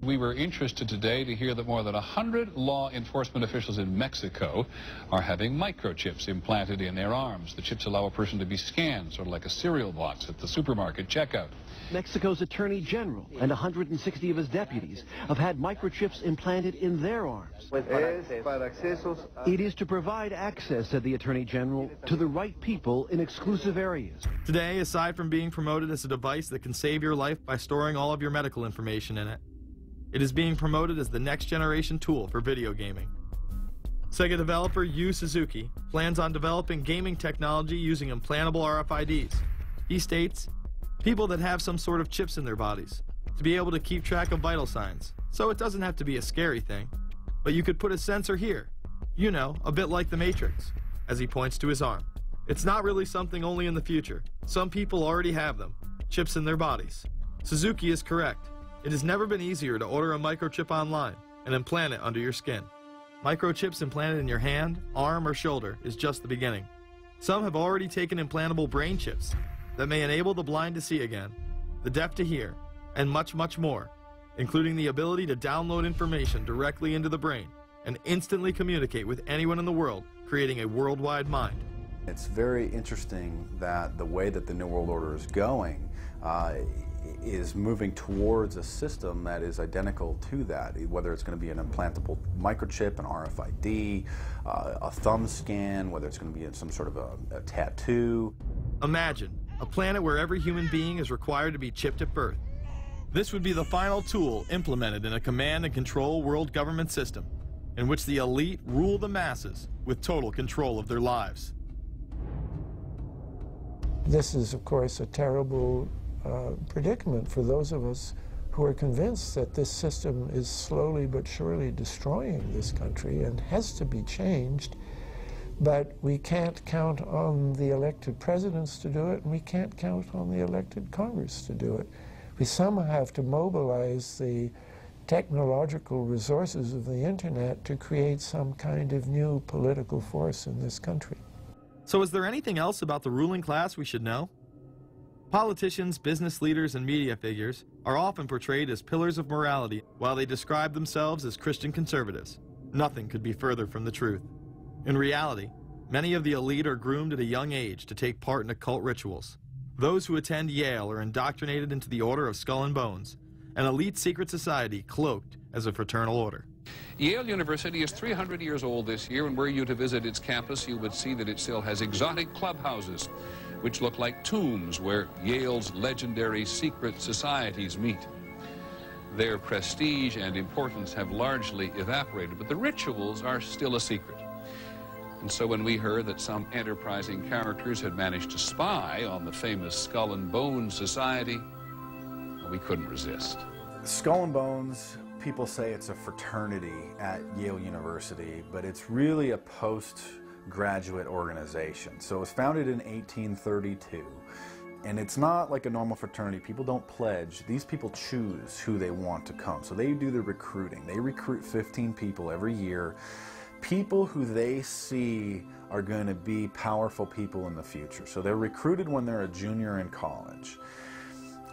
[SPEAKER 18] We were interested today to hear that more than 100 law enforcement officials in Mexico are having microchips implanted in their arms. The chips allow a person to be scanned, sort of like a cereal box at the supermarket checkout.
[SPEAKER 20] Mexico's Attorney General and 160 of his deputies have had microchips implanted in their arms. It is to provide access, said the Attorney General, to the right people in exclusive areas.
[SPEAKER 1] Today, aside from being promoted as a device that can save your life by storing all of your medical information in it, it is being promoted as the next generation tool for video gaming. Sega developer Yu Suzuki plans on developing gaming technology using implantable RFIDs. He states, people that have some sort of chips in their bodies, to be able to keep track of vital signs, so it doesn't have to be a scary thing. But you could put a sensor here, you know, a bit like the Matrix, as he points to his arm. It's not really something only in the future. Some people already have them, chips in their bodies. Suzuki is correct. It has never been easier to order a microchip online and implant it under your skin. Microchips implanted in your hand, arm, or shoulder is just the beginning. Some have already taken implantable brain chips that may enable the blind to see again, the deaf to hear, and much, much more, including the ability to download information directly into the brain and instantly communicate with anyone in the world, creating a worldwide mind.
[SPEAKER 8] It's very interesting that the way that the New World Order is going is moving towards a system that is identical to that, whether it's going to be an implantable microchip, an RFID, a thumb scan, whether it's going to be some sort of a tattoo.
[SPEAKER 1] Imagine a planet where every human being is required to be chipped at birth. This would be the final tool implemented in a command and control world government system in which the elite rule the masses with total control of their lives.
[SPEAKER 9] This is, of course, a terrible predicament for those of us who are convinced that this system is slowly but surely destroying this country and has to be changed. But we can't count on the elected presidents to do it, and we can't count on the elected Congress to do it. We somehow have to mobilize the technological resources of the internet to create some kind of new political force in this country.
[SPEAKER 1] So is there anything else about the ruling class we should know? Politicians, business leaders, and media figures are often portrayed as pillars of morality while they describe themselves as Christian conservatives. Nothing could be further from the truth. In reality, many of the elite are groomed at a young age to take part in occult rituals. Those who attend Yale are indoctrinated into the Order of Skull and Bones, an elite secret society cloaked as a fraternal order.
[SPEAKER 26] Yale University is 300 years old this year, and were you to visit its campus, you would see that it still has exotic clubhouses, which look like tombs where Yale's legendary secret societies meet. Their prestige and importance have largely evaporated, but the rituals are still a secret. And so when we heard that some enterprising characters had managed to spy on the famous Skull and Bones Society, we couldn't resist.
[SPEAKER 8] Skull and Bones, people say it's a fraternity at Yale University, but it's really a postgraduate organization. So it was founded in 1832, And it's not like a normal fraternity. People don't pledge. These people choose who they want to come. So they do the recruiting. They recruit 15 people every year, people who they see are going to be powerful people in the future. So they're recruited when they're a junior in college.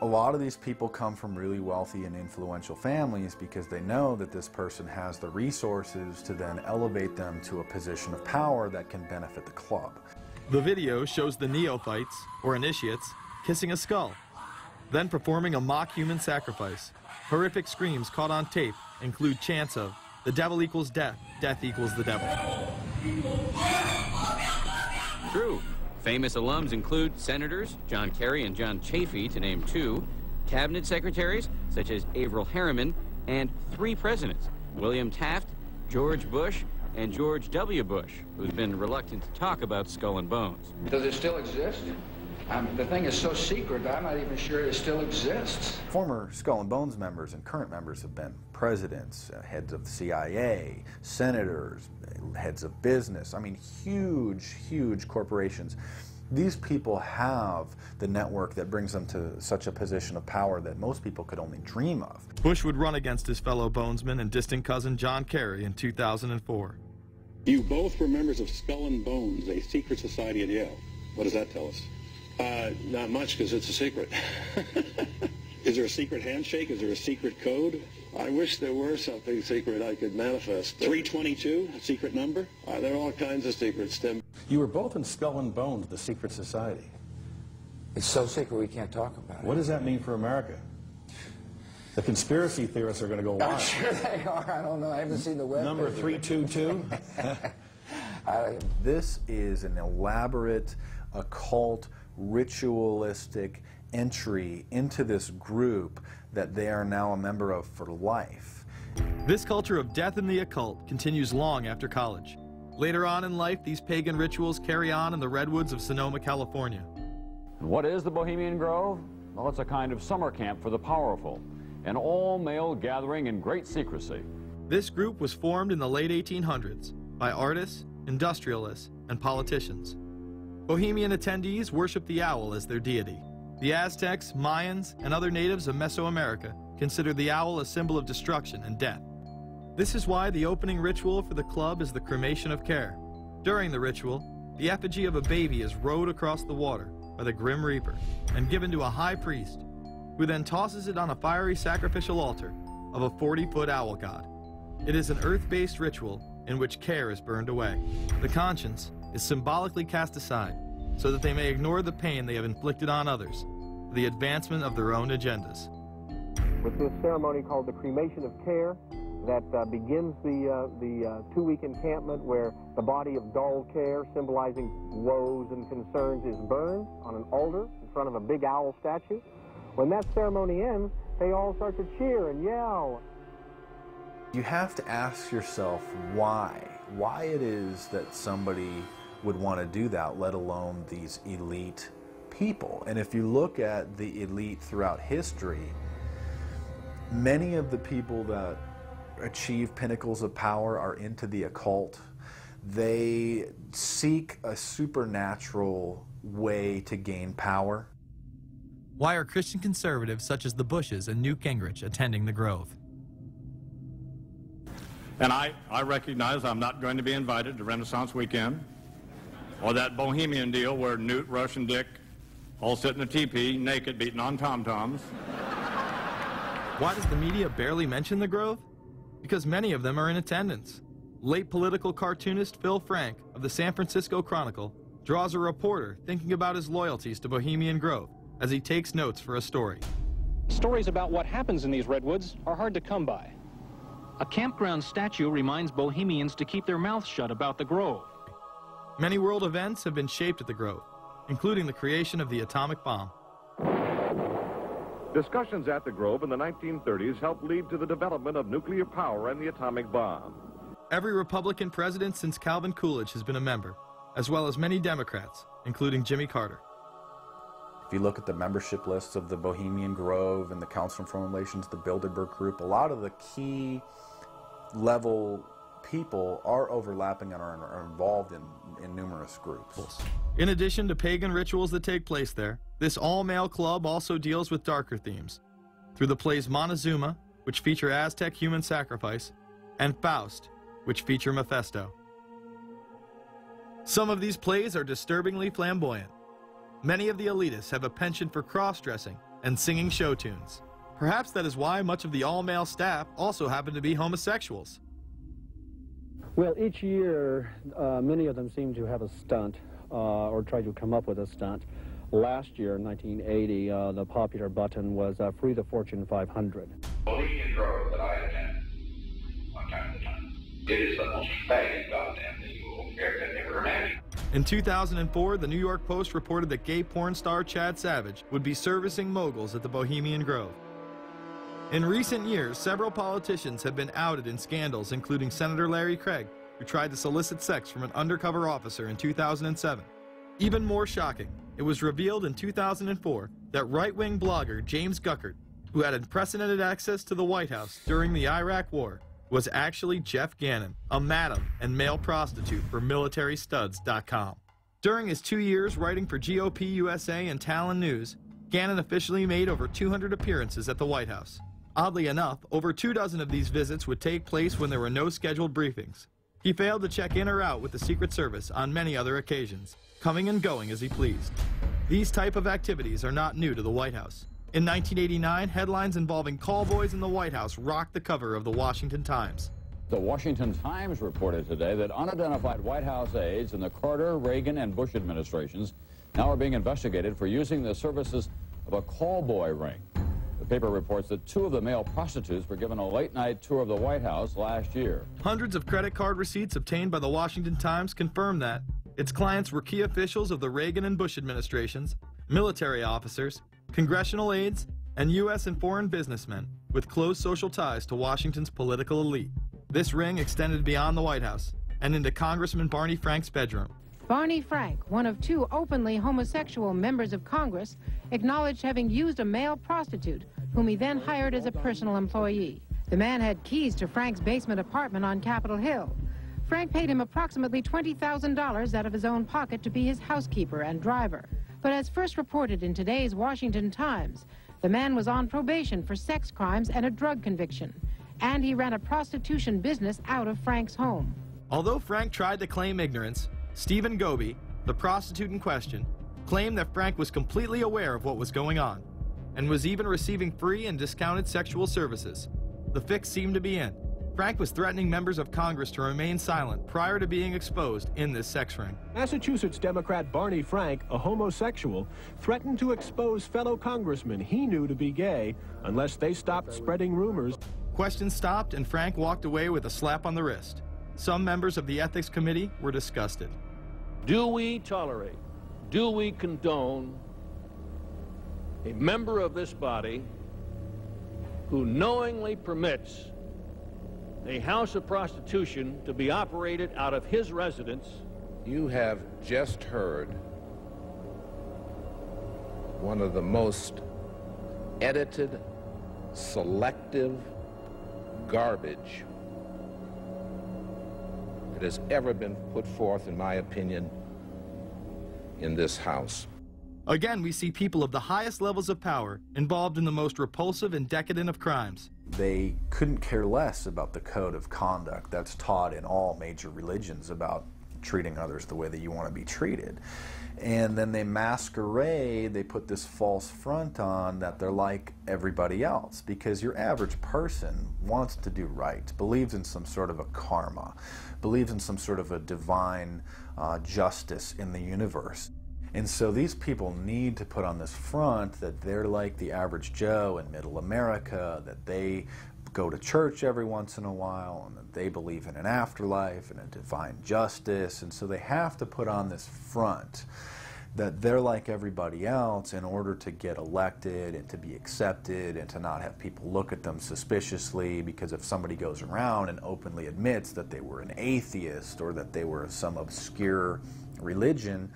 [SPEAKER 8] A lot of these people come from really wealthy and influential families because they know that this person has the resources to then elevate them to a position of power that can benefit the club.
[SPEAKER 1] The video shows the neophytes, or initiates, kissing a skull, then performing a mock human sacrifice. Horrific screams caught on tape include chants of, "The devil equals death, death equals the devil."
[SPEAKER 2] True. Famous alums include Senators John Kerry and John Chafee, to name two, cabinet secretaries such as Averell Harriman, and 3 presidents, William Taft, George Bush, and George W. Bush, who's been reluctant to talk about Skull and Bones.
[SPEAKER 10] Does it still exist? The thing is so secret, I'm not even sure it still exists.
[SPEAKER 8] Former Skull and Bones members and current members have been presidents, heads of the CIA, senators, heads of business. I mean, huge, huge corporations. These people have the network that brings them to such a position of power that most people could only dream of.
[SPEAKER 1] Bush would run against his fellow Bonesman and distant cousin John Kerry in 2004.
[SPEAKER 22] You both were members of Skull and Bones, a secret society at Yale. What does that tell us? Not much, because it's a secret. Is there a secret handshake? Is there a secret code? I wish there were something secret I could manifest. 322, a secret number? There are all kinds of secrets, Tim.
[SPEAKER 23] You were both in Skull and Bones, the secret society.
[SPEAKER 10] It's so secret we can't talk about it.
[SPEAKER 23] What does that mean for America? The conspiracy theorists are going to go wild.
[SPEAKER 10] I'm sure they are. I don't know. I haven't seen the web.
[SPEAKER 23] Number 322?
[SPEAKER 8] This is an elaborate, occult, ritualistic entry into this group that they are now a member of for life.
[SPEAKER 1] This culture of death and the occult continues long after college. Later on in life, these pagan rituals carry on in the redwoods of Sonoma, California.
[SPEAKER 24] What is the Bohemian Grove? Well, it's a kind of summer camp for the powerful, an all-male gathering in great secrecy.
[SPEAKER 1] This group was formed in the late 1800s by artists, industrialists, and politicians. Bohemian attendees worship the owl as their deity. The Aztecs, Mayans, and other natives of Mesoamerica considered the owl a symbol of destruction and death. This is why the opening ritual for the club is the cremation of care. During the ritual, the effigy of a baby is rowed across the water by the Grim Reaper and given to a high priest, who then tosses it on a fiery sacrificial altar of a 40-foot owl god. It is an earth-based ritual in which care is burned away. The conscience is symbolically cast aside so that they may ignore the pain they have inflicted on others for the advancement of their own agendas.
[SPEAKER 25] With this ceremony called the cremation of care, that begins the 2-week encampment where the body of dull care, symbolizing woes and concerns, is burned on an altar in front of a big owl statue. When that ceremony ends, they all start to cheer and yell.
[SPEAKER 8] You have to ask yourself why it is that somebody would want to do that, let alone these elite people. And if you look at the elite throughout history, many of the people that achieve pinnacles of power are into the occult. They seek a supernatural way to gain power.
[SPEAKER 1] Why are Christian conservatives such as the Bushes and Newt Gingrich attending the Grove?
[SPEAKER 27] And I recognize I'm not going to be invited to Renaissance Weekend or that Bohemian deal where Newt, Rush, and Dick all sit in a teepee naked beating on tom-toms.
[SPEAKER 1] Why does the media barely mention the Grove? Because many of them are in attendance. Late political cartoonist Phil Frank of the San Francisco Chronicle draws a reporter thinking about his loyalties to Bohemian Grove as he takes notes for a story.
[SPEAKER 28] Stories about what happens in these redwoods are hard to come by. A campground statue reminds Bohemians to keep their mouths shut about the Grove.
[SPEAKER 1] Many world events have been shaped at the Grove, including the creation of the atomic bomb.
[SPEAKER 29] Discussions at the Grove in the 1930s helped lead to the development of nuclear power and the atomic bomb.
[SPEAKER 1] Every Republican president since Calvin Coolidge has been a member, as well as many Democrats, including Jimmy Carter.
[SPEAKER 8] If you look at the membership lists of the Bohemian Grove and the Council on Foreign Relations, the Bilderberg Group, a lot of the key level people are overlapping and are involved in numerous groups.
[SPEAKER 1] In addition to pagan rituals that take place there, this all-male club also deals with darker themes through the plays Montezuma, which feature Aztec human sacrifice, and Faust, which feature Mephisto. Some of these plays are disturbingly flamboyant. Many of the elitists have a penchant for cross-dressing and singing show tunes. Perhaps that is why much of the all-male staff also happen to be homosexuals.
[SPEAKER 3] Well, each year, many of them seem to have a stunt or try to come up with a stunt. Last year, in 1980, the popular button was Free the Fortune 500.
[SPEAKER 6] Bohemian Grove that I attend one time at a time. It is the most faggot goddamn thing you will ever imagine.
[SPEAKER 1] In 2004, the New York Post reported that gay porn star Chad Savage would be servicing moguls at the Bohemian Grove. In recent years, several politicians have been outed in scandals, including Senator Larry Craig, who tried to solicit sex from an undercover officer in 2007. Even more shocking, it was revealed in 2004 that right-wing blogger James Guckert, who had unprecedented access to the White House during the Iraq War, was actually Jeff Gannon, a madam and male prostitute for MilitaryStuds.com. During his 2 years writing for GOP USA and Talon News, Gannon officially made over 200 appearances at the White House. Oddly enough, over 24 of these visits would take place when there were no scheduled briefings. He failed to check in or out with the Secret Service on many other occasions, coming and going as he pleased. These type of activities are not new to the White House. In 1989, headlines involving callboys in the White House rocked the cover of the Washington Times.
[SPEAKER 24] The Washington Times reported today that unidentified White House aides in the Carter, Reagan, and Bush administrations now are being investigated for using the services of a callboy ring. The paper reports that 2 of the male prostitutes were given a late-night tour of the White House last year.
[SPEAKER 1] Hundreds of credit card receipts obtained by the Washington Times confirm that its clients were key officials of the Reagan and Bush administrations, military officers, congressional aides, and U.S. and foreign businessmen with close social ties to Washington's political elite. This ring extended beyond the White House and into Congressman Barney Frank's bedroom.
[SPEAKER 7] Barney Frank, one of 2 openly homosexual members of Congress, acknowledged having used a male prostitute, whom he then hired as a personal employee. The man had keys to Frank's basement apartment on Capitol Hill. Frank paid him approximately $20,000 out of his own pocket to be his housekeeper and driver. But as first reported in today's Washington Times, the man was on probation for sex crimes and a drug conviction, and he ran a prostitution business out of Frank's home.
[SPEAKER 1] Although Frank tried to claim ignorance, Stephen Goby, the prostitute in question, claimed that Frank was completely aware of what was going on and was even receiving free and discounted sexual services. The fix seemed to be in. Frank was threatening members of Congress to remain silent prior to being exposed in this sex ring.
[SPEAKER 11] Massachusetts Democrat Barney Frank, a homosexual, threatened to expose fellow congressmen he knew to be gay unless they stopped spreading rumors.
[SPEAKER 1] Questions stopped and Frank walked away with a slap on the wrist. Some members of the Ethics Committee were disgusted.
[SPEAKER 12] Do we tolerate, do we condone a member of this body who knowingly permits a house of prostitution to be operated out of his residence?
[SPEAKER 13] You have just heard one of the most edited, selective garbage that has ever been put forth, in my opinion, in this House.
[SPEAKER 1] Again, we see people of the highest levels of power involved in the most repulsive and decadent of crimes.
[SPEAKER 8] They couldn't care less about the code of conduct that's taught in all major religions about treating others the way that you want to be treated. And then they masquerade, they put this false front on that they're like everybody else, because your average person wants to do right, believes in some sort of a karma, believes in some sort of a divine justice in the universe. And so these people need to put on this front that they're like the average Joe in middle America, that they go to church every once in a while, and that they believe in an afterlife and a divine justice. And so they have to put on this front that they're like everybody else in order to get elected and to be accepted and to not have people look at them suspiciously, because if somebody goes around and openly admits that they were an atheist or that they were some obscure religion,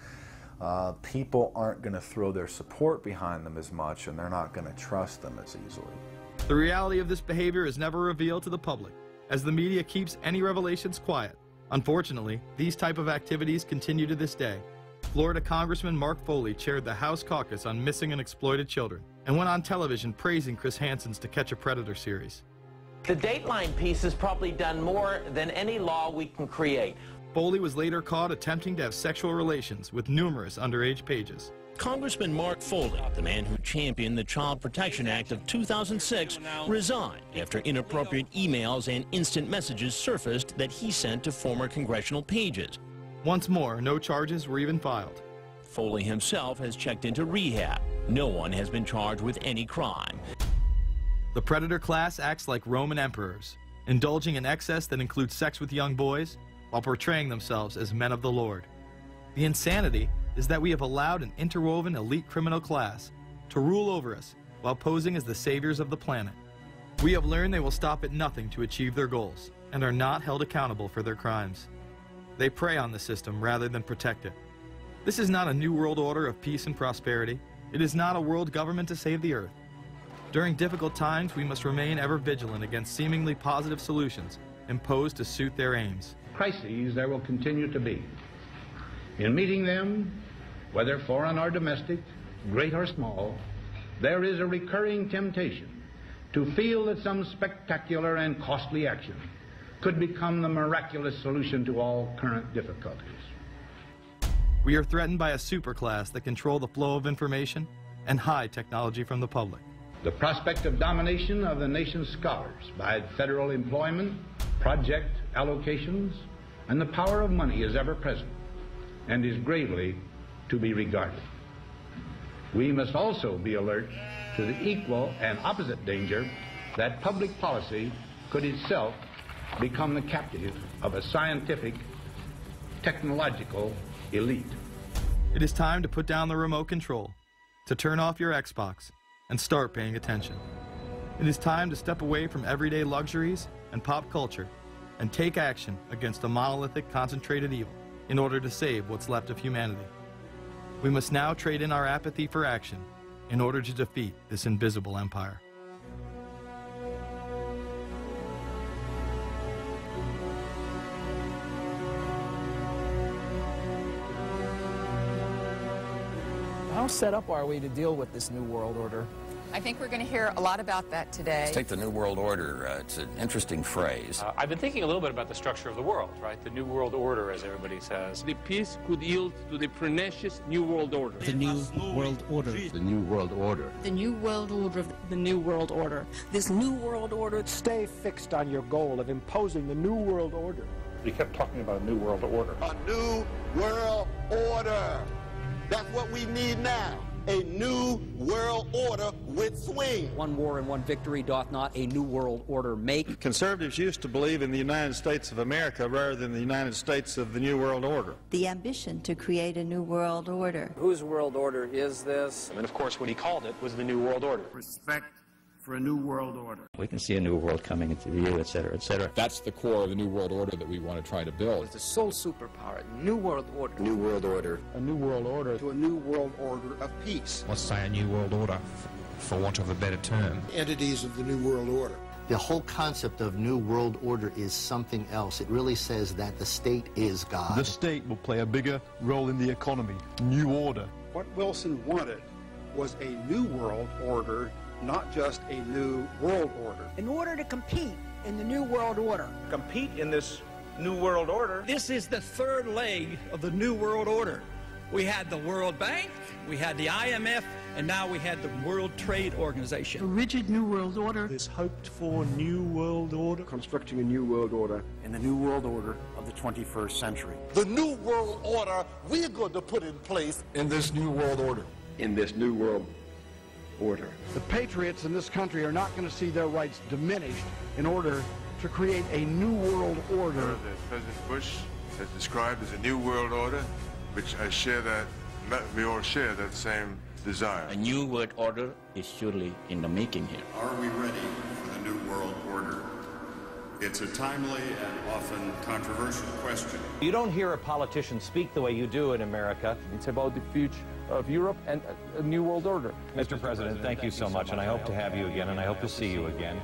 [SPEAKER 8] people aren't going to throw their support behind them as much, and they're not going to trust them as easily.
[SPEAKER 1] The reality of this behavior is never revealed to the public, as the media keeps any revelations quiet. Unfortunately, these type of activities continue to this day. Florida Congressman Mark Foley chaired the House caucus on missing and exploited children and went on television praising Chris Hansen's To Catch a Predator series.
[SPEAKER 4] The Dateline piece has probably done more than any law we can create.
[SPEAKER 1] Foley was later caught attempting to have sexual relations with numerous underage pages.
[SPEAKER 5] Congressman Mark Foley, the man who championed the Child Protection Act of 2006, resigned after inappropriate emails and instant messages surfaced that he sent to former congressional pages.
[SPEAKER 1] Once more, no charges were even filed.
[SPEAKER 5] Foley himself has checked into rehab. No one has been charged with any crime.
[SPEAKER 1] The predator class acts like Roman emperors, indulging in excess that includes sex with young boys while portraying themselves as men of the Lord. The insanity is that we have allowed an interwoven elite criminal class to rule over us while posing as the saviors of the planet. We have learned they will stop at nothing to achieve their goals and are not held accountable for their crimes. They prey on the system rather than protect it. This is not a new world order of peace and prosperity. It is not a world government to save the earth. During difficult times, we must remain ever vigilant against seemingly positive solutions imposed to suit their aims.
[SPEAKER 14] Crises there will continue to be. In meeting them, whether foreign or domestic, great or small, there is a recurring temptation to feel that some spectacular and costly action could become the miraculous solution to all current difficulties.
[SPEAKER 1] We are threatened by a superclass that control the flow of information and hide technology from the public.
[SPEAKER 14] The prospect of domination of the nation's scholars by federal employment, project allocations, and the power of money is ever present and is gravely to be regarded. We must also be alert to the equal and opposite danger that public policy could itself become the captive of a scientific, technological elite.
[SPEAKER 1] It is time to put down the remote control, to turn off your Xbox, and start paying attention. It is time to step away from everyday luxuries and pop culture and take action against a monolithic, concentrated evil in order to save what's left of humanity. We must now trade in our apathy for action in order to defeat this invisible empire.
[SPEAKER 15] How set up are we to deal with this New World Order?
[SPEAKER 16] I think we're going to hear a lot about that today.
[SPEAKER 17] Let's take the New World Order. It's an interesting phrase.
[SPEAKER 18] I've been thinking a little bit about the structure of the world, right? The New World Order, as everybody says.
[SPEAKER 19] The peace could yield to the pernicious New World Order.
[SPEAKER 21] The New World Order.
[SPEAKER 30] The New World Order.
[SPEAKER 31] The New World Order. The New World Order. This New World Order.
[SPEAKER 32] Stay fixed on your goal of imposing the New World Order.
[SPEAKER 21] We kept talking about a New World Order.
[SPEAKER 33] A New World Order. That's what we need now. A new world order with swing.
[SPEAKER 34] One war and one victory doth not a new world order make.
[SPEAKER 23] Conservatives used to believe in the United States of America rather than the United States of the New World Order.
[SPEAKER 35] The ambition to create a new world order.
[SPEAKER 15] Whose world order is this?
[SPEAKER 18] And of course what he called it was the New World Order.
[SPEAKER 32] Respect for a new world order.
[SPEAKER 30] We can see a new world coming into view, et cetera, et cetera.
[SPEAKER 36] That's the core of the New World Order that we want to try to build.
[SPEAKER 31] It's the sole superpower, New World Order.
[SPEAKER 30] New World Order.
[SPEAKER 32] A new world order.
[SPEAKER 33] To a new world order of peace.
[SPEAKER 37] Let's say a new world order, for want of a better term.
[SPEAKER 33] Entities of the new world order.
[SPEAKER 38] The whole concept of New World Order is something else. It really says that the state is God.
[SPEAKER 39] The state will play a bigger role in the economy. New order.
[SPEAKER 32] What Wilson wanted was a new world order, not just a new world order.
[SPEAKER 31] In order to compete in the New World Order.
[SPEAKER 21] Compete in this New World Order.
[SPEAKER 40] This is the third leg of the New World Order. We had the World Bank, we had the IMF, and now we had the World Trade Organization.
[SPEAKER 31] A rigid New World Order.
[SPEAKER 39] This hoped-for New World Order.
[SPEAKER 32] Constructing a new world order in the new world order of the 21st century.
[SPEAKER 33] The new world order we're going to put in place
[SPEAKER 39] in this New World Order.
[SPEAKER 21] In this New World Order.
[SPEAKER 32] The patriots in this country are not going to see their rights diminished in order to create a new world order.
[SPEAKER 41] That President Bush has described as a new world order, which I share that, we all share that same desire.
[SPEAKER 30] A new world order is surely in the making here.
[SPEAKER 42] Are we ready for the new world order? It's a timely and often controversial question.
[SPEAKER 4] You don't hear a politician speak the way you do in America.
[SPEAKER 19] It's about the future of Europe and a new world order.
[SPEAKER 4] Mr. President, thank you so much, and I hope to have you again, and I hope to see you again.